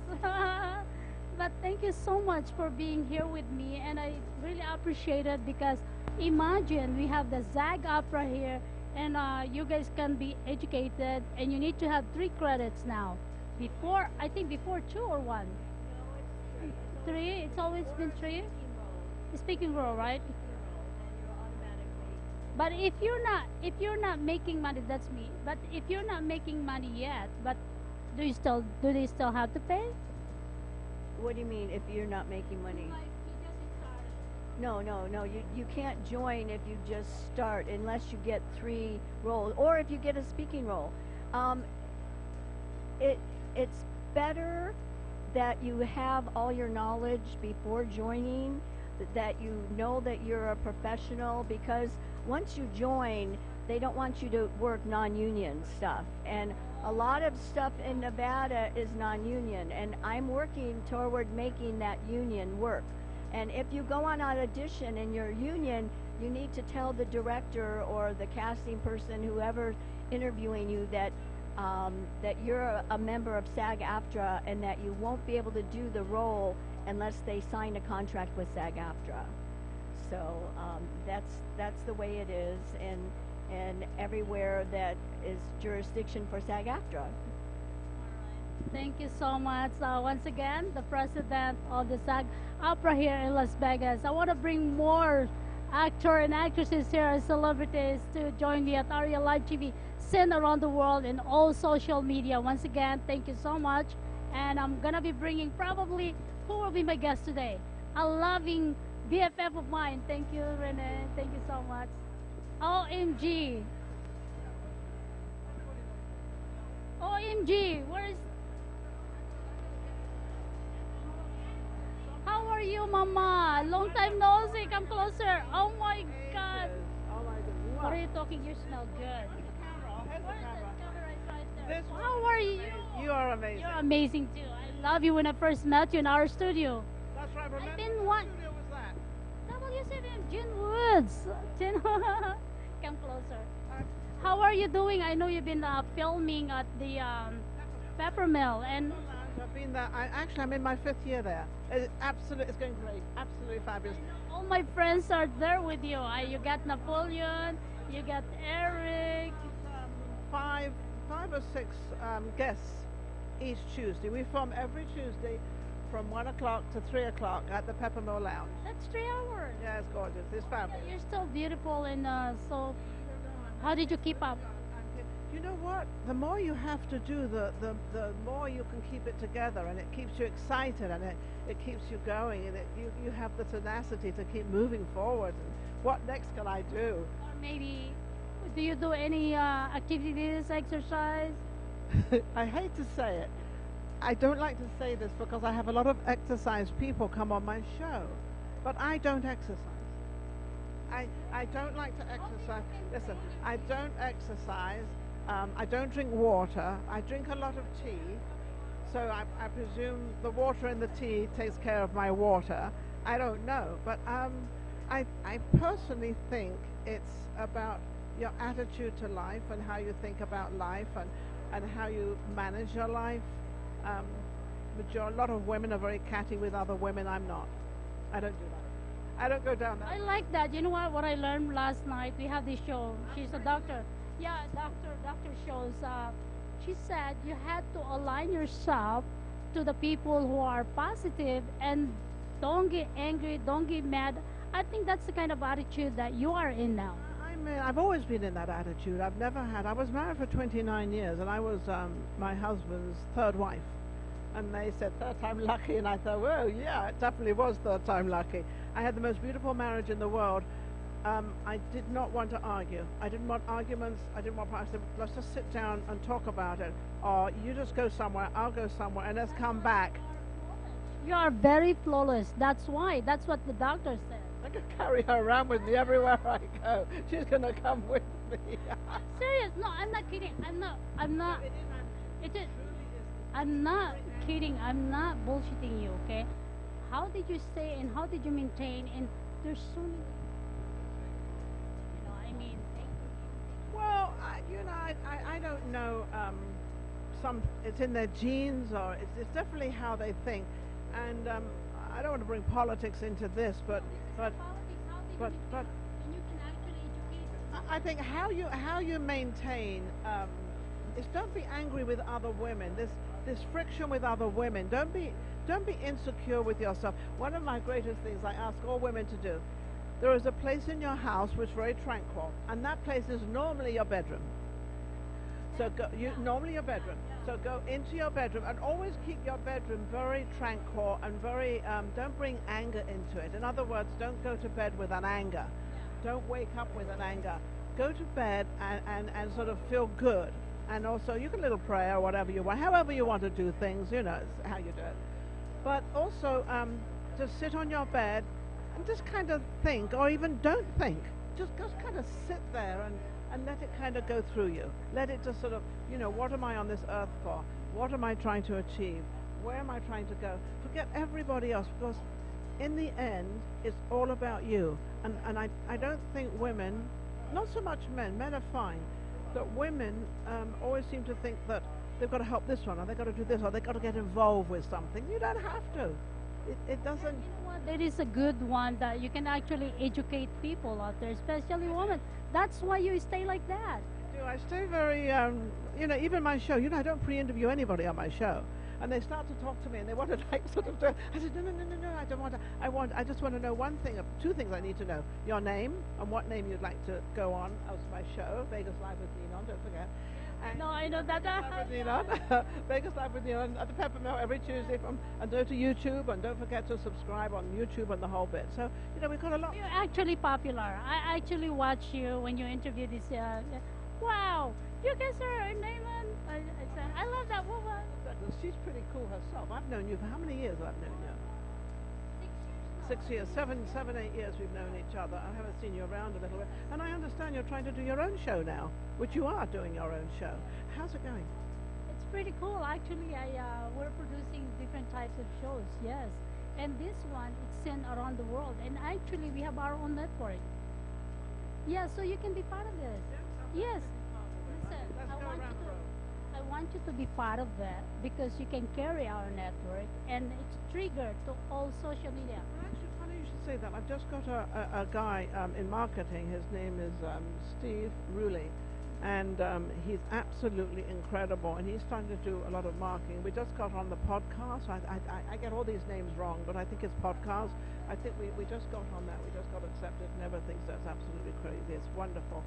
But thank you so much for being here with me, and I really appreciate it, because imagine we have the SAG-AFTRA here, and you guys can be educated, and you need to have 3 credits now. Before, I think before 2 or 1? 3. It's always been 3. Speaking role, right? But if you're not making money, that's me. But if you're not making money yet, but do they still have to pay? What do you mean if you're not making money? No, you can't join if you just start, unless you get 3 roles, or if you get a speaking role. It's better that you have all your knowledge before joining, that you know that you're a professional, because once you join, they don't want you to work non-union stuff. And a lot of stuff in Nevada is non-union, and I'm working toward making that union work. And if you go on an audition and you're union, you need to tell the director or the casting person, whoever's interviewing you, that that you're a member of SAG-AFTRA, and that you won't be able to do the role unless they sign a contract with SAG-AFTRA. So that's the way it is, and everywhere that is jurisdiction for SAG-AFTRA. Thank you so much. Once again, the president of the SAG-AFTRA here in Las Vegas. I want to bring more actor and actresses here as celebrities to join me at Arielle Live TV, seen around the world in all social media. Once again, thank you so much. And I'm gonna be bringing probably who will be my guest today? A loving BFF of mine. Thank you, Renee. Thank you so much. OMG. OMG. Where is? How are you, Mama? Long time no see. Come closer. Oh my God. What are you talking? You smell good. How are you? You are amazing. You're amazing too. I love you when I first met you in our studio. That's right. Remember I've been what one. studio was that? WCBM, Gin Woods. Come closer. How are you doing? I know you've been filming at the Pepper Mill, and I've been there. I'm in my 5th year there. It's going great. Absolutely fabulous. all my friends are there with you. You got Napoleon, you got Eric. Five or six guests each Tuesday. We film every Tuesday from 1 o'clock to 3 o'clock at the Pepper Mill Lounge. That's 3 hours. Yeah, it's gorgeous. It's fabulous. You're still beautiful, and so how did you keep up? You know what? The more you have to do, the more you can keep it together, and it keeps you excited, and it keeps you going, and you have the tenacity to keep moving forward. And what next can I do? Or maybe, do you do any activities, exercise? I hate to say it. I don't like to say this because I have a lot of exercise people come on my show, but I don't exercise. I don't like to exercise. Listen, I don't exercise. I don't drink water. I drink a lot of tea. So I presume the water in the tea takes care of my water. I don't know. But I personally think it's about your attitude to life and how you think about life and how you manage your life. A lot of women are very catty with other women. I'm not. I don't do that. I don't go down that. I like that. You know what I learned last night? We have this show. She's a doctor. Yeah, doctor shows. She said you had to align yourself to the people who are positive and don't get angry, don't get mad. I think that's the kind of attitude that you are in now. I've always been in that attitude. I've never had. I was married for 29 years, and I was my husband's third wife. And they said third time lucky, and I thought, well, yeah, it definitely was third time lucky. I had the most beautiful marriage in the world. I did not want to argue. I didn't want arguments. I didn't want. I said, let's just sit down and talk about it. Or you just go somewhere, I'll go somewhere, and let's come back. You are very flawless. That's why. That's what the doctor said. I could carry her around with me everywhere I go. She's gonna come with me. Serious? No, I'm not kidding. I'm not. It is. I'm not kidding. I'm not bullshitting you. Okay? How did you stay and how did you maintain? And there's so many. You know, I mean. Well, I don't know. It's in their genes, or it's definitely how they think. And I don't want to bring politics into this, but I think how you maintain is don't be angry with other women. This friction with other women. Don't be insecure with yourself. One of my greatest things I ask all women to do. There is a place in your house which is very tranquil, and that place is normally your bedroom. So normally your bedroom. So go into your bedroom and always keep your bedroom very tranquil and very, don't bring anger into it. In other words, don't go to bed with an anger. Don't wake up with an anger. Go to bed and sort of feel good. And also, you can little prayer or whatever you want, however you want to do things, you know, it's how you do it. But also, just sit on your bed and just kind of think, or even don't think. Just kind of sit there and let it kind of go through you. Let it just sort of, you know, what am I on this earth for? What am I trying to achieve? Where am I trying to go? Forget everybody else, because in the end, it's all about you. And I don't think women, not so much men are fine, but women always seem to think that they've got to help this one, or they've got to do this, or they've got to get involved with something. You don't have to. It doesn't. You know what? That is a good one that you can actually educate people out there, especially women. That's why you stay like that. I stay very, you know, even my show, you know, I don't pre-interview anybody on my show. and they start to talk to me, and they want to like sort of. I said, no, I don't want to. I just want to know one thing, two things I need to know: your name and what name you'd like to go on as my show, Vegas Live with Neon. Don't forget. And No, I know that. Vegas Live with Neon at the Peppermill every Tuesday and go to YouTube, and don't forget to subscribe on YouTube and the whole bit. So we've got a lot. You're actually popular. I actually watch you when you interview this. Wow, you guys are Naaman. I love that woman. She's pretty cool herself. I've known you for how many years? I've known you. 6 years, 7, 8 years we've known each other. I haven't seen you around a little bit. And I understand you're trying to do your own show now, which you are doing your own show. How's it going? It's pretty cool. Actually, we're producing different types of shows, yes. And this one, it's sent around the world. And actually, we have our own network. Yeah, so you can be part of this. Yes. Listen, I want you to be part of that because you can carry our network and it's triggered to all social media. Actually, funny you should say that. I've just got a guy in marketing. His name is Steve Ruley, and he's absolutely incredible. And he's trying to do a lot of marketing. We just got on the podcast. I get all these names wrong, but I think it's podcast. I think we just got on that. We just got accepted and everything. So it's absolutely crazy. It's wonderful.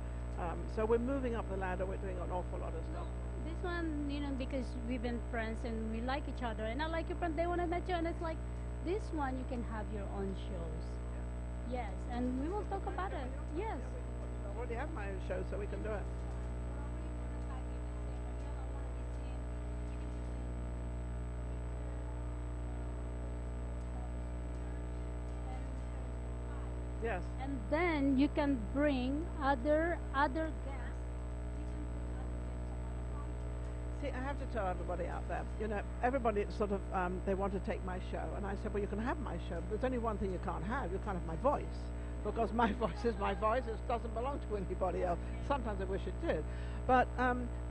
So we're moving up the ladder. We're doing an awful lot of stuff. This one, because we've been friends and we like each other, and I like your friend. They want to met you, and it's like, this one you can have your own shows. Yes, and we will talk about it. Yes. I already have my own show, so we can do it. Yes. And then you can bring other guests. See, I have to tell everybody out there, everybody sort of, they want to take my show. And I said, well, you can have my show, but there's only one thing you can't have. You can't have my voice. Because my voice is my voice. It doesn't belong to anybody else. Sometimes I wish it did. But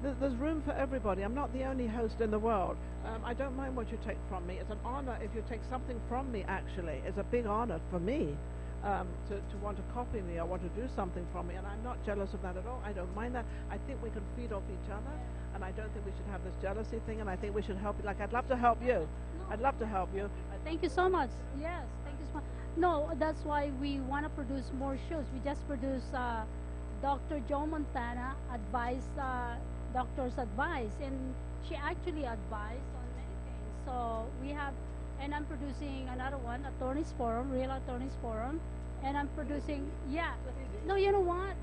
there's room for everybody. I'm not the only host in the world. I don't mind what you take from me. It's an honor if you take something from me, actually. It's a big honor for me. To want to copy me or want to do something from me, and I'm not jealous of that at all. I don't mind that. I think we can feed off each other, and I don't think we should have this jealousy thing, and I think we should help you. Like, I'd love to help you. I'd love to help you. Thank you so much. Yes, thank you so much. No, that's why we want to produce more shows. We just produced Dr. Joe Montana Doctor's Advice, and she actually advised on many things. So we have, and I'm producing another one, Attorneys Forum, Real Attorneys Forum, and I'm producing, no, you know what?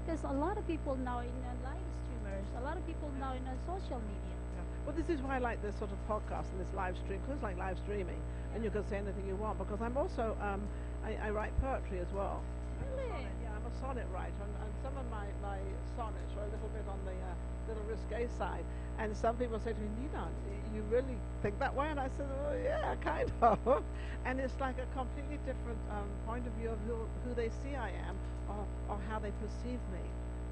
Because a lot of people now in live streamers, a lot of people now in social media. Well, this is why I like this sort of podcast and this live stream, because it's like live streaming, and you can say anything you want, because I'm also, I write poetry as well. Really? I'm a sonnet writer, and some of my sonnets are a little bit on the little risque side, and some people say to me, Nina, you really think that way? And I said, oh yeah, kind of. And it's like a completely different point of view of who they see I am, or how they perceive me,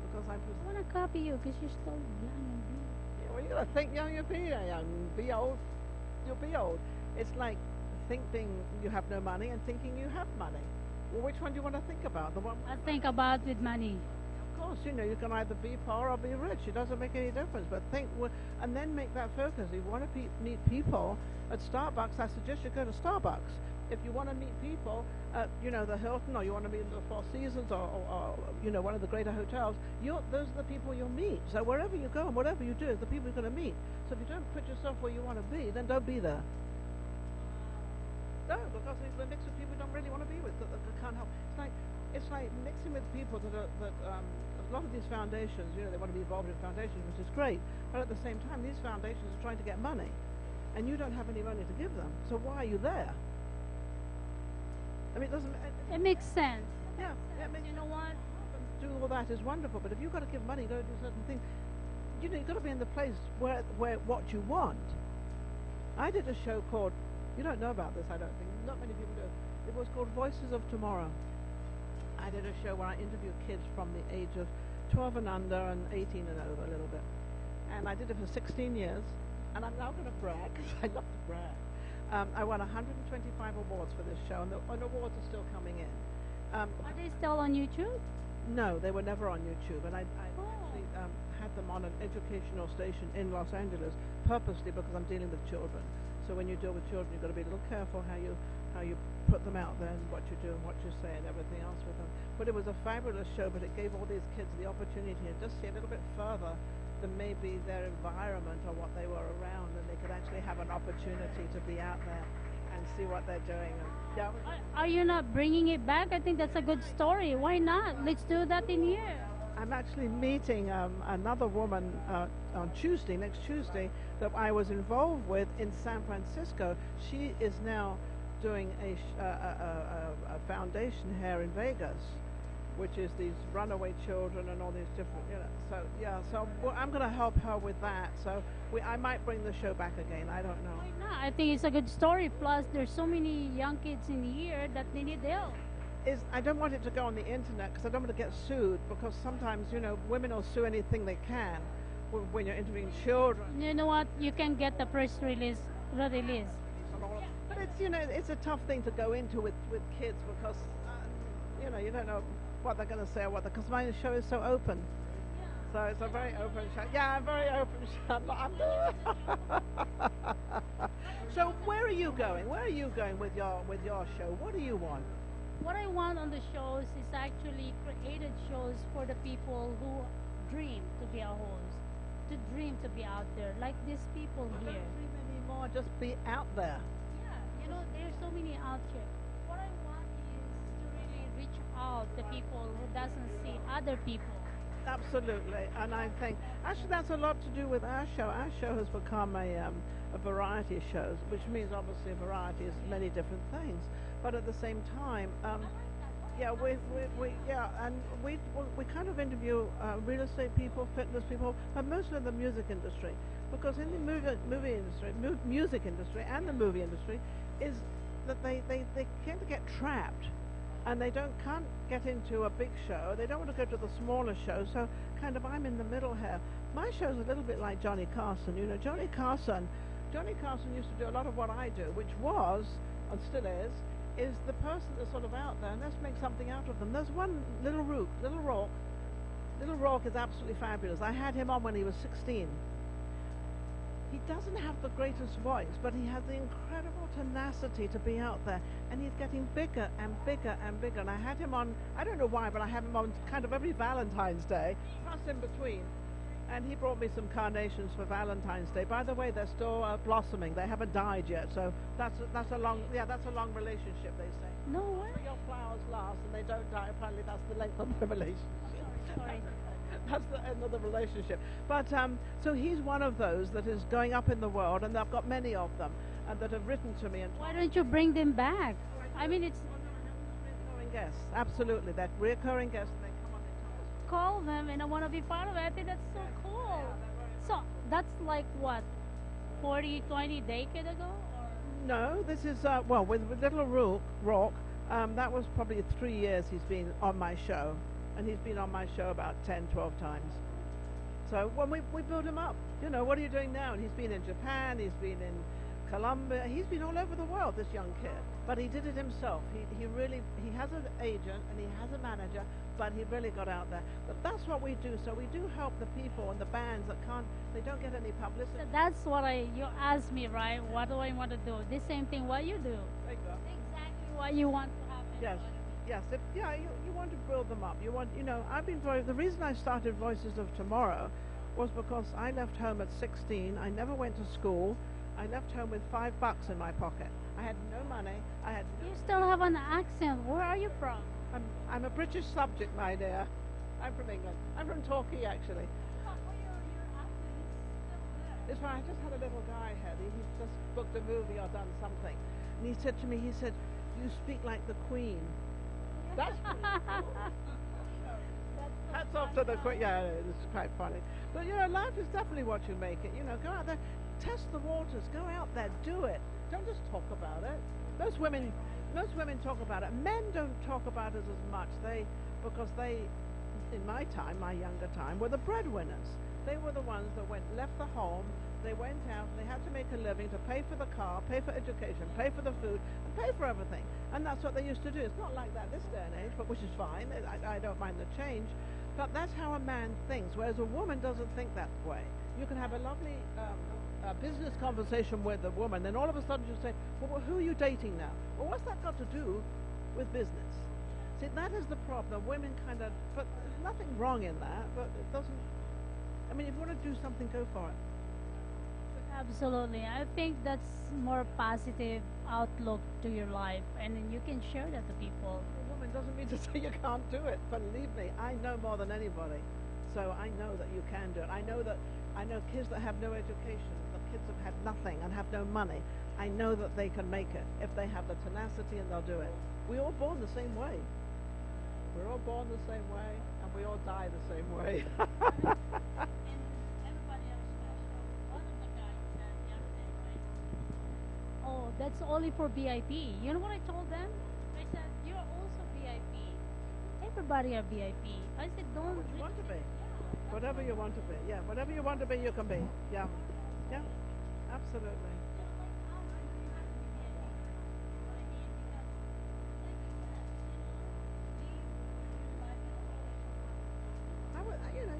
because I want to copy you because you're still young and beautiful. Well, you gotta think young, you'll be young. Be old, you'll be old. It's like thinking you have no money and thinking you have money. Well, which one do you want to think about? The one I think about with money. Of course, you can either be poor or be rich. It doesn't make any difference. But think, and then make that focus. If you want to meet people at Starbucks, I suggest you go to Starbucks. If you want to meet people at, the Hilton, or you want to meet the Four Seasons, or one of the greater hotels, those are the people you'll meet. So wherever you go and whatever you do, the people you're going to meet. So if you don't put yourself where you want to be, then don't be there. No, because we're mixed with people you don't really want to be with, that can't help. It's like mixing with people that a lot of these foundations, they want to be involved in foundations, which is great. But at the same time, these foundations are trying to get money, and you don't have any money to give them. So why are you there? I mean, it makes sense. Yeah, you know what? Do all that is wonderful, but if you've got to give money, you've got to do certain things. You've got to be in the place where what you want. I did a show called, you don't know about this, I don't think. Not many people do. It was called Voices of Tomorrow. I did a show where I interviewed kids from the age of 12 and under and 18 and over a little bit. And I did it for 16 years. And I'm now going to brag, because I love to brag. I won 125 awards for this show, and the awards are still coming in. Are they still on YouTube? No, they were never on YouTube, and I actually had them on an educational station in Los Angeles purposely because I'm dealing with children. So when you deal with children, you've got to be a little careful how you put them out there and what you do and what you say and everything else with them. But it was a fabulous show, but it gave all these kids the opportunity to just see a little bit further than maybe their environment or what they were around, and they could actually have an opportunity to be out there and see what they're doing. And, yeah, Are you not bringing it back? I think that's a good story. Why not? Let's do that in here. I'm actually meeting another woman on Tuesday, next Tuesday, that I was involved with in San Francisco. She is now doing a foundation here in Vegas, which is these runaway children and all these different, So yeah, so I'm going to help her with that. So I might bring the show back again. I don't know. Why not? I think it's a good story. Plus, there's so many young kids in here that they need help. I don't want it to go on the internet because I don't want to get sued, because sometimes, women will sue anything they can when you're interviewing children. You know what? You can get the press release. But it's a tough thing to go into with kids because, you don't know what they're going to say or because my show is so open. So it's a very open show. Yeah, I'm very open show. So where are you going? Where are you going with your show? What do you want? What I want on the shows is actually created shows for the people who dream to be a host, to dream to be out there, like these people here. Don't dream anymore, just be out there. Yeah, there's so many out here. What I want is to really reach out to people who doesn't see other people. Absolutely, and I think actually that's a lot to do with our show. Our show has become a variety of shows, which means obviously a variety is many different things. But at the same time, we kind of interview real estate people, fitness people, but mostly in the music industry, because in the music industry and the movie industry, is that they tend to get trapped, and they can't get into a big show. They don't want to go to the smaller shows. So kind of I'm in the middle here. My show's a little bit like Johnny Carson. Johnny Carson used to do a lot of what I do, which was and still is the person that's sort of out there, and let's make something out of them. There's one Little Rourke. Little Rourke is absolutely fabulous. I had him on when he was 16. He doesn't have the greatest voice, but he has the incredible tenacity to be out there, and he's getting bigger and bigger and bigger. And I had him on, I don't know why, but I have him on kind of every Valentine's Day, plus in between. And he brought me some carnations for Valentine's Day. By the way, they're still blossoming. They haven't died yet, so that's a long relationship, they say. No way. Your flowers last and they don't die. Apparently, that's the length of the relationship. Sorry. That's the end of the relationship. But so he's one of those that is going up in the world, and I've got many of them that have written to me. And why don't you bring them back? I mean, it's recurring guests. Absolutely, that recurring guests. Call them, and I want to be part of it. I think that's so cool. So that's like what, 20 decades ago? Or? No, this is with Little Rourke. That was probably 3 years he's been on my show, and he's been on my show about 10, 12 times. So when we build him up, what are you doing now? And he's been in Japan, he's been in Colombia, he's been all over the world, this young kid. But he did it himself. He has an agent and he has a manager, but he really got out there. But that's what we do. So we do help the people and the bands that they don't get any publicity. So that's what you asked me, right? What do I want to do? The same thing what you do. There you go. Exactly what you want to happen. Yes. You want to build them up. You want, the reason I started Voices of Tomorrow was because I left home at 16. I never went to school. I left home with $5 in my pocket. I had no money. You still have an accent. Where are you from? I'm a British subject, my dear. I'm from England. I'm from Torquay, actually. It's fine. I just had a little guy here. He's just booked a movie or done something. And he said to me, you speak like the Queen. That's hats off to the Queen. Yeah, it's quite funny. But, life is definitely what you make it. Go out there. Test the waters. Go out there. Do it. Don't just talk about it. Most women talk about it. Men don't talk about it as much. Because they in my time, my younger time, were the breadwinners. They were the ones that left the home, they went out, they had to make a living to pay for the car, pay for education, pay for the food, and pay for everything. And that's what they used to do. It's not like that this day and age, but which is fine. I don't mind the change. But that's how a man thinks, whereas a woman doesn't think that way. You can have a lovely business conversation with a woman, then all of a sudden you say, well, who are you dating now? Well, what's that got to do with business? See, that is the problem. Women kind of, but there's nothing wrong in that, but it doesn't, I mean, if you want to do something, go for it. Absolutely. I think that's more positive outlook to your life, and then you can share that to people. A woman doesn't mean to say you can't do it. Believe me, I know more than anybody. So I know that you can do it. I know kids that have no education, the kids have had nothing and have no money. I know that they can make it if they have the tenacity, and they'll do it. We're all born the same way. We're all born the same way, and we all die the same way. Oh, that's only for VIP. You know what I told them? I said, you're also VIP. Everybody are VIP. I said, don't. What you want to be. Whatever you want to be. Yeah, whatever you want to be, you can be. Yeah. Yeah, absolutely.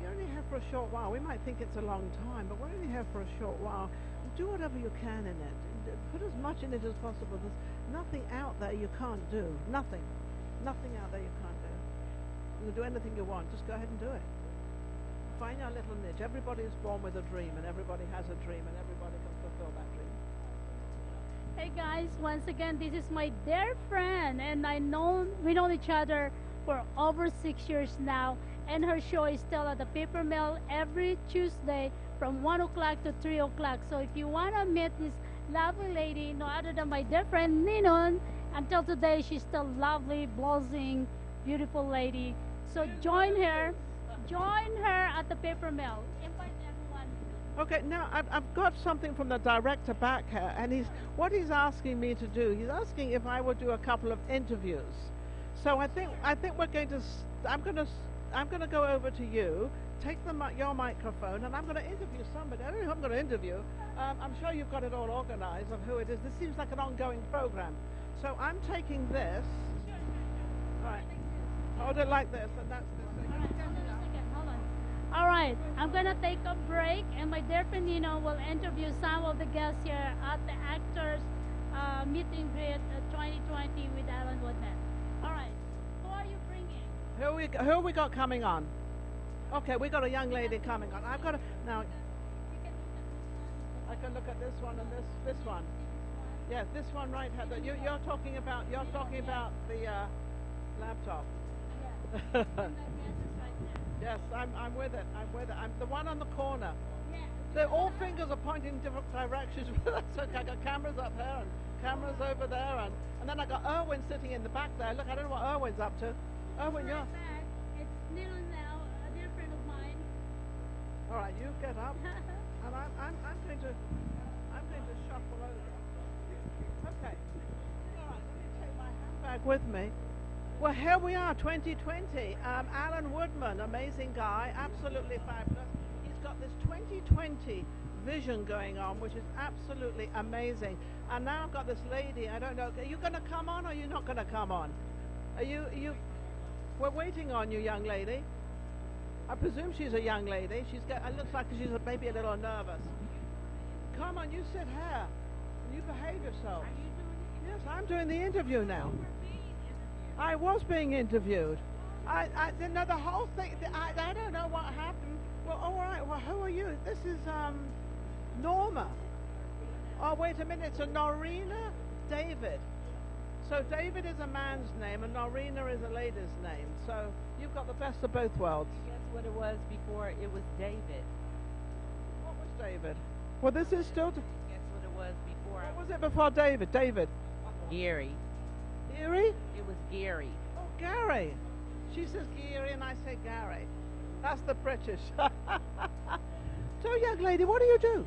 You're only here for a short while. We might think it's a long time, but we're only here for a short while. Do whatever you can in it. Put as much in it as possible. There's nothing out there you can't do. Nothing. Nothing out there you can't do. You can do anything you want. Just go ahead and do it. Find your little niche. Everybody is born with a dream, and everybody has a dream, and everybody can fulfill that dream. Hey guys, once again, this is my dear friend, and we know each other for over 6 years now, and her show is still at the Paper Mill every Tuesday from 1 o'clock to 3 o'clock. So if you want to meet this lovely lady, no other than my dear friend Ninon, until today she's still lovely, blossoming, beautiful lady. So join her at the Paper Mill. Invite everyone. Okay, now I've got something from the director back here, and what he's asking me to do. He's asking if I would do a couple of interviews. So I think we're going to. I'm going to go over to you. Take your microphone, and I'm going to interview somebody. I don't know who I'm going to interview. I'm sure you've got it all organized of who it is. This seems like an ongoing program. So I'm taking this. All right. Hold it like this, and that's this. Hold on. All right. I'm going to take a break, and my dear friend Nino will interview some of the guests here at the Actors Meet and Greet 2020 with Alan Woodman. All right. Who are you bringing? Who have we got coming on? Okay, we got a young lady coming on. I've got now. I can look at this one and this one. Yes, this one right here. You're talking about the laptop. Yes, I'm with it. I'm the one on the corner. All fingers are pointing in different directions. That's okay. I got cameras up here and cameras over there, and then I got Erwin sitting in the back there. Look, I don't know what Erwin's up to. Erwin, you're. It's Neil now, a dear friend of mine. All right, you get up, and I'm going to shuffle over. Okay. All right, let me take my handbag with me. Well, here we are, 2020. Alan Woodman, amazing guy, absolutely fabulous. He's got this 2020 vision going on, which is absolutely amazing. And now I've got this lady. I don't know. Are you going to come on, or are you not going to come on? Are you? We're waiting on you, young lady. I presume she's a young lady. It looks like she's maybe a little nervous. Come on, you sit here. You behave yourself. Are you doing it? Yes, I'm doing the interview now. I was being interviewed. I didn't know the whole thing. I don't know what happened. Well, all right. Well, who are you? This is Norma. Oh, wait a minute. So Norina David. So David is a man's name, and Norina is a lady's name. So you've got the best of both worlds. Guess what it was before? It was David. What was David? Well, this is still. Guess what it was before? What was it before David? David. Gary. Gary? It was Gary. Oh, Gary. She says Gary, and I say Gary. That's the British. So, young lady, what do you do?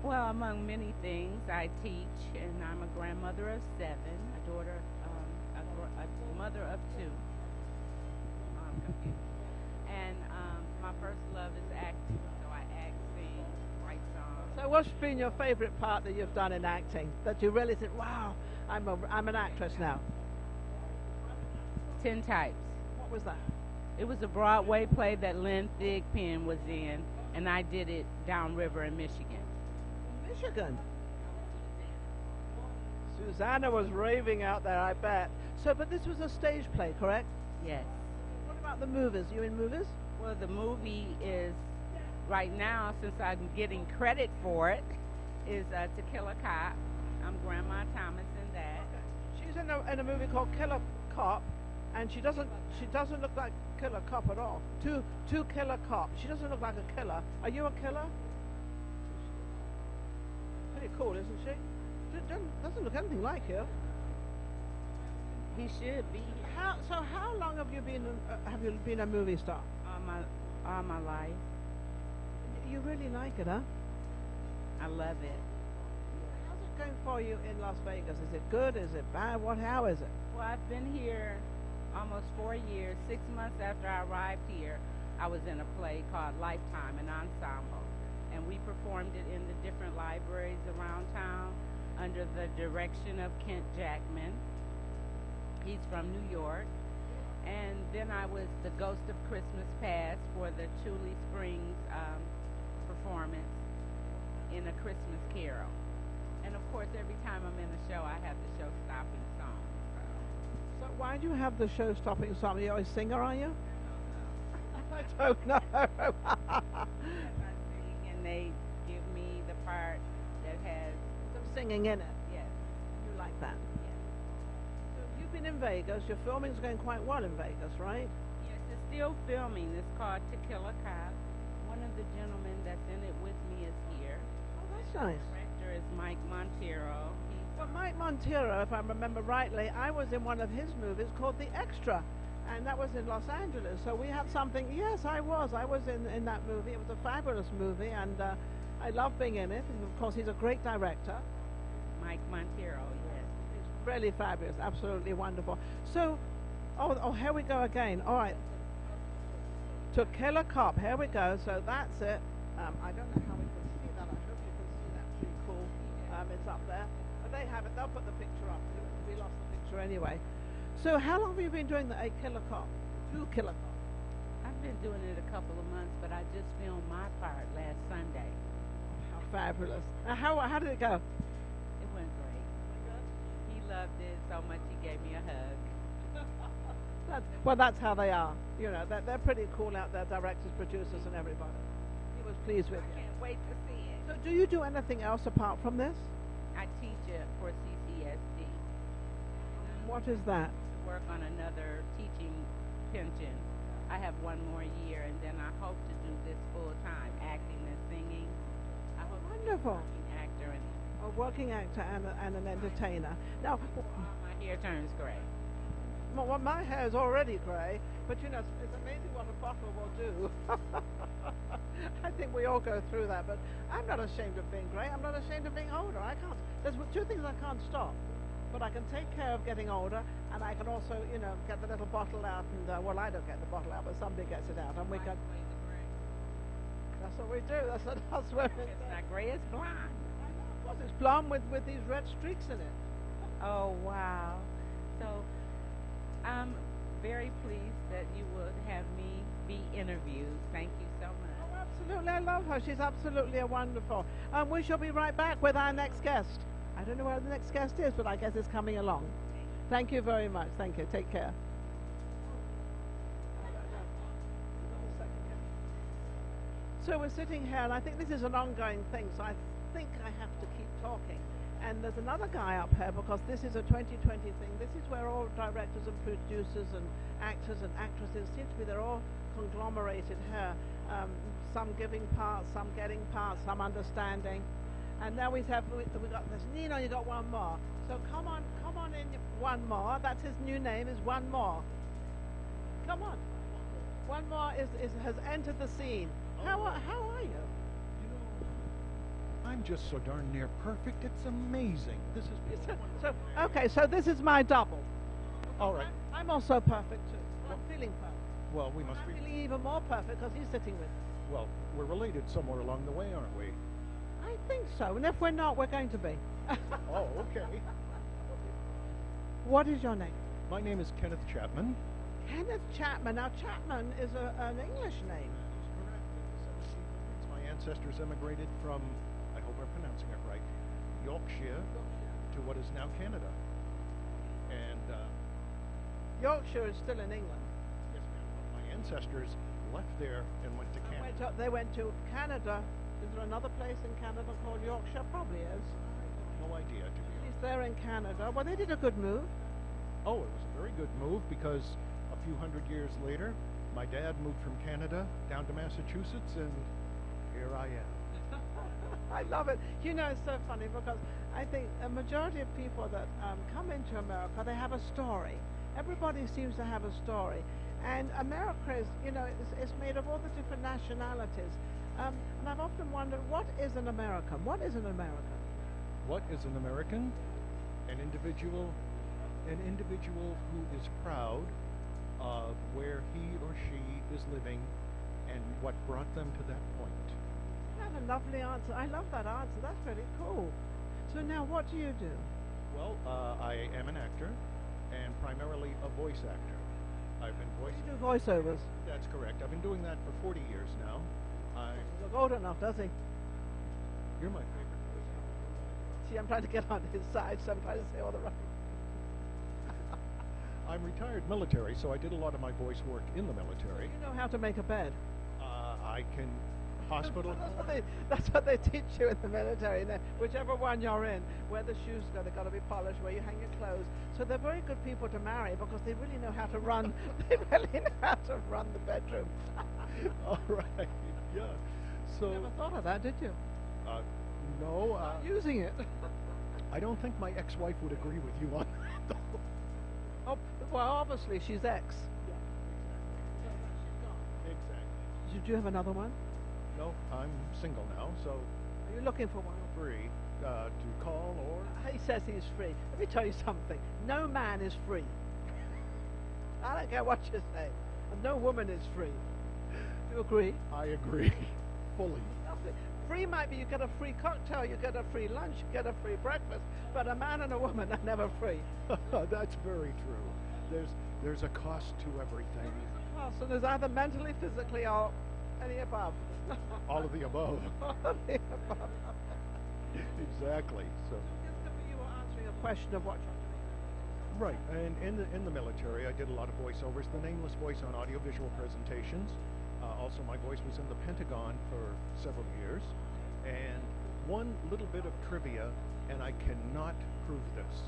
Well, among many things, I teach, and I'm a grandmother of 7, a daughter, a mother of 2. And my first love is acting, so I act, sing, write songs. So what's been your favorite part that you've done in acting? That you really said, wow, I'm an actress now. 10 Types. What was that? It was a Broadway play that Lynn Thigpen was in, and I did it downriver in Michigan. Michigan? Susanna was raving out there, I bet. So, but this was a stage play, correct? Yes. What about the movies? You in movies? Well, the movie is, right now, since I'm getting credit for it, is To Kill a Cop. I'm Grandma Thomas in that. She's in a movie called Killer Cop, and she doesn't look like Killer Cop at all. Two Killer Cop. She doesn't look like a killer. Are you a killer? Pretty cool, isn't she? Doesn't look anything like you. He should be. How long have you been a movie star? All my life. You really like it, huh? I love it. How's it going for you in Las Vegas? Is it good? Is it bad? How is it? Well, I've been here almost 4 years. 6 months after I arrived here, I was in a play called Lifetime, an ensemble. And we performed it in the different libraries around town under the direction of Kent Jackman. He's from New York. And then I was the Ghost of Christmas Past for the Chuli Springs performance in A Christmas Carol. And of course, every time I'm in the show, I have the show-stopping song. So why do you have the show-stopping song? You're a singer, are you? I don't know. And they give me the part that has some singing in it. Yes. You like that? Yes. So you've been in Vegas. Your filming's going quite well in Vegas, right? Yes, it's still filming. It's called To Kill a Cop. One of the gentlemen that's in it with me is here. Oh, that's nice. The director is Mike Montero. Well, Mike Montero, if I remember rightly, I was in one of his movies called The Extra. And that was in Los Angeles. So we have something. Yes, I was. I was in that movie. It was a fabulous movie, and I love being in it. And of course, he's a great director. Mike Montero, yes. It's really fabulous. Absolutely wonderful. So, here we go again. All right. To Kill a Cop. Here we go. So that's it. I don't know how we can see that. I hope you can see that. Pretty cool. It's up there. But they have it. They'll put the picture up. We lost the picture anyway. So how long have you been doing A Killer Cop? 2 Killer Cop? I've been doing it a couple of months, but I just filmed my part last Sunday. How fabulous. How did it go? It went great. He loved it so much he gave me a hug. That's how they are. You know, they're pretty cool out there, directors, producers, and everybody. He was pleased with you. I can't wait to see it. So do you do anything else apart from this? I teach it for CCSD. What is that? Work on another teaching pension. I have 1 more year, and then I hope to do this full time, acting and singing. I hope Wonderful. to be an working actor and A working actor and an entertainer. Now, my hair turns gray. Well, my hair is already grey, but you know, it's amazing what a bottle will do. I think we all go through that, but I'm not ashamed of being grey. I'm not ashamed of being older. There's 2 things I can't stop. But I can take care of getting older, and I can also, you know, get the little bottle out, and, well, I don't get the bottle out, but somebody gets it out, and we can... That's what we do, that's what us women do. It's not gray, it's blonde. Of course, it's blonde with these red streaks in it. Oh, wow. So, I'm very pleased that you would have me be interviewed. Thank you so much. Oh, absolutely, I love her. She's absolutely wonderful. We shall be right back with our next guest. I don't know where the next guest is, but I guess it's coming along. Thank you very much. Thank you. Take care. So we're sitting here, and I think this is an ongoing thing, so I think I have to keep talking. And there's another guy up here, because this is a 2020 thing. This is where all directors and producers and actors and actresses seem to be, they're all conglomerated here. Some giving parts, some getting parts, some understanding. And now we got this. Nino, you got 1 more. So come on in 1 more. That's his new name, is 1 more. Come on. 1 more has entered the scene. How are you? I'm just so darn near perfect. It's amazing. This is okay. So this is my double. All right. I'm also perfect too. I'm feeling perfect. Well, we must be. Really even more perfect because he's sitting with. Well, we're related somewhere along the way, aren't we? I think so, and if we're not, we're going to be. Oh, okay. What is your name? My name is Kenneth Chapman. Kenneth Chapman. Now, Chapman is an English name. My ancestors emigrated from, I hope I'm pronouncing it right, Yorkshire to what is now Canada. And Yorkshire is still in England. Yes, ma'am. My ancestors left there and went to Canada. They went to Canada. Is there another place in Canada called Yorkshire? Probably is. No idea, to be At least they're in Canada. Well, they did a good move. Oh, it was a very good move because a few hundred years later, my dad moved from Canada down to Massachusetts, and here I am. I love it. You know, it's so funny because I think a majority of people that come into America, they have a story. Everybody seems to have a story. And America is, you know, it's made of all the different nationalities. And I've often wondered, what is an American? What is an American? What is an American? An individual who is proud of where he or she is living and what brought them to that point. That's a lovely answer. I love that answer. That's really cool. So now what do you do? Well, I am an actor and primarily a voice actor. I've been voicing. You do voiceovers? That's correct. I've been doing that for 40 years now. Doesn't look old enough, does he? You're my favorite voice actor. See, I'm trying to get on his side, so I'm trying to say all the right. I'm retired military, so I did a lot of my voice work in the military. You know how to make a bed? I can hospital. That's what they teach you in the military. Whichever one you're in, where the shoes go, they've got to be polished, where you hang your clothes. So they're very good people to marry because they really know how to run. They really know how to run the bedroom. All right. Yeah. So. Never thought of that, did you? No. Using it. I don't think my ex-wife would agree with you on that. Oh, well, obviously she's ex. Exactly. Did you have another one? No, I'm single now, so. Are you looking for one? Free to call or. He says he's free. Let me tell you something. No man is free. I don't care what you say. And no woman is free. Do you agree? I agree. Fully. Free might be you get a free cocktail, you get a free lunch, you get a free breakfast, but a man and a woman are never free. That's very true. There's a cost to everything. So there's either mentally, physically, or any above. All of the above. All of the above. Exactly. So. You were answering a question of what you're doing. Right, and in the military, I did a lot of voiceovers. The nameless voice on audiovisual presentations. Also, my voice was in the Pentagon for several years. And one little bit of trivia, and I cannot prove this.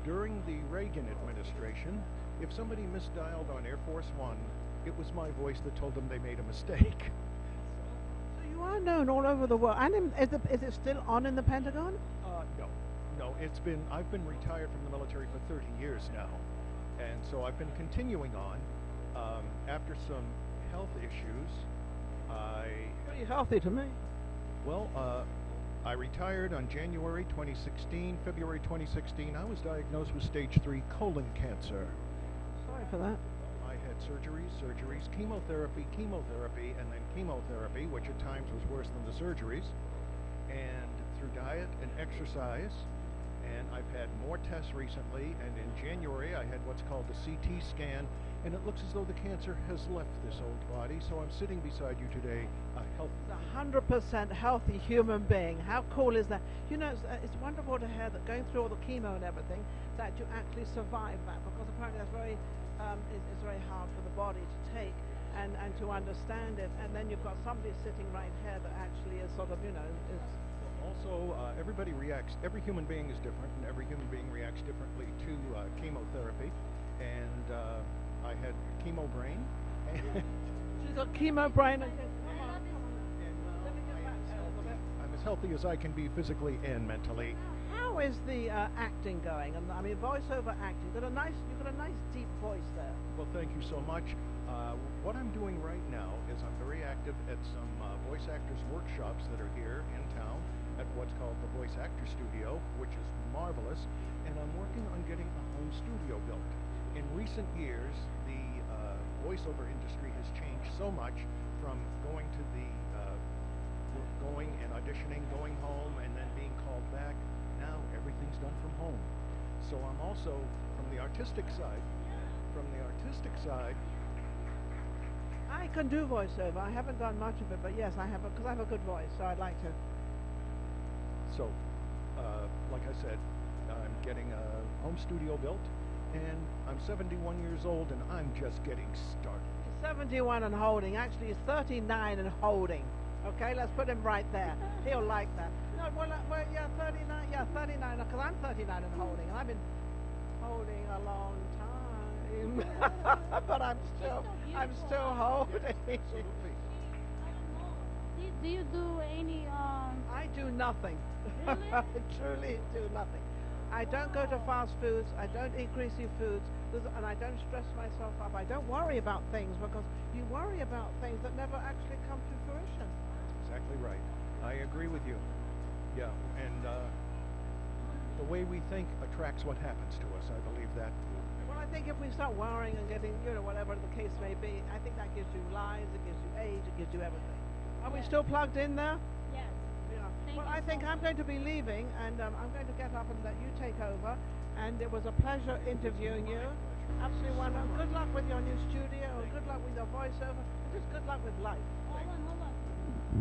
During the Reagan administration, if somebody misdialed on Air Force One, it was my voice that told them they made a mistake. So you are known all over the world. And is it still on in the Pentagon? No. I've been retired from the military for 30 years now. And so I've been continuing on. After some health issues, Pretty healthy to me. Well, I retired on January 2016. February 2016, I was diagnosed with stage 3 colon cancer. Sorry for that. I had surgeries, chemotherapy, and then chemotherapy, which at times was worse than the surgeries. And through diet and exercise, and I've had more tests recently, and in January I had what's called the CT scan, and it looks as though the cancer has left this old body, so I'm sitting beside you today, a healthy... 100% healthy human being. How cool is that? You know, it's wonderful to hear that going through all the chemo and everything, that you actually survive that, because apparently that's very, it's very hard for the body to take and to understand it, and then you've got somebody sitting right here that actually is sort of, you know, is... Also, everybody reacts, every human being is different, and every human being reacts differently to chemotherapy, and I had chemo brain. She's got chemo brain. I'm as healthy as I can be physically and mentally. How is the acting going? And I mean, voiceover acting. You've got a nice deep voice there. Well, thank you so much. What I'm doing right now is I'm very active at some voice actors workshops that are here in town at what's called the Voice Actor Studio, which is marvelous, and I'm working on getting a home studio built. In recent years, the voiceover industry has changed so much from going to the going and auditioning, going home, and then being called back. Now everything's done from home. So I'm also from the artistic side. I can do voiceover. I haven't done much of it, but yes, I have because I have a good voice, so I'd like to. So, like I said, I'm getting a home studio built, and I'm 71 years old, and I'm just getting started. He's 71 and holding. Actually, he's 39 and holding. Okay, let's put him right there. He'll like that. No, well, yeah, 39. Yeah, 39. Because I'm 39 and holding, and I've been holding a long time, but I'm still holding. Do you do any? I do nothing. Really? I truly do nothing. I don't go to fast foods. I don't eat greasy foods, and I don't stress myself up. I don't worry about things because you worry about things that never actually come to fruition. Exactly right. I agree with you. Yeah, and the way we think attracts what happens to us. I believe that. Well, I think if we start worrying and getting, whatever the case may be, I think that gives you lies, it gives you age, it gives you everything. Are we still plugged in there? Yes. Well, I think I'm going to be leaving, and I'm going to get up and let you take over. And it was a pleasure interviewing you. Absolutely wonderful. Good luck with your new studio, and good luck with your voiceover, and just good luck with life. Hold on.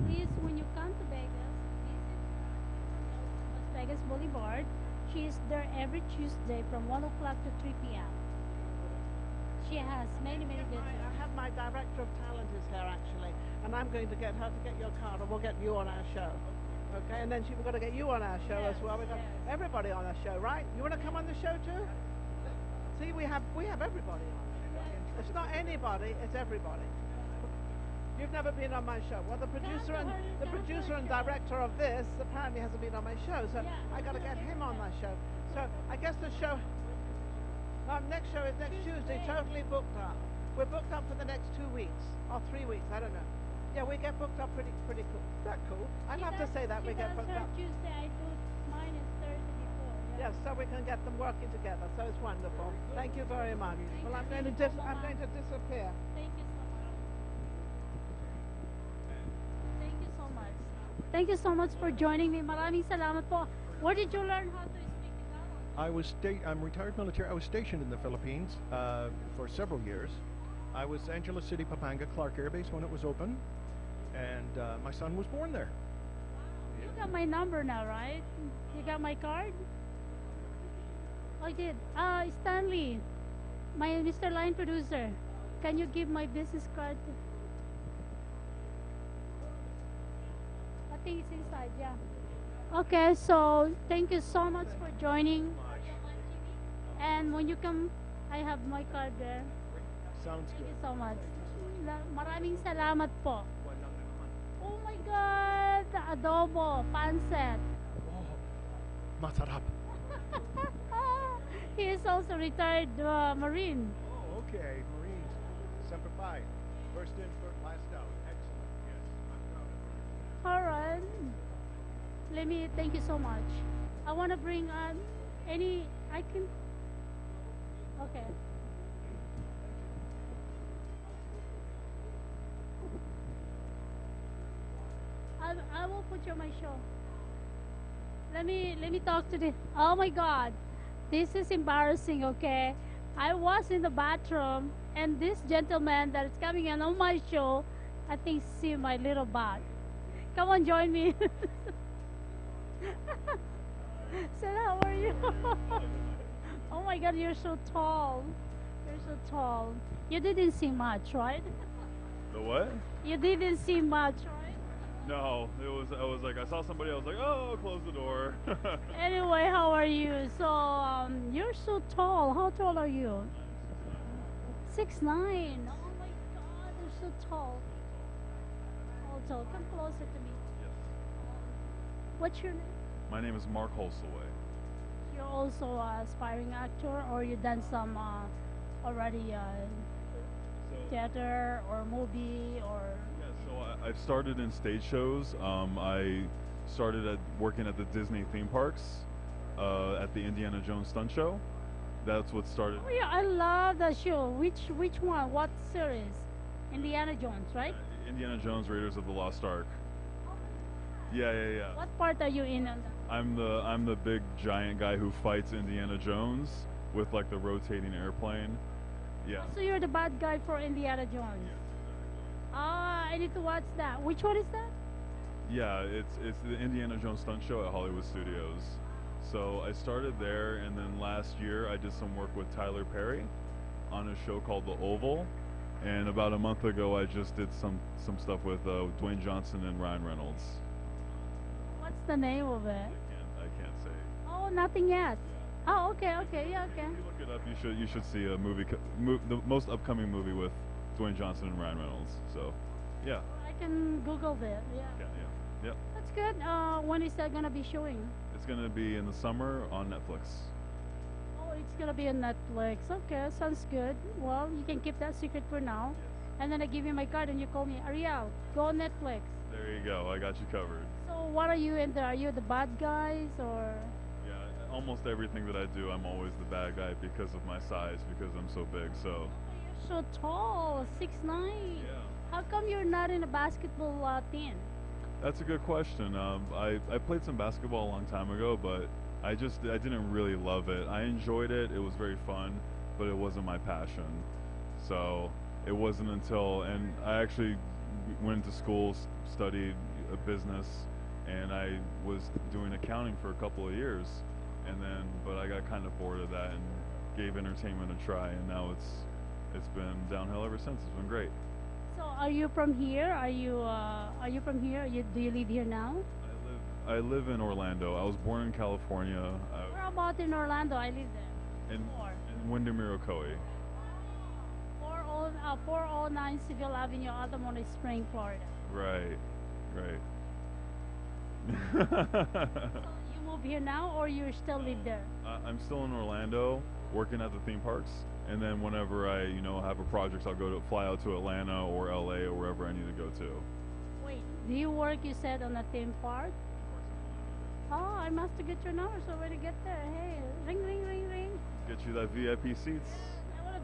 Please, when you come to Vegas, visit Las Vegas Boulevard. She is there every Tuesday from 1 o'clock to 3 p.m. She has many visitors. I have my director of talent is here actually, and I'm going to get her to get your card, and we'll get you on our show. Okay, and then we're going to get you on our show as well. We've got everybody on our show, right? You want to come on the show too? See, we have everybody on. It's not anybody, it's everybody. You've never been on my show. Well, the producer and director of this apparently hasn't been on my show, so I got to get him on my show. So I guess the show. Next show is next Tuesday. Totally booked up. We're booked up for the next 2 weeks or 3 weeks. I don't know. Yeah, we get booked up pretty cool. That cool. I'd love to say that we get booked up. Tuesday, I do mine is Thursday before. Yes, so we can get them working together. So it's wonderful. Thank you very much. Well, I'm going to disappear. Thank you so much. Thank you so much. Thank you so much for joining me. Maraming salamat po. Where did you learn how to speak Tagalog? I'm retired military. I was stationed in the Philippines for several years. I was Angeles City, Pampanga, Clark Air Base when it was open, and my son was born there. You got my number now, right? You got my card? I did. Stanley, my Mr. Line producer, can you give my business card? I think it's inside, yeah. Okay, so thank you so much for joining. And when you come, I have my card there. Sounds Thank good. you so much. Maraming salamat po. Oh my God! Adobo, pancit. Oh, masarap. He is also retired Marine. Oh, okay. Marines. Semper Fi. First in, last out. Excellent. Yes, I'm proud of you. All right. Let me thank you so much. I want to bring I can. Okay. I will put you on my show. Let me talk to the. Oh my God, this is embarrassing. Okay, I was in the bathroom and this gentleman that is coming in on my show, I think see my little butt. Come on, join me. So how are you? Oh my God, you're so tall. You're so tall. You didn't see much, right? The what? You didn't see much, right? No, I was like, I saw somebody, I was like, oh, close the door. Anyway, how are you? So, you're so tall. How tall are you? 6'9". Oh my God, you're so tall. Also, come closer to me. Yes. What's your name? My name is Mark Holsaway. You're also an aspiring actor, or you done some already theater or movie or? Yeah, so I've started in stage shows. I started working at the Disney theme parks, at the Indiana Jones stunt show. That's what started. Oh yeah, I love that show. Which one? What series? Indiana Jones, right? Indiana Jones, Raiders of the Lost Ark. Yeah. What part are you in on that? I'm the big giant guy who fights Indiana Jones with like the rotating airplane. Yeah. So you're the bad guy for Indiana Jones. Ah, I need to watch that. Which one is that? Yeah, it's the Indiana Jones stunt show at Hollywood Studios. So I started there, and then last year I did some work with Tyler Perry on a show called The Oval. And about a month ago, I just did some stuff with Dwayne Johnson and Ryan Reynolds. What's the name of it? I can't say. Oh, nothing yet. Oh, okay, yeah, okay. If you look it up, you should see a movie, the most upcoming movie with Dwayne Johnson and Ryan Reynolds. So, yeah. I can Google that. Yeah. Yep. That's good. When is that gonna be showing? It's gonna be in the summer on Netflix. Oh, it's gonna be on Netflix. Okay, sounds good. Well, you can keep that secret for now. And then I give you my card and you call me, Arielle, go on Netflix. There you go. I got you covered. So what are you in there? Are you the bad guys or? Yeah, almost everything that I do, I'm always the bad guy because of my size, because I'm so big. So. You're so tall, 6'9". Yeah. How come you're not in a basketball team? That's a good question. I played some basketball a long time ago, but I didn't really love it. I enjoyed it. It was very fun, but it wasn't my passion. So it wasn't until, and I actually went to school, studied a business, and I was doing accounting for a couple of years, but I got kind of bored of that and gave entertainment a try, and now it's been downhill ever since. It's been great. So are you from here? Are you from here? Do you live here now? I live in Orlando. I was born in California. Where about in Orlando? I live there. In Windermere, Ocoee. 409 Civil Avenue, Altamont Spring, Florida. Right. You move here now, or you still live there? I'm still in Orlando, working at the theme parks, and then whenever I, have a project, I'll fly out to Atlanta or LA or wherever I need to go to. Wait, do you work? You said on a theme park? Oh, I must get your number so when I get there. Hey, ring. Get you that VIP seats. I want a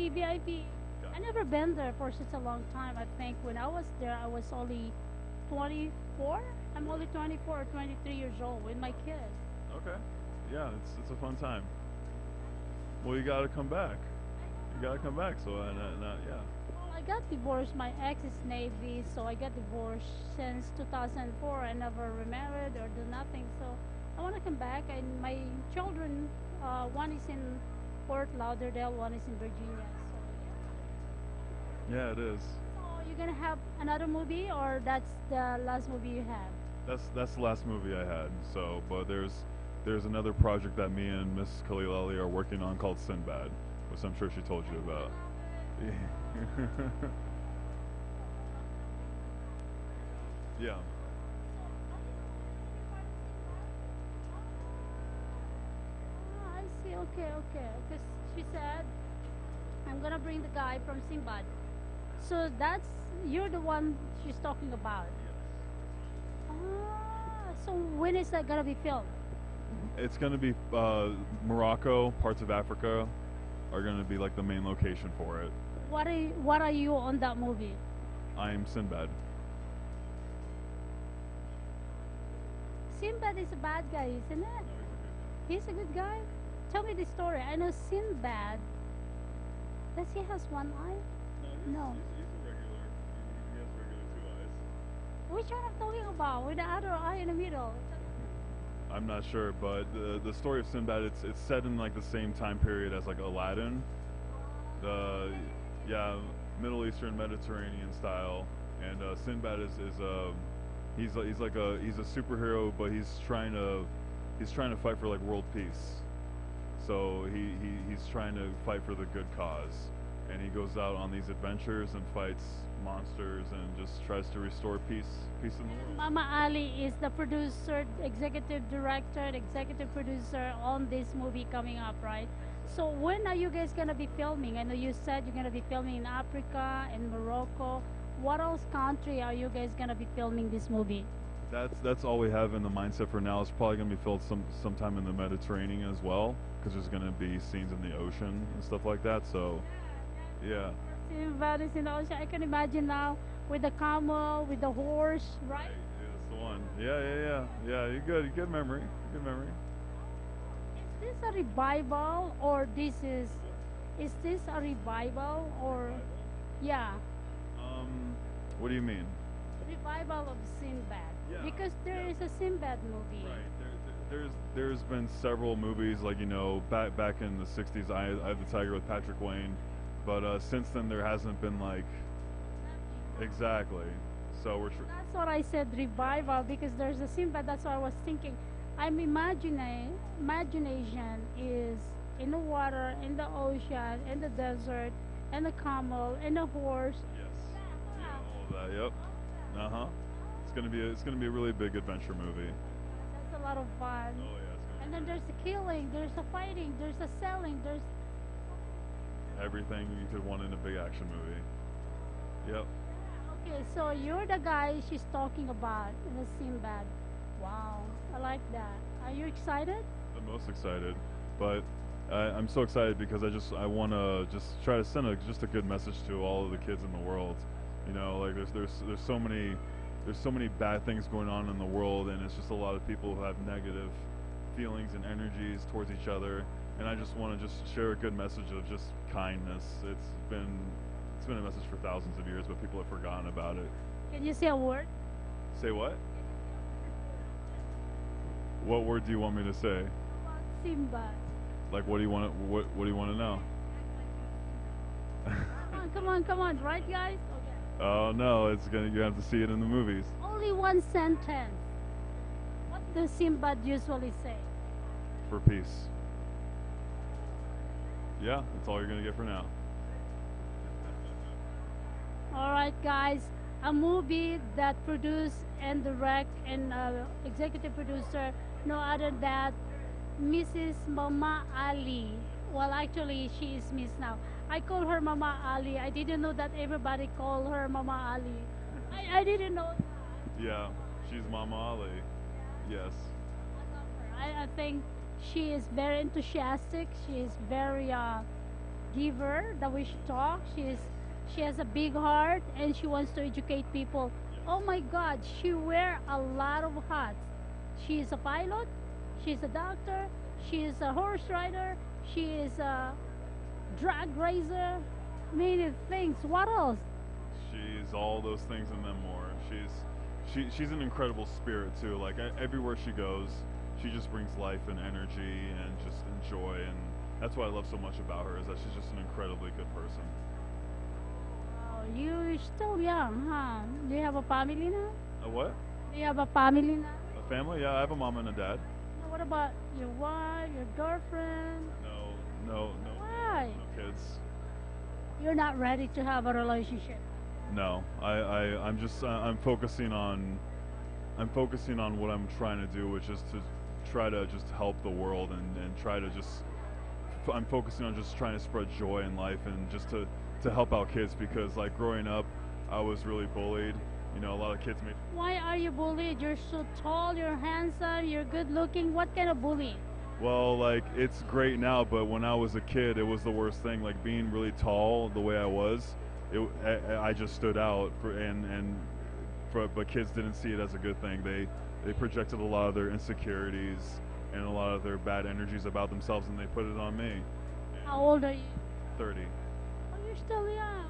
VIP. I never been there for such a long time. I think when I was there, I was only 24. I'm only 24 or 23 years old with my kids. Okay. Yeah, it's a fun time. Well, you gotta come back. So yeah. Well, I got divorced. My ex is Navy, so I got divorced since 2004. I never remarried or do nothing. So I want to come back. And my children, one is in Fort Lauderdale, one is in Virginia. So yeah, it is. So you're gonna have another movie, or that's the last movie you have? That's the last movie I had. So, but there's another project that me and Miss Khalil Ali are working on called Sinbad, which I'm sure she told you about. Yeah. I see. Okay. Because she said, I'm gonna bring the guy from Sinbad. So you're the one she's talking about. So when is that gonna be filmed? It's gonna be Morocco, parts of Africa are gonna be like the main location for it. What are you on that movie? I'm Sinbad. Sinbad is a bad guy, isn't it? He's a good guy. Tell me the story. I know Sinbad. Does he has one eye? No. He's a regular. He has regular 2 eyes. Which one I'm talking about? With the other eye in the middle. I'm not sure, but the story of Sinbad, it's set in like the same time period as like Aladdin. Middle Eastern, Mediterranean style, and Sinbad he's a superhero, but he's trying to fight for like world peace. So he's trying to fight for the good cause, and he goes out on these adventures and fights monsters and just tries to restore peace in the world. Mama Ali is the producer, executive director, and executive producer on this movie coming up, right? So when are you guys gonna be filming? I know you said you're gonna be filming in Africa and Morocco. What else country are you guys gonna be filming this movie? That's all we have in the mindset for now. It's probably gonna be filmed sometime in the Mediterranean as well, because there's gonna be scenes in the ocean and stuff like that. So, yeah. Sinbad is in the ocean. I can imagine now with the camel, with the horse, right? That's the one. Yeah. You're good. Good memory. Good memory. Is this a revival or is this a revival or yeah, What do you mean? revival of Sinbad? Yeah, Because there is a Sinbad movie. There's been several movies, like, you know, back in the '60s, I Have the Tiger with Patrick Wayne, but since then there hasn't been like exactly. So That's what I said, revival, because there's a Sinbad. That's what I was thinking. I'm imagination is in the water, in the ocean, in the desert, and the camel, and the horse. all of that. Yep. It's gonna be a really big adventure movie. That's a lot of fun. Oh yeah. And then there's the killing, there's the fighting, there's the selling, there's Everything you could want in a big action movie. Yep. okay. So you're the guy she's talking about in the Sinbad. Wow, I like that. Are you excited? I'm most excited, but I'm so excited because I want to just try to send just a good message to all of the kids in the world. You know, like there's so many bad things going on in the world, and it's just a lot of people who have negative feelings and energies towards each other. And I just want to just share a good message of just kindness. It's been a message for thousands of years, but people have forgotten about it. Can you say a word? Say what? What word do you want me to say? Sinbad. Like, what do you want to know? Come on, right, guys? Okay. Oh no, you have to see it in the movies. Only one sentence. What does Sinbad usually say? For peace. Yeah, that's all you're gonna get for now. All right, guys. A movie that produced and direct and executive producer, no other than Mrs. Mama Ali. Well, actually, she is Miss now. I call her Mama Ali. I didn't know that everybody call her Mama Ali. I didn't know that. Yeah, she's Mama Ali. Yes. I think she is very enthusiastic. She is very giver. The way she talks, she has a big heart and she wants to educate people. Oh my God, she wear a lot of hats. She is a pilot. She's a doctor. She is a horse rider. She is a drag racer. Many things. What else? She's all those things and then more. She's an incredible spirit too. Like everywhere she goes, she just brings life and energy and just joy, and that's what I love so much about her, is that she's just an incredibly good person. Oh, you're still young, huh? Do you have a family now? A what? Do you have a family now? A family? Yeah, I have a mom and a dad. What about your wife, your girlfriend? No. Why? No kids. You're not ready to have a relationship. No, I'm focusing on what I'm trying to do, which is to try to just help the world and try to I'm focusing on just trying to spread joy in life and just to help out kids, because like growing up, I was really bullied. You know, a lot of kids made. Why are you bullied? You're so tall, you're handsome, you're good looking. What kind of bullying? Well, like, it's great now, but when I was a kid, it was the worst thing. Like, being really tall the way I was, I just stood out, but kids didn't see it as a good thing. They projected a lot of their insecurities and a lot of their bad energies about themselves, and they put it on me. How old are you? 30. Oh, you're still young.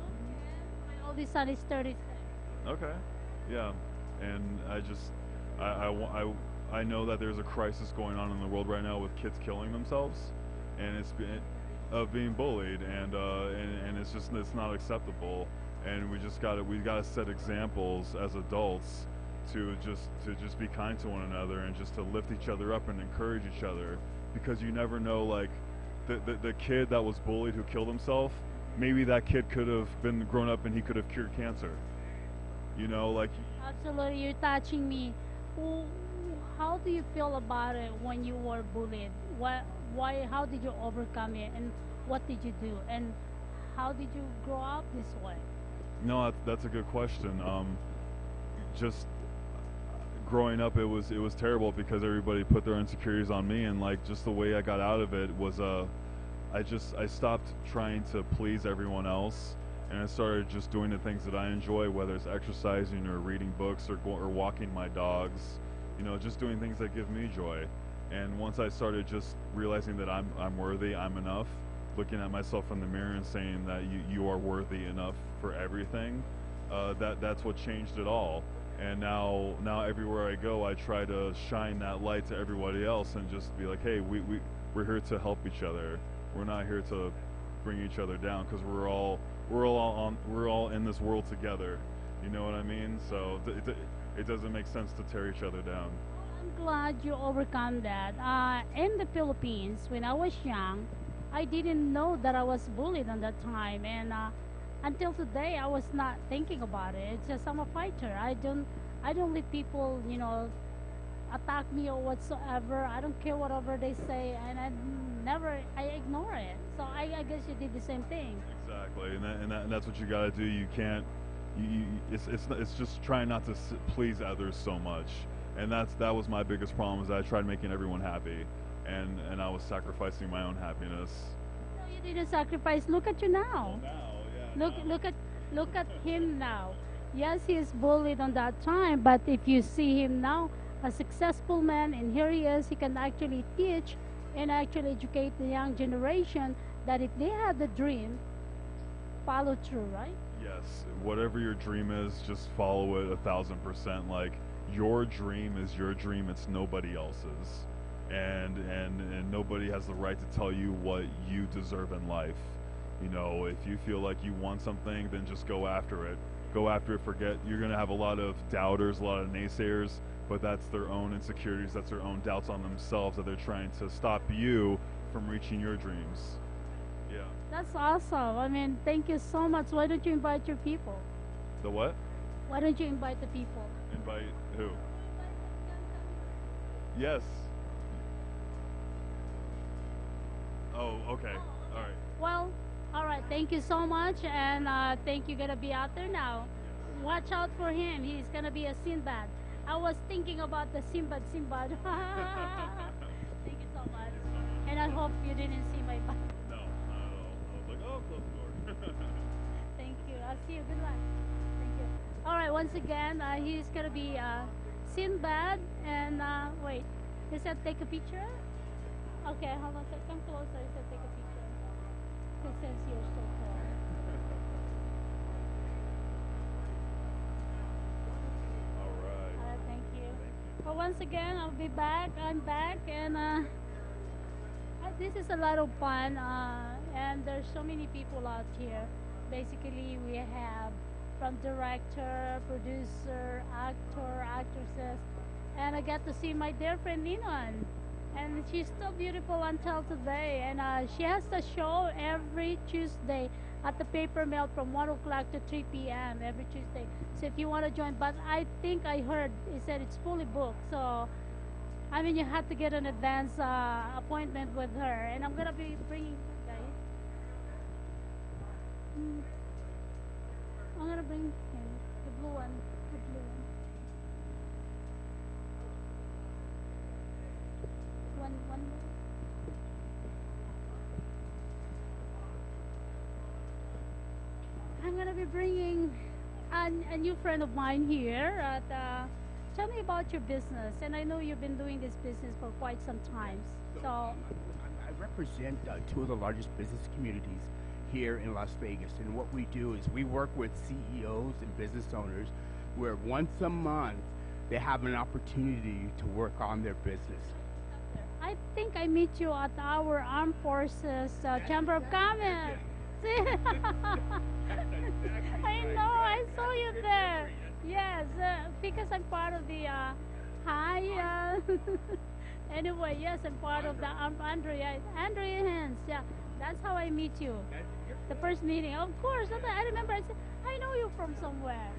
My oldest son is 36. Okay. Yeah. And I know that there's a crisis going on in the world right now with kids killing themselves, and of being bullied, and it's not acceptable, and we gotta set examples as adults to just be kind to one another and just to lift each other up and encourage each other, because you never know, like the kid that was bullied who killed himself, maybe that kid could have been grown up and he could have cured cancer. You know, like. Absolutely, you're touching me. How do you feel about it when you were bullied? How did you overcome it, and what did you do, and how did you grow up this way? No, that's a good question. Just growing up, it was terrible because everybody put their insecurities on me, and like just the way I got out of it was I stopped trying to please everyone else, and I started just doing the things that I enjoy, whether it's exercising or reading books or walking my dogs, you know, just doing things that give me joy. And once I started just realizing that I'm worthy, I'm enough, looking at myself in the mirror and saying that you are worthy enough for everything, that's what changed it all. And now everywhere I go, I try to shine that light to everybody else and just be like, hey, we're here to help each other. We're not here to bring each other down, because we're all in this world together. You know what I mean? So it doesn't make sense to tear each other down. I'm glad you overcome that. In the Philippines, when I was young, I didn't know that I was bullied on that time, and until today, I was not thinking about it. It's just I'm a fighter. I don't let people, you know, attack me or whatsoever. I don't care whatever they say, and I ignore it. So I guess you did the same thing. Exactly, and that's what you got to do. You can't. It's just trying not to please others so much, and that was my biggest problem. Is I tried making everyone happy, and I was sacrificing my own happiness. No, you didn't sacrifice. Look at you now. Look at him now. Yes, he is bullied on that time, but if you see him now, a successful man, and here he is, he can actually teach and actually educate the young generation that if they have the dream, follow through, right? Yes, whatever your dream is, just follow it 1,000%. Like, your dream is your dream, it's nobody else's. And nobody has the right to tell you what you deserve in life. You know, if you feel like you want something, then just go after it. Go after it, forget. You're going to have a lot of doubters, a lot of naysayers, but that's their own insecurities, that's their own doubts on themselves that they're trying to stop you from reaching your dreams. Yeah. That's awesome. I mean, thank you so much. Why don't you invite your people? The what? Why don't you invite the people? Invite who? Yes. Oh, okay. All right. Well, all right. Thank you so much, and thank you. Gonna be out there now. Watch out for him. He's gonna be a Sinbad. I was thinking about the Sinbad. Thank you so much, and I hope you didn't see my back. No, not at all. I was like, oh, close the door. Thank you. I'll see you. Good luck. Thank you. All right. Once again, he's gonna be Sinbad, and wait. He said take a picture. Okay, hold on. Come closer. He said take a picture. Since you're so tall. All right. Thank you. Well, once again, I'll be back. I'm back, and this is a lot of fun. And there's so many people out here. Basically, we have from director, producer, actor, actresses, and I got to see my dear friend Ninon. And she's still beautiful until today. And she has a show every Tuesday at the Paper Mill from 1 o'clock to 3 p.m. every Tuesday. So if you want to join, but I think I heard it said it's fully booked. So, I mean, you have to get an advance appointment with her. And I'm going to be bringing, guys. I'm going to bring him, the blue one. The blue one. One more. I'm gonna be bringing a new friend of mine here. Tell me about your business, and I know you've been doing this business for quite some time. So I represent two of the largest business communities here in Las Vegas, and what we do is we work with CEOs and business owners, where once a month they have an opportunity to work on their business. I think I meet you at our Armed Forces Chamber of Commerce. I know, I saw you there. Yes, because I'm part of the anyway, yes, I'm part of the Andrea Hands. Yeah, that's how I meet you. The first meeting, of course. I remember. I said, I know you from somewhere.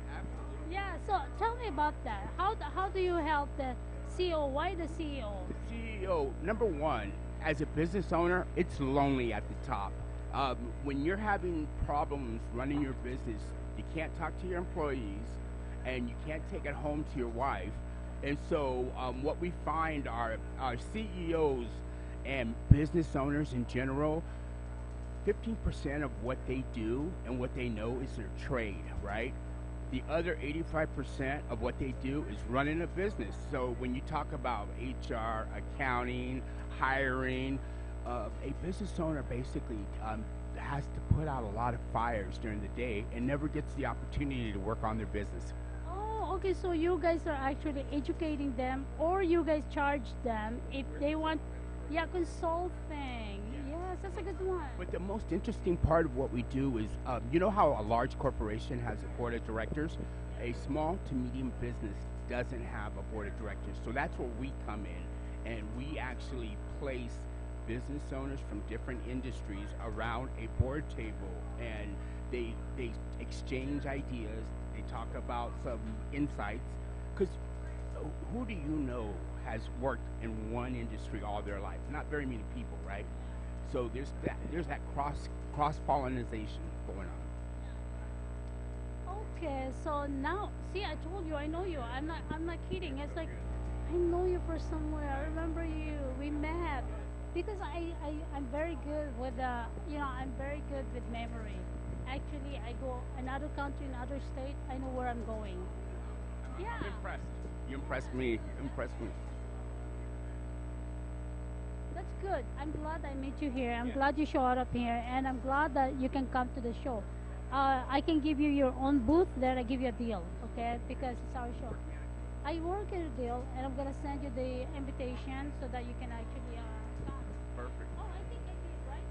Yeah. So tell me about that. How do you help the CEO? Why the CEO? The CEO, number one, as a business owner, it's lonely at the top. When you're having problems running your business, you can't talk to your employees, and you can't take it home to your wife. And so what we find are our CEOs and business owners in general, 15% of what they do and what they know is their trade, right? The other 85% of what they do is running a business. So when you talk about HR, accounting, hiring, a business owner basically has to put out a lot of fires during the day and never gets the opportunity to work on their business. Oh, okay. So you guys are actually educating them, or you guys charge them if they want, yeah, consulting. Yes, that's a good one. But the most interesting part of what we do is, you know how a large corporation has a board of directors? A small to medium business doesn't have a board of directors. So that's where we come in, and we actually place business owners from different industries around a board table, and they exchange ideas, they talk about some insights, because who do you know has worked in one industry all their life? Not very many people, right? So there's that cross pollination going on. Okay, so now, see, I told you, I know you. I'm not kidding. It's like, I know you from somewhere. I remember you. We met. Because I'm very good with, I'm very good with memory. Actually, I go another country, another state, I know where I'm going. Yeah. I'm impressed. You impressed me. You impressed me. That's good. I'm glad I met you here. I'm glad you showed up here, and I'm glad that you can come to the show. I can give you your own booth there. I give you a deal, okay? Because it's our show. I work in a deal, and I'm gonna send you the invitation so that you can actually come. Perfect. Oh, I think I did, right?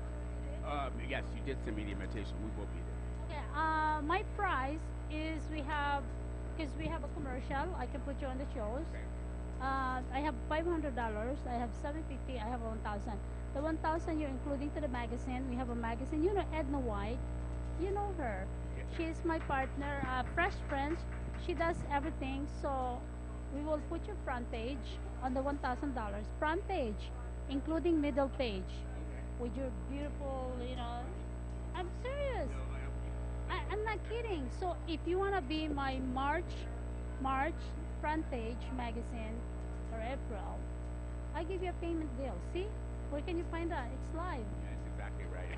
Yes, you did send me the invitation. We will be there. Okay. My price is because we have a commercial. I can put you on the shows. I have $500. I have $750. I have 1,000. The 1,000 you're including to the magazine. We have a magazine. You know Edna White. You know her. Yes. She's my partner. Fresh Friends. She does everything. So we will put your front page on the $1,000. Front page, including middle page, with your beautiful. I'm serious. I'm not kidding. So if you wanna be my March front page magazine for April, I give you a payment deal. See? Where can you find that? It's live. Yeah, that's exactly right.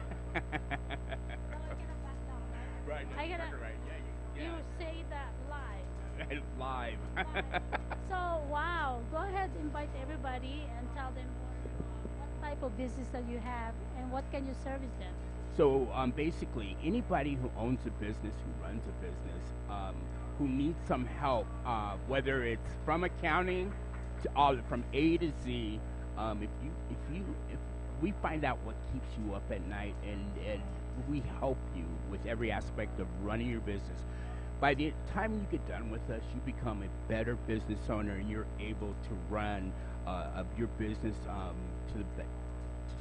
Right, that's I gotta, exactly right. Yeah, you say that live. Live. So, wow. Go ahead, invite everybody and tell them what type of business that you have and what can you service them. So basically, anybody who owns a business, who runs a business, who needs some help, whether it's from accounting to all from A to Z, if we find out what keeps you up at night, and we help you with every aspect of running your business. By the time you get done with us, you become a better business owner, and you're able to run your business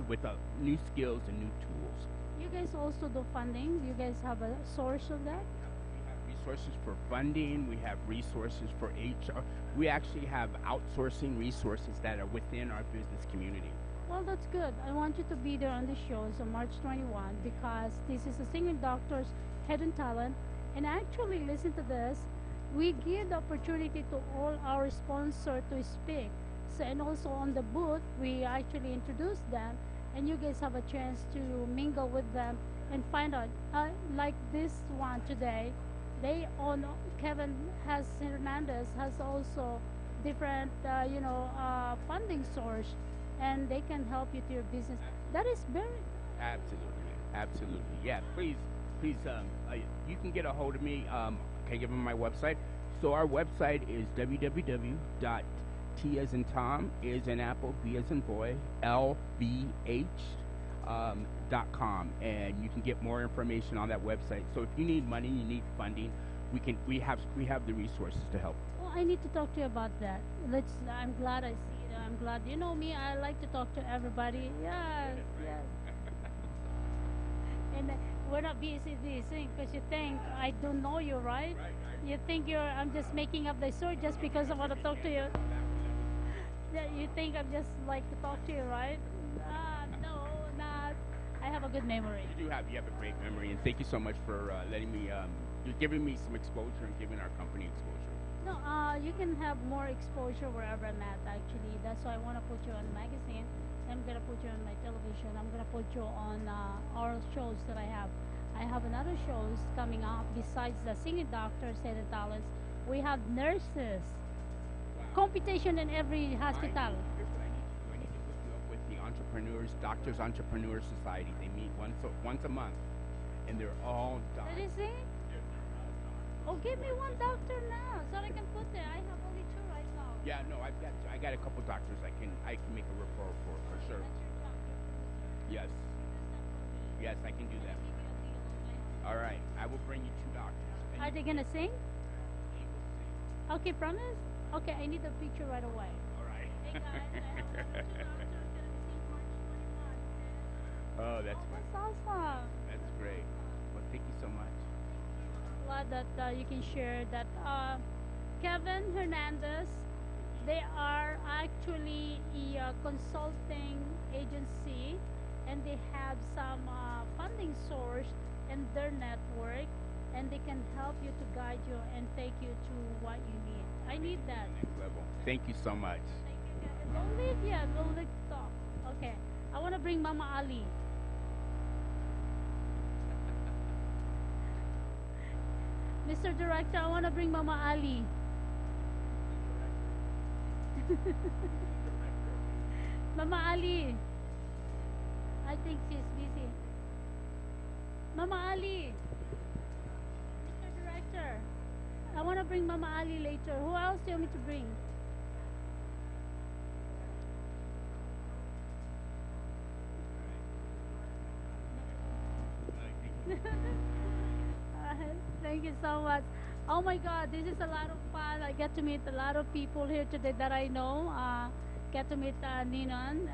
with new skills and new tools. You guys also do funding? You guys have a source of that? We have resources for funding. We have resources for HR. We actually have outsourcing resources that are within our business community. Well, that's good. I want you to be there on the shows on March 21 because this is a Singing Doctors Hidden Talent. And actually, listen to this. We give the opportunity to all our sponsors to speak. So, and also on the booth, we actually introduce them. And you guys have a chance to mingle with them and find out. Like this one today, they own, Kevin Hernandez has also different, funding source, and they can help you to your business. That is very... Absolutely. Yeah, please, you can get a hold of me. Can I give them my website? So our website is www.T as in Tom, A as in Apple, B as in Boy, LBH.com, and you can get more information on that website. So if you need money, you need funding, we have the resources to help. Well, I need to talk to you about that. I'm glad I see it. I'm glad. You know me, I like to talk to everybody. Yes. And we're not busy because you think I don't know you, right? You think I'm just making up the story just because I want to talk to you. You think I'm just like to talk to you, right? No, not. I have a good memory. You have a great memory, and thank you so much for letting me. You're giving me some exposure and giving our company exposure. No, you can have more exposure wherever I'm at. Actually, that's why I want to put you on the magazine. I'm gonna put you on my television. I'm gonna put you on our shows that I have. I have another shows coming up besides the singing doctors and the talents. We have nurses, competition in every hospital. I need to hook you up with the entrepreneurs, Doctors Entrepreneur Society. They meet once a month, and they're all Did you doctors. see? Oh, give me one doctor now, so I can put there. I have only two right now. Yeah, no, I got a couple doctors I can make a referral for sure. Yes. Yes, I can do that. All right, I will bring you two doctors. Are they gonna sing? Okay, promise? Okay, I need a picture right away. All right. Hey guys, I have two doctors gonna be seeing March 21. Oh, that's That's fun. awesome. That's great. Well, thank you so much. Glad that you can share that. Kevin Hernandez, they are actually a consulting agency, and they have some funding source in their network, and they can help you to guide you and take you to what you need. I need that. Next level. Thank you so much. Don't leave yet. Don't leave talk. Okay. I want to bring Mama Ali. Mr. Director, I want to bring Mama Ali. Mama Ali. I think she's busy. Mama Ali. Mr. Director, I want to bring Mama Ali later. Who else do you want me to bring? Thank you so much. Oh my God, this is a lot of fun. I get to meet a lot of people here today that I know. Get to meet Ninon.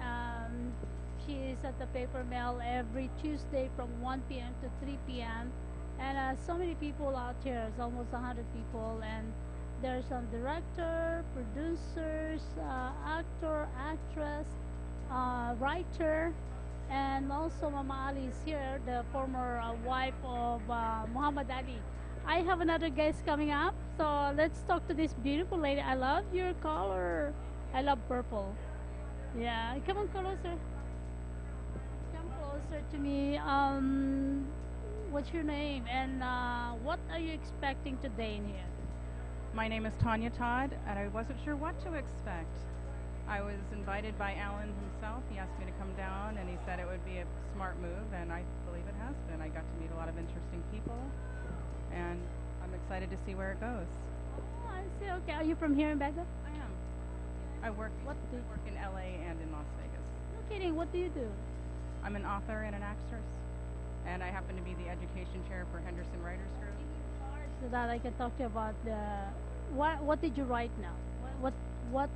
She is at the paper mill every Tuesday from 1 p.m. to 3 p.m. And so many people out here. It's almost 100 people. And there's some director, producers, actor, actress, writer. And also Mama Ali is here, the former wife of Muhammad Ali. I have another guest coming up, so let's talk to this beautiful lady. I love your color. I love purple. Yeah, come on closer. Come closer to me. What's your name and what are you expecting today in here? My name is Tanya Todd, and I wasn't sure what to expect. I was invited by Alan himself. He asked me to come down, and he said it would be a smart move, and I believe it has been. I got to meet a lot of interesting people, and I'm excited to see where it goes. Oh, I see. Okay, are you from here in Baghdad? I am. I work in LA and in Las Vegas. No kidding. What do you do? I'm an author and an actress, and I happen to be the education chair for Henderson Writers Group. So that I can talk to you about what did you write now? What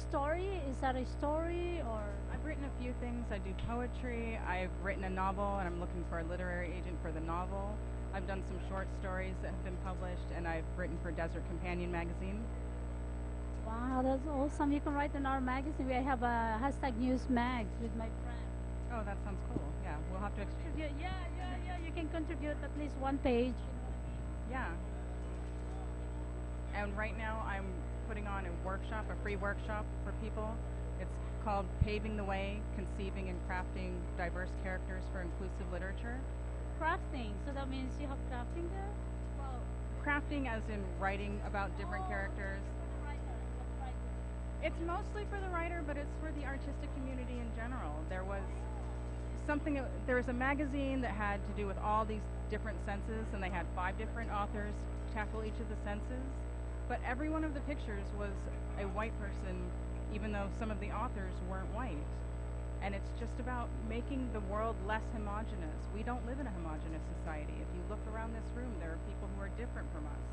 story? Is that a story or? I've written a few things. I do poetry. I've written a novel, and I'm looking for a literary agent for the novel. I've done some short stories that have been published, and I've written for Desert Companion magazine. Wow, that's awesome. You can write in our magazine. We have a hashtag news mags with my friend. Oh, that sounds cool. Yeah, we'll have to exchange. Yeah. You can contribute at least one page. Yeah. And right now I'm putting on a workshop, a free workshop for people. It's called Paving the Way, Conceiving and Crafting Diverse Characters for Inclusive Literature. Crafting, so that means you have crafting there? Well, crafting as in writing about different characters. It's mostly for the writer, but it's for the artistic community in general. There was a magazine that had to do with all these different senses, and they had 5 different authors tackle each of the senses. But every one of the pictures was a white person, even though some of the authors weren't white. And it's just about making the world less homogenous. We don't live in a homogenous society. If you look around this room, there are people who are different from us.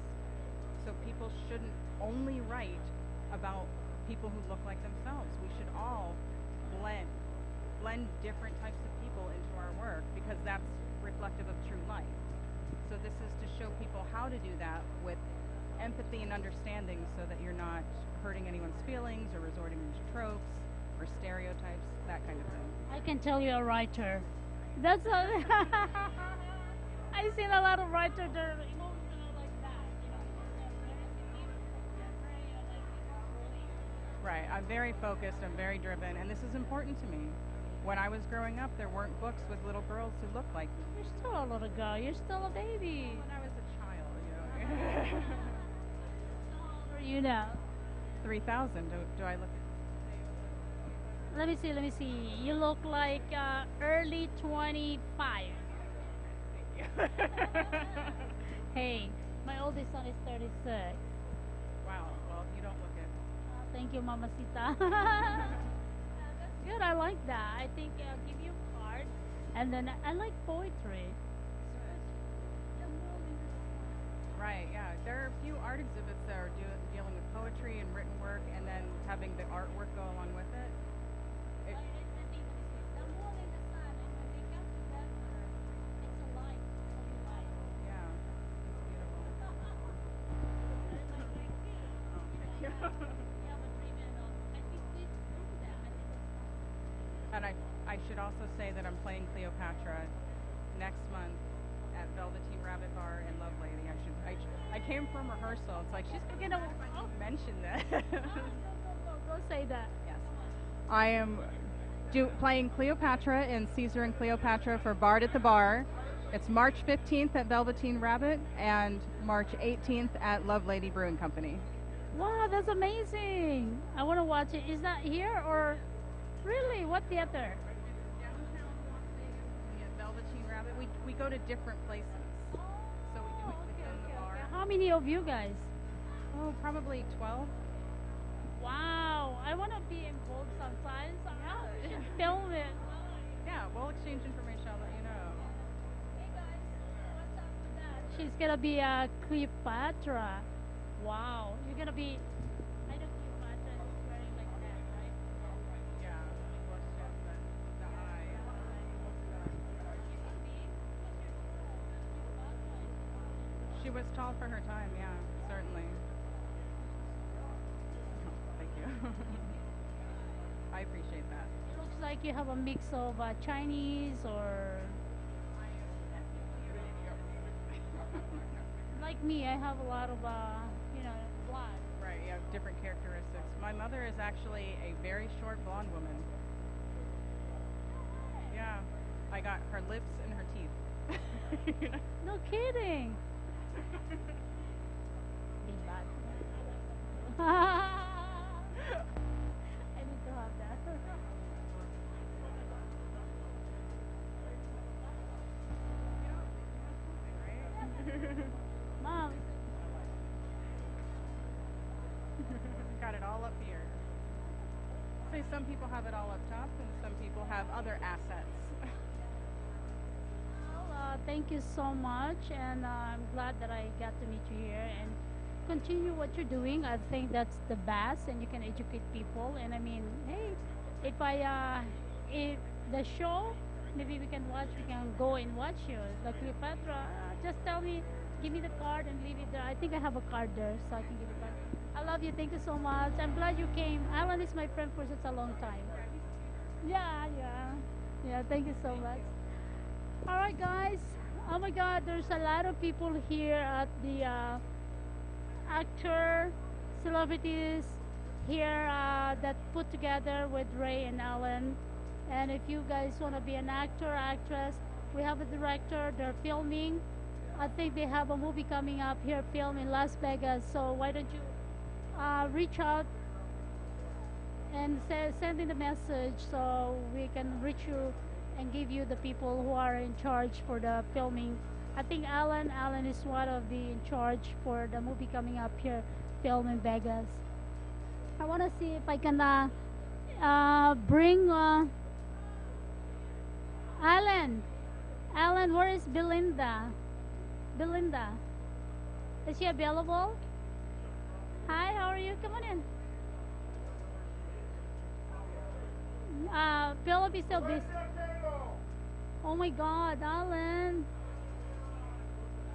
So people shouldn't only write about people who look like themselves. We should all blend different types of people into our work, because that's reflective of true life. So this is to show people how to do that with empathy and understanding, so that you're not hurting anyone's feelings or resorting to tropes or stereotypes, that kind of thing. I can tell you're a writer. That's a I've seen a lot of writers that are emotional like that. They're very Right. I'm very focused. I'm very driven, and this is important to me. When I was growing up, there weren't books with little girls who looked like me. You're still a little girl. You're still a baby. When I was a child, you know. How old are you now? 3,000. Do I look? Let me see. Let me see. You look like early 25. Hey, my oldest son is 36. Wow. Well, you don't look it. Thank you, Mamacita. That's good. I like that. I think I'll give you a card. And then I like poetry. Right. Yeah. There are a few art exhibits that are dealing with poetry and written work, and then having the artwork go along with it. And I should also say that I'm playing Cleopatra next month at Velveteen Rabbit Bar in Lovelady. I came from rehearsal. It's like she's gonna mention that. Go say that. Yes. I am playing Cleopatra in Caesar and Cleopatra for Bard at the Bar. It's March 15th at Velveteen Rabbit and March 18th at Lovelady Brewing Company. Wow, that's amazing. I want to watch it. Is that here or really? What theater? Velveteen Rabbit. We go to different places. So we do it within the bar. How many of you guys? Oh, probably 12. Wow, I want to be involved sometimes. We should film it. Yeah, we'll exchange information. I'll let you know. Hey guys, what's up with that? She's gonna be Cleopatra. Wow, you're gonna be. I know Cleopatra is wearing like that, right? Yeah, the eye. She was tall for her time, yeah, certainly. Thank you. I appreciate that. It looks like you have a mix of Chinese or. Like me, I have a lot of, blood. Right, you have different characteristics. My mother is actually a very short blonde woman. Yeah, I got her lips and her teeth. No kidding. I need to have that. Mom. Got it all up here. Say some people have it all up top and some people have other assets. Well, thank you so much, and I'm glad that I got to meet you here and continue what you're doing. I think that's the best, and you can educate people. And I mean, hey, if the show, maybe we can go and watch you. Like Cleopatra, just tell me, give me the card and leave it there. I think I have a card there, so I can give it back. I love you. Thank you so much. I'm glad you came. Alan is my friend for such a long time. Yeah. Thank you so much. All right, guys. Oh my God, there's a lot of people here at the actor celebrities here that put together with Ray and Alan. And if you guys want to be an actor, actress, we have a director. They're filming. I think they have a movie coming up here, film in Las Vegas. So why don't you reach out and send in the message so we can reach you and give you the people who are in charge for the filming. I think Alan is one of the in charge for the movie coming up here, film in Vegas. I want to see if I can bring Alan. Alan, where is Belinda? Belinda, is she available? Hi, how are you? Come on in. Philip is so busy. Oh my God, Alan,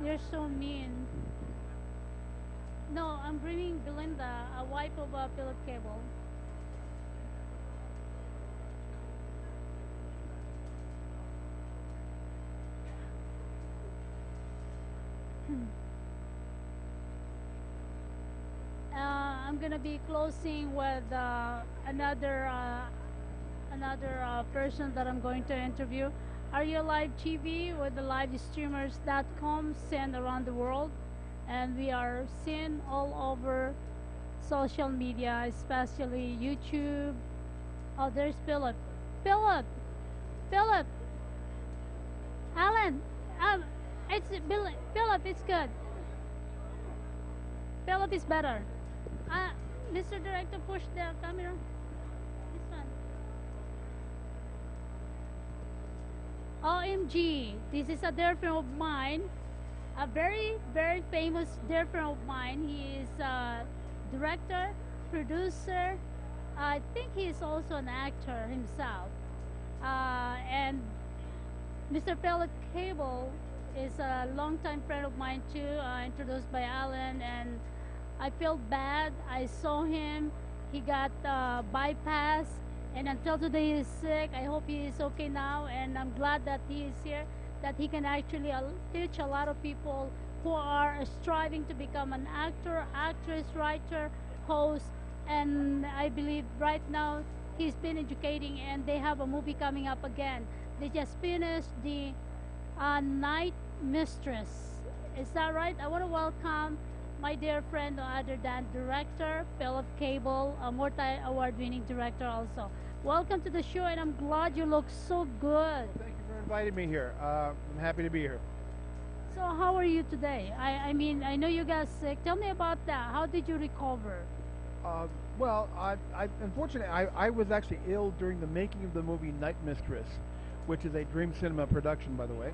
you're so mean. No, I'm bringing Belinda, a wife of Philip Cable. I'm gonna be closing with another person that I'm going to interview. Arielle Live TV with the livestreamers.com sent around the world, and we are seen all over social media, especially YouTube. Oh, there's Philip. Philip, Philip, Alan. It's Philip. It's good. Philip is better. Mr. Director, push the camera. This one. OMG, this is a dear friend of mine, a very, very famous dear friend of mine. He is a director, producer. I think he is also an actor himself. And Mr. Philip Cable is a longtime friend of mine too, introduced by Alan, and I feel bad. I saw him. He got bypass, and until today he is sick. I hope he is okay now, and I'm glad that he is here, that he can actually teach a lot of people who are striving to become an actor, actress, writer, host, and I believe right now he's been educating, and they have a movie coming up again. They just finished the Night Mistress. Is that right? I want to welcome my dear friend, no other than director Philip Cable, a multi-award-winning director also. Welcome to the show, and I'm glad you look so good. Thank you for inviting me here. I'm happy to be here. So how are you today? I mean, I know you got sick. Tell me about that. How did you recover? Well, unfortunately, I was actually ill during the making of the movie Night Mistress, which is a Dream Cinema production, by the way,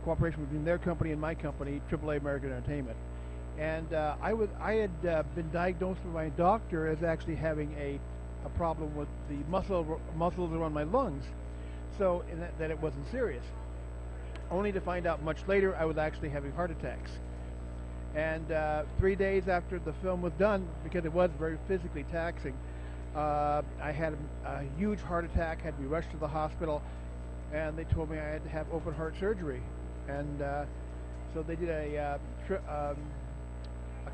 cooperation between their company and my company, AAA American Entertainment. And I had been diagnosed by my doctor as actually having a problem with the muscles around my lungs, so that it wasn't serious. Only to find out much later I was actually having heart attacks. And 3 days after the film was done, because it was very physically taxing, I had a huge heart attack, had to be rushed to the hospital, and they told me I had to have open heart surgery. And so they did a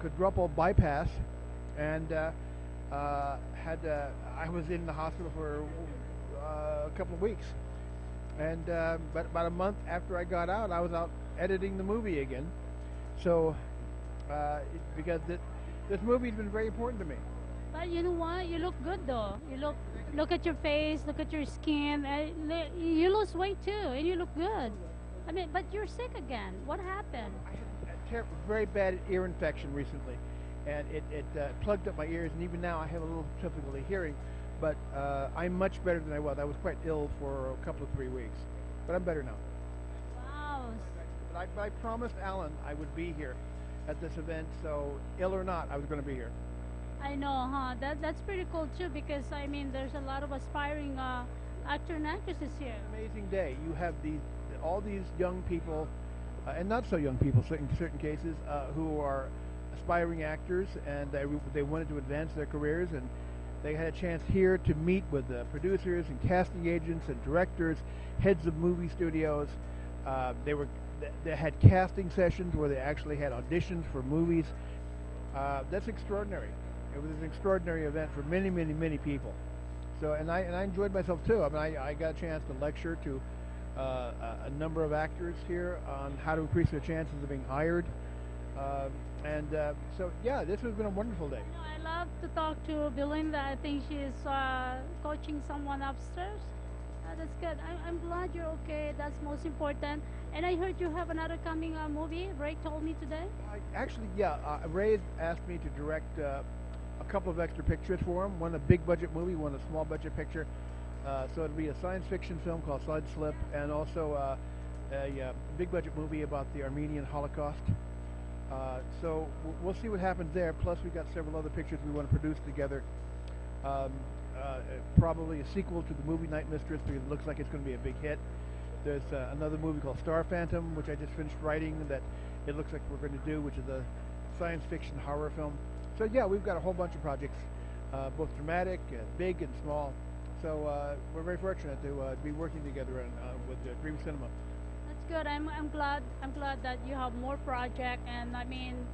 quadruple bypass, and I was in the hospital for a couple of weeks. And but about a month after I got out, I was out editing the movie again. So because this movie's been very important to me. But you know what? You look good though. Look at your face, look at your skin. You lose weight too, and you look good. I mean, but you're sick again. What happened? I had a very bad ear infection recently, and it plugged up my ears, and even now I have a little difficulty hearing. But I'm much better than I was. I was quite ill for a couple of 3 weeks, but I'm better now. Wow. But I promised Alan I would be here at this event, so ill or not, I was going to be here. I know, huh? That's pretty cool too, because I mean, there's a lot of aspiring actor and actresses here. Amazing day. You have all these young people, and not so young people in certain cases, who are aspiring actors, and they wanted to advance their careers, and they had a chance here to meet with producers and casting agents and directors, heads of movie studios. They had casting sessions where they actually had auditions for movies. That's extraordinary. It was an extraordinary event for many, many, many people. So, and I enjoyed myself too. I mean, I got a chance to lecture to a number of actors here on how to increase their chances of being hired. So, yeah, this has been a wonderful day. You know, I love to talk to Belinda. I think she's coaching someone upstairs. That's good. I'm glad you're okay. That's most important. And I heard you have another coming movie. Ray told me today. Actually, yeah. Ray asked me to direct a couple of extra pictures for him. One a big budget movie, one a small budget picture. So it'll be a science fiction film called Slide Slip, and also a big budget movie about the Armenian Holocaust. So we'll see what happens there. Plus, we've got several other pictures we want to produce together. Probably a sequel to the movie Night Mistress, because it looks like it's going to be a big hit. There's another movie called Star Phantom, which I just finished writing, that it looks like we're going to do, which is a science fiction horror film. So yeah, we've got a whole bunch of projects, both dramatic, big and small. So we're very fortunate to be working together with Dream Cinema. That's good. I'm glad that you have more projects, and I mean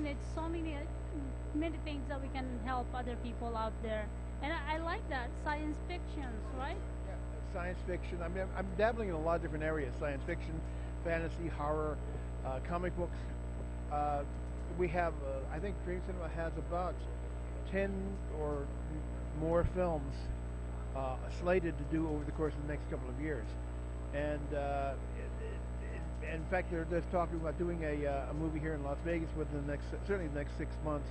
it's so many many things that we can help other people out there. And I like that science fictions, right? Science fiction. I mean, I'm dabbling in a lot of different areas: science fiction, fantasy, horror, comic books. We have, I think, Dream Cinema has about 10 or more films slated to do over the course of the next couple of years, and in fact, they're talking about doing a movie here in Las Vegas within the next, certainly the next 6 months,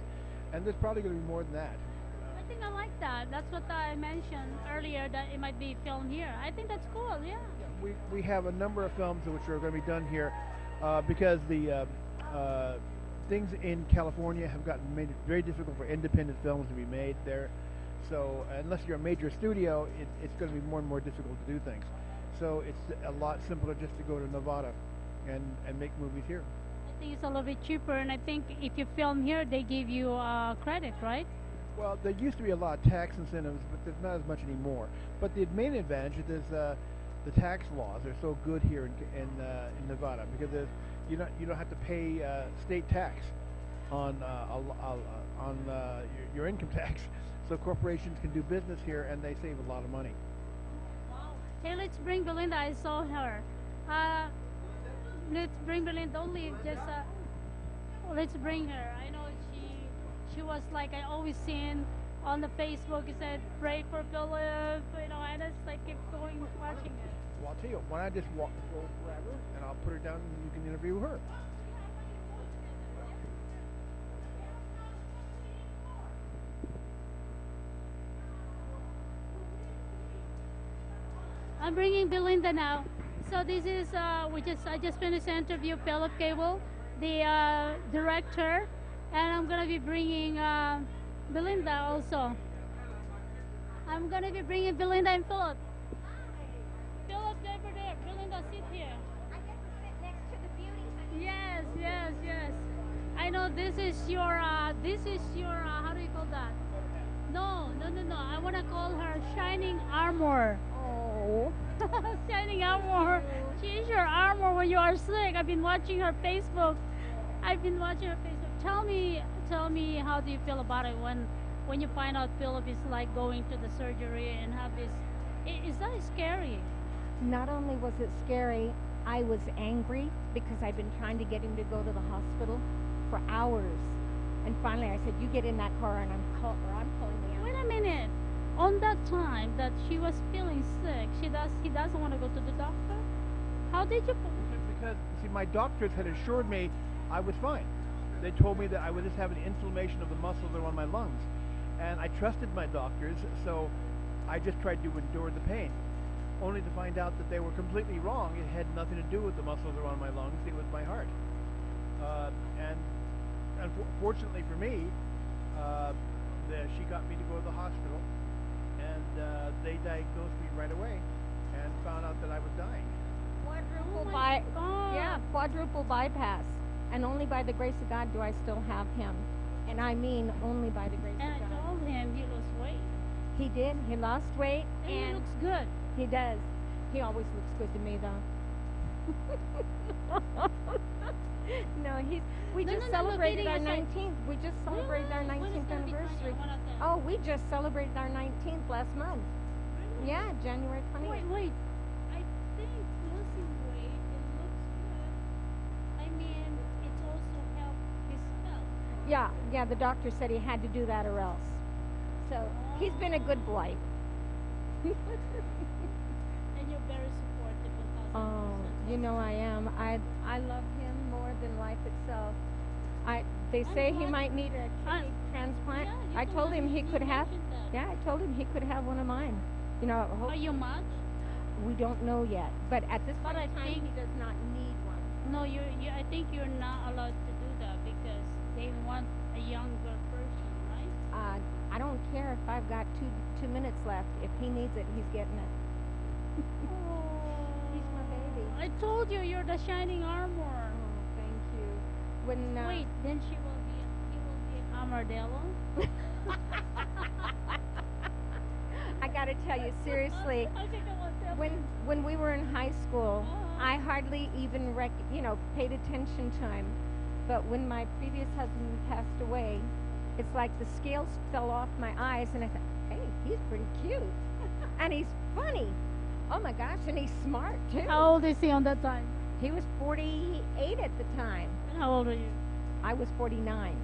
and there's probably going to be more than that. I think I like that. That's what I mentioned earlier, that it might be filmed here. I think that's cool, yeah. We have a number of films which are going to be done here because the things in California have made it very difficult for independent films to be made there. So unless you're a major studio, it's going to be more and more difficult to do things. So it's a lot simpler just to go to Nevada and make movies here. I think it's a little bit cheaper, and I think if you film here, they give you credit, right? Well, there used to be a lot of tax incentives, but there's not as much anymore. But the main advantage is the tax laws are so good here in Nevada because you don't have to pay state tax on your income tax. So corporations can do business here and they save a lot of money. Wow. Hey, let's bring Belinda. I saw her. Let's bring Belinda. Only just let's bring her. I know she was like I always seen on the Facebook. It said pray for Philip, and I just like keep going watching it. Well, I'll tell you, why don't I just go grab her and I'll put her down and you can interview her. I'm bringing Belinda now. So this is I just finished the interview Philip Cable, the director, and I'm gonna be bringing Belinda also. I'm gonna be bringing Belinda and Philip. Philip, over there. Belinda, sit here. I get to sit next to the beauty. Yes, yes, yes. I know this is your how do you call that? No. I wanna call her Shining Armor. Oh. Shining Armor. She's your armor when you are sick. I've been watching her Facebook. Tell me how do you feel about it when you find out Philip is like going to the surgery and have this? Is that scary? Not only was it scary, I was angry because I've been trying to get him to go to the hospital for hours. And finally I said, you get in that car and I'm calling the ambulance. Wait a minute. On that time that she was feeling sick, he doesn't want to go to the doctor? How did you? Because, see, my doctors had assured me I was fine. They told me that I would just have an inflammation of the muscles around my lungs. And I trusted my doctors, so I just tried to endure the pain. Only to find out that they were completely wrong. It had nothing to do with the muscles around my lungs, it was my heart. And unfortunately for me, she got me to go to the hospital. And they diagnosed me right away and found out that I was dying. Quadruple bypass. And only by the grace of God do I still have him. And I mean only by the grace of God. And I told him he lost weight. He did. He lost weight. And he looks good. He does. He always looks good to me, though. No, we just celebrated our 19th. We just celebrated our 19th anniversary. Oh, we just celebrated our 19th last month. Yeah, January 20th. Wait. I think losing weight, it looks good. I mean, it's also helped his health. Yeah, the doctor said he had to do that or else. So, he's been a good boy. And you're very supportive of us. Oh, you know I am. I love him more than life itself. They say he might need a kidney transplant. I told him he could have. Yeah, I told him he could have one of mine. You know. Are you much? We don't know yet, but at this point in time, he does not need one. No, I think you're not allowed to do that because they want a younger person, right? I don't care if I've got two minutes left. If he needs it, he's getting it. He's my baby. I told you you're the shining armor. Oh, thank you. Wait, then he will be Armadillo? I gotta tell you, seriously, when we were in high school, I hardly even paid attention to him. But when my previous husband passed away, it's like the scales fell off my eyes, and I thought, hey, he's pretty cute, and he's funny. Oh my gosh, and he's smart too. How old is he on that time? He was 48 at the time. And how old are you? I was 49.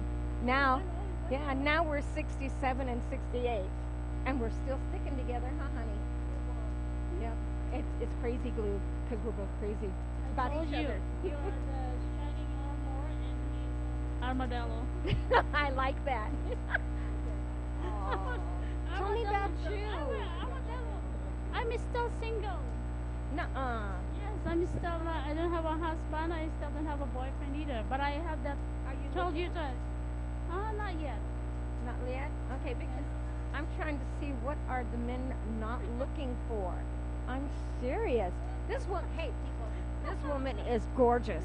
Now, yeah, now we're 67 and 68, and we're still sticking together, huh, honey? Yeah, it's crazy glue because we're both crazy about each other. You are the shining armor and he's armadillo. I like that. Tell me about you. I'm still single. Nuh-uh. Yes, I'm still. I don't have a husband. I still don't have a boyfriend either. But I have that. Are you told you that? Not yet. Not yet? Okay, because I'm trying to see what are the men not looking for. I'm serious. This one, hey people, this woman is gorgeous.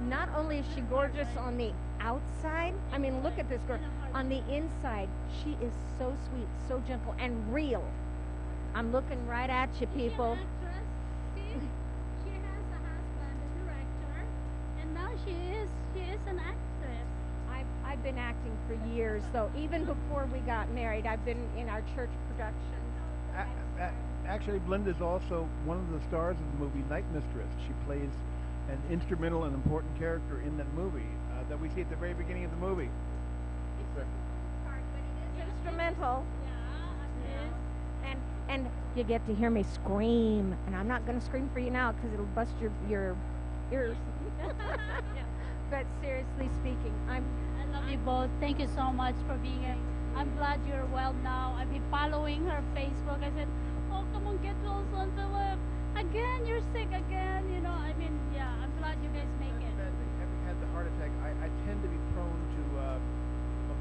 Not only is she gorgeous on the outside, I mean, look at this girl. On the inside, she is so sweet, so gentle, and real. I'm looking right at you, people. She has a husband, a director, and now she is an actress. I've been acting for years, though. Even before we got married, I've been in our church productions. Actually, Blinda's also one of the stars of the movie Night Mistress. She plays an instrumental and important character in that movie that we see at the very beginning of the movie. Instrumental. And you get to hear me scream, and I'm not going to scream for you now because it'll bust your ears. But seriously speaking, I love you both. Thank you so much for being here. I'm glad you're well now. I've been following her Facebook. I said, oh, come on, get well, son Philip. Again, you're sick again. You know, I mean, yeah, I'm glad you guys make it. Having had the heart attack, I tend to be prone to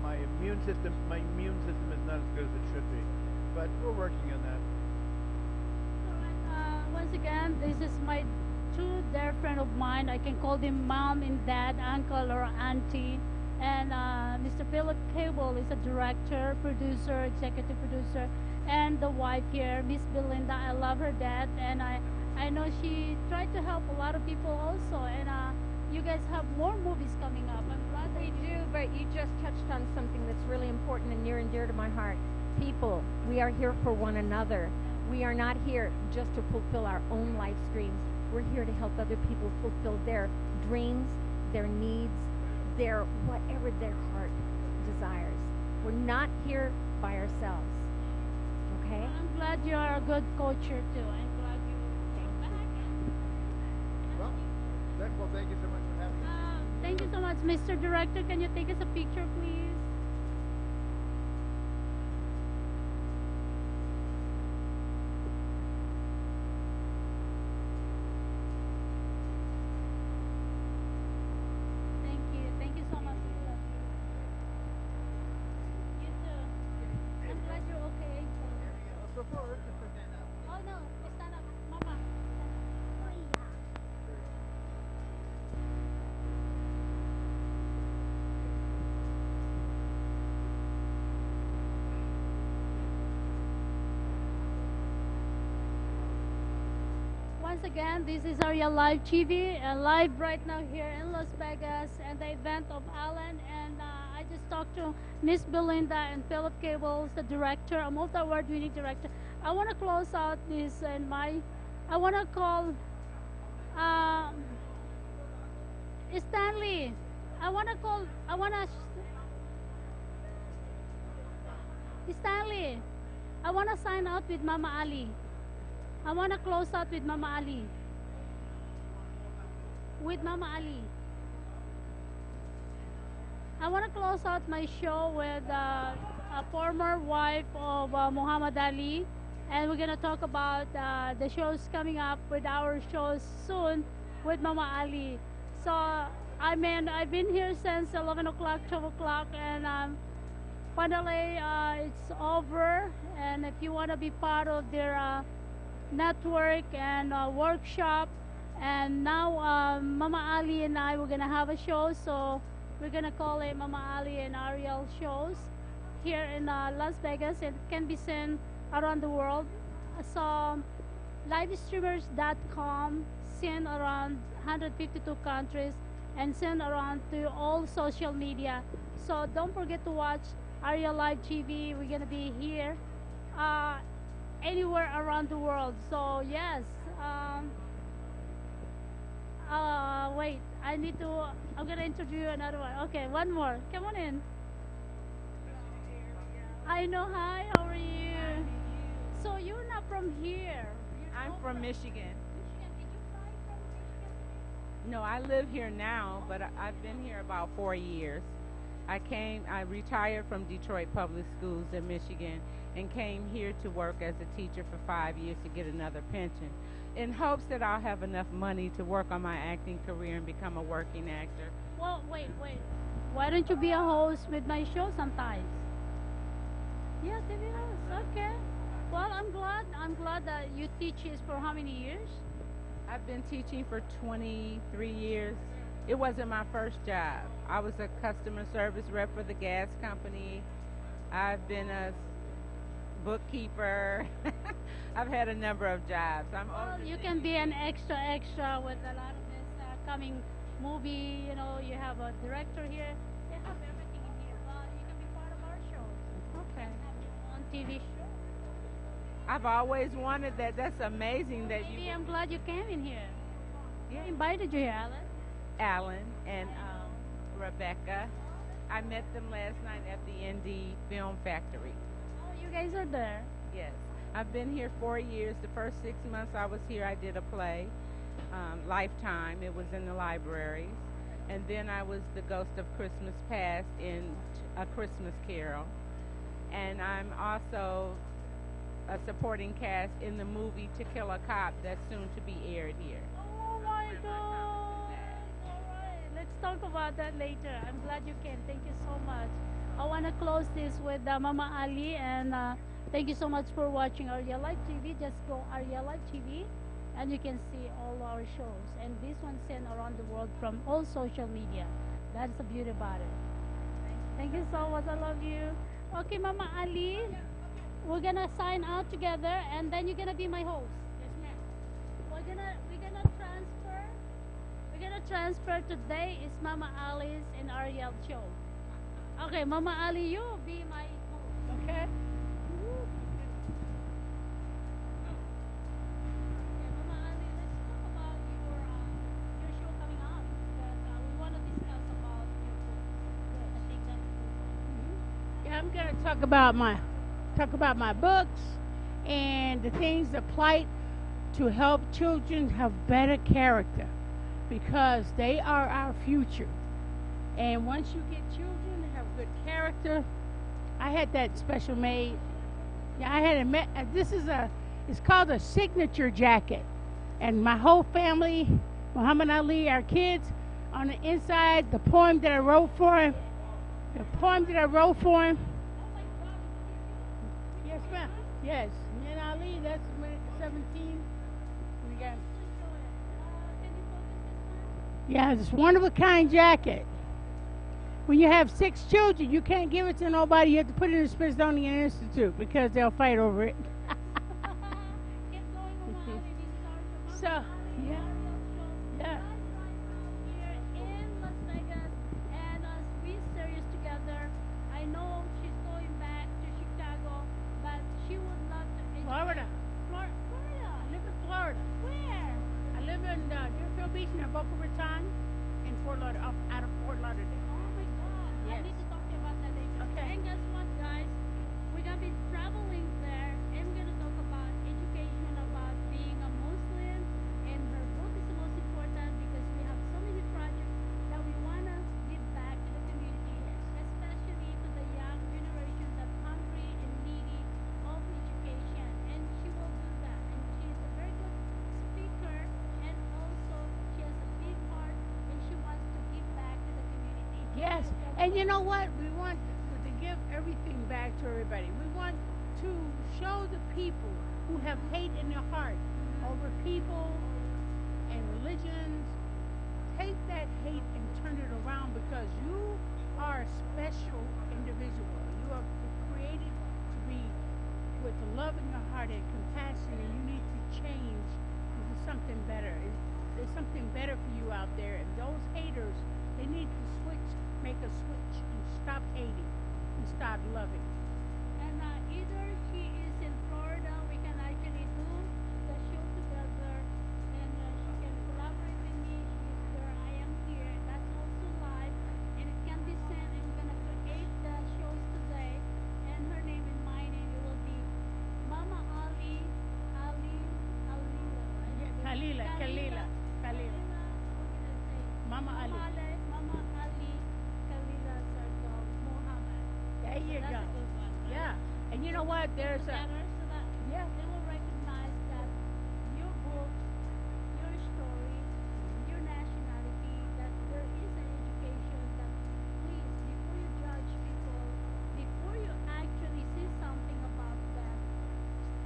my immune system. My immune system is not as good as it should be, but we're working on that. Once again, this is my true dear friend of mine. I can call him mom and dad, uncle or auntie. And Mr. Philip Cable is a director, producer, executive producer, and the wife here, Miss Belinda. I love her dad, and I know she tried to help a lot of people also. And you guys have more movies coming up. I'm glad we do, but you just touched on something that's really important and near and dear to my heart. People, we are here for one another. We are not here just to fulfill our own life dreams. We're here to help other people fulfill their dreams, their needs, their whatever their heart desires. We're not here by ourselves. Okay? I'm glad you are a good coacher too. I'm glad you came back. Well, thank you so much for having me. Thank you so much, Mr. Director. Can you take us a picture, please? Thank you so much. You too. I'm glad you're okay. Oh no, stand up, Mama. Once again, this is Arielle Live TV, live right now here in Las Vegas, and the event of Alan. And I just talked to Miss Belinda and Philip Cables, the director, a multi-award-winning director. I want to close out this, and I want to call Stanley. Stanley. I want to sign out with Mama Ali. I want to close out with Mama Ali. With Mama Ali. I want to close out my show with a former wife of Muhammad Ali. And we're going to talk about the shows coming up with our shows soon with Mama Ali. So, I mean, I've been here since 11 o'clock, 12 o'clock, and finally it's over. And if you want to be part of their network and workshop, and now Mama Ali and I, we're gonna have a show, so we're gonna call it Mama Ali and Arielle shows here in Las Vegas. It can be seen around the world. So livestreamers.com, seen around 152 countries and seen around to all social media. So don't forget to watch Arielle Live TV. We're gonna be here, anywhere around the world. So yes. Wait. I need to. I'm gonna introduce another one. Okay, one more. Come on in. I know. Hi. How are you? So you're not from here. I'm from Michigan. No, I live here now, but I've been here about 4 years. I retired from Detroit Public Schools in Michigan and came here to work as a teacher for 5 years to get another pension in hopes that I'll have enough money to work on my acting career and become a working actor. Well, wait. Why don't you be a host with my show sometimes? Yeah, TV host. Okay. Well, I'm glad that you teach this for how many years? I've been teaching for 23 years. It wasn't my first job. I was a customer service rep for the gas company. I've been a bookkeeper. I've had a number of jobs. Well, you can be an extra with a lot of this coming movie. You know, you have a director here. They have everything in here. Well, you can be part of our shows. Okay. On TV show. I've always wanted that. That's amazing that you. I'm glad you came in here. Yeah. Who invited you here, Alan and Rebecca. I met them last night at the Indie Film Factory. Oh, you guys are there. Yes. I've been here 4 years. The first 6 months I was here, I did a play, Lifetime. It was in the libraries. And then I was the ghost of Christmas Past in A Christmas Carol. And I'm also a supporting cast in the movie To Kill a Cop that's soon to be aired here. Oh my God! All right, let's talk about that later. I'm glad you came. Thank you so much. I want to close this with Mama Ali, and thank you so much for watching Arielle Live TV. Just go Arielle Live TV, and you can see all our shows. And this one's sent around the world from all social media. That's the beauty about it. Thank you so much. I love you. Okay, Mama Ali. We're gonna sign out together, and then you're gonna be my host. Yes, ma'am. We're gonna transfer. Today is Mama Ali's and Arielle show. Okay, Mama Ali, you be my host. Okay. Okay, Mama Ali, let's talk about your show coming up. That we want to discuss about the things that. Yeah, I'm gonna talk about my books and the things that plight to help children have better character, because they are our future. And once you get children to have good character, I had that special made. Yeah, I had it's called a signature jacket. And my whole family, Muhammad Ali, our kids, on the inside, the poem that I wrote for him, Yes, ma'am. Yes. Me and Ali, that's when 17. We got. Yeah, it's one of a kind jacket. When you have 6 children, you can't give it to nobody. You have to put it in the Smithsonian Institute because they'll fight over it. So, yeah. Yeah. Florida. I live in Florida. Where? I live in Deerfield Beach near Boca Raton in Fort Lauderdale, out of Fort Lauderdale. Oh my God. Yes. I need to talk to you about that later. Okay. And guess what, guys? We're going to be traveling there, and we're going to talk about education, about being a Muslim, and her book is the most important because we have so many projects that we want to give back to the community, especially to the young generation that's hungry and needy of education. And she will do that. And she's a very good speaker, and also she has a big heart, and she wants to give back to the community. Yes, and you know what? We want to give everything back to everybody. We want to show the people who have hate in their heart over people and religions, take that hate and turn it around, because you are a special individual. You are created to be with love in your heart and compassion, and you need to change into something better. There's something better for you out there, and those haters, they need to make a switch and stop hating. and start loving. And either she is in Florida, we can actually do the show together, and she can collaborate with me. She's where I am here. That's also live, and it can be sent. And we're gonna create the shows today, and her name and my name it will be Mama Ali, Kalila. Mama Ali. Mama Ali, Kalila Sarko Muhammad. There you That's go. a good one, right? Yeah. And you know what? There's a Better, so that yeah. they will recognize that your books, your story, your nationality, that there is an education that please, before you judge people, before you actually see something about them,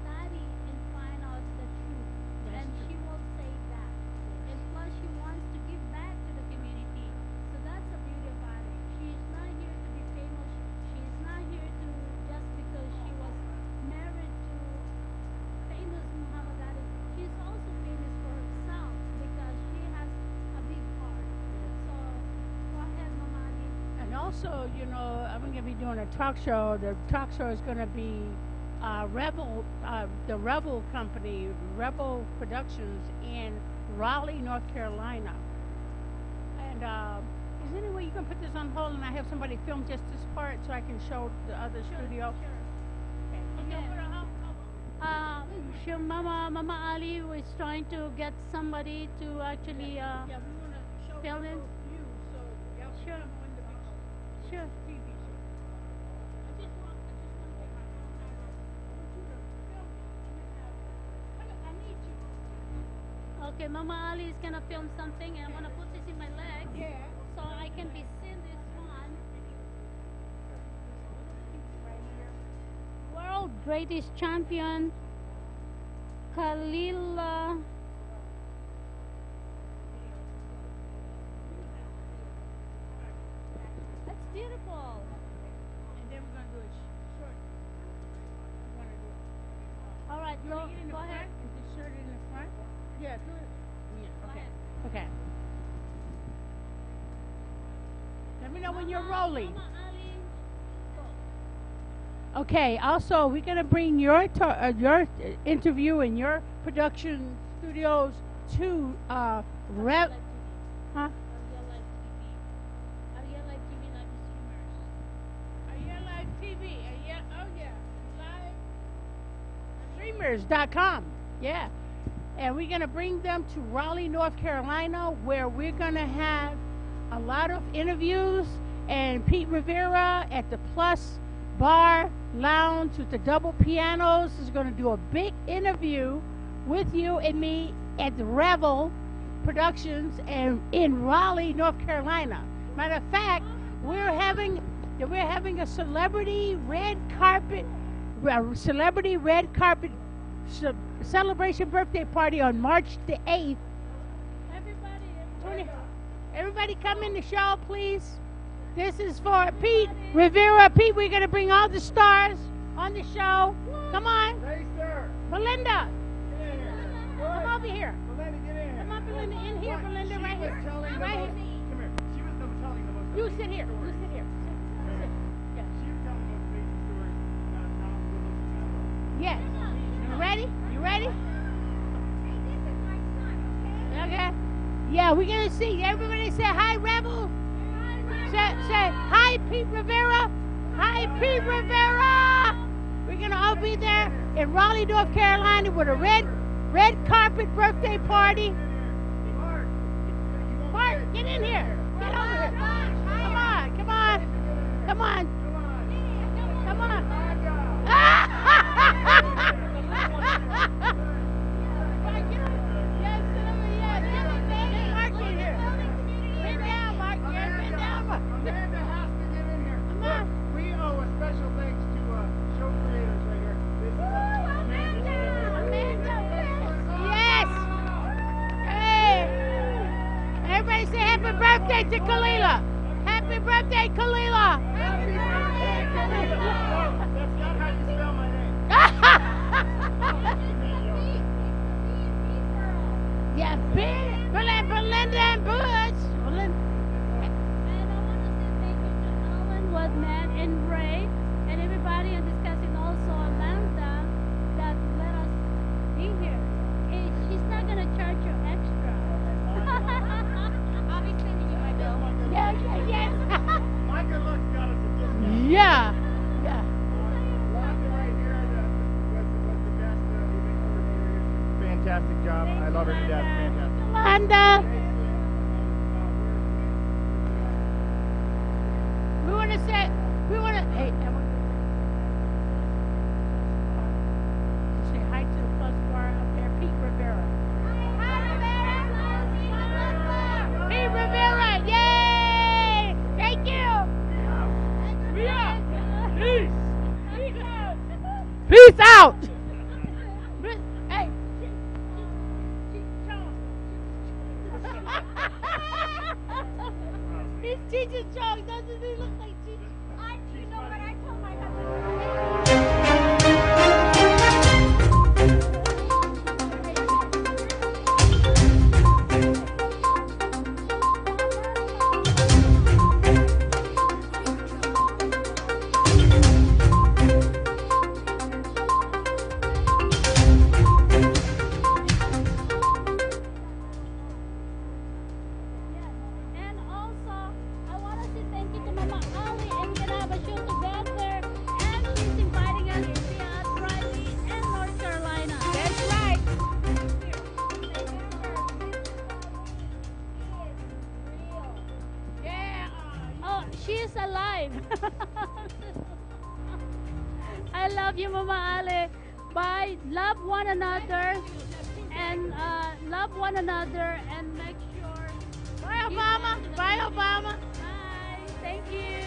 study and find out the truth. That's And true. she will say that. And plus she wants to give back to the community. So that's the beauty about it. She is not here to be famous. She is not here to just because she was married to famous Muhammad Ali. She's also famous for herself because she has a big heart. So go ahead, Mama Ali. And also, you know, I'm going to be doing a talk show. The talk show is going to be the Rebel Company, Rebel Productions in Raleigh, North Carolina. And is there any way you can put this on hold and I have somebody film just this part so I can show the other studio? Okay. Sure, Mama Ali was trying to get somebody to actually film it. Sure. Sure. Okay, Mama Ali is gonna film something, and I'm gonna put this in my leg, so I can be seen this one. World greatest champion, Kalila. That's beautiful. And then we're going to do it short. All right, You go, want to get in the go front ahead. and just shirt it in the front? Yeah, do it. Yeah, okay. Okay. Let me know when you're rolling. Mama Ali, go. Okay. Also, we're gonna bring your interview and your production studios to Rev. Huh? Arielle Live TV live streamers. Arielle Live TV. Oh yeah. Streamers.com. Yeah. And we're going to bring them to Raleigh, North Carolina, where we're going to have a lot of interviews. And Pete Rivera at the Plus Bar Lounge with the double pianos is going to do a big interview with you and me at the Revel Productions and in Raleigh, North Carolina. Matter of fact, we're having a celebrity red carpet celebration birthday party on March the 8th. Everybody come in the show, please. This is for Pete Rivera. Pete, we're going to bring all the stars on the show. Come on. Belinda. Come over here. Come on, Belinda. In here, Belinda. Right here. Right here. Come here. She was telling the most. You sit here. You sit here. Sit. Yes. She was telling the most amazing stories about how good looking Yes. You ready? You ready? Okay. Yeah, we're gonna see. Everybody say hi, Rebel. Say hi, Pete Rivera. Hi, Pete Rivera. We're gonna all be there in Raleigh, North Carolina, with a red carpet birthday party. Mark, get in here. Get over here. Come on, come on, come on, come on. Amanda has to get in here. Come on. We owe a special thanks to show creators right here. This is Amanda. Yes. Hey. Everybody say happy birthday to Kalila. Happy birthday, Kalila. Happy birthday, Kalila. That's not how you spell my name. Yeah, Belinda and Butch. And I want to say thank you to Alan, Wadman, and Ray fantastic job. I love her to death. Fantastic. Yolanda. Hey, Emma. Say hi to the plus bar up there, Pete Rivera. Pete Rivera, yay! Thank you. Peace out. Hey. He's teaching Chong, doesn't he look like teaching? You know what I told my And also, I want to say thank you to Mama Ali and we have a show together. And she's inviting us to be at Raleigh and North Carolina. That's right. Yeah. Oh, she is alive. I love you, Mama Ali. Bye. Love one another. And love one another and make sure. Bye, Obama. Bye, Obama. Bye. Thank you.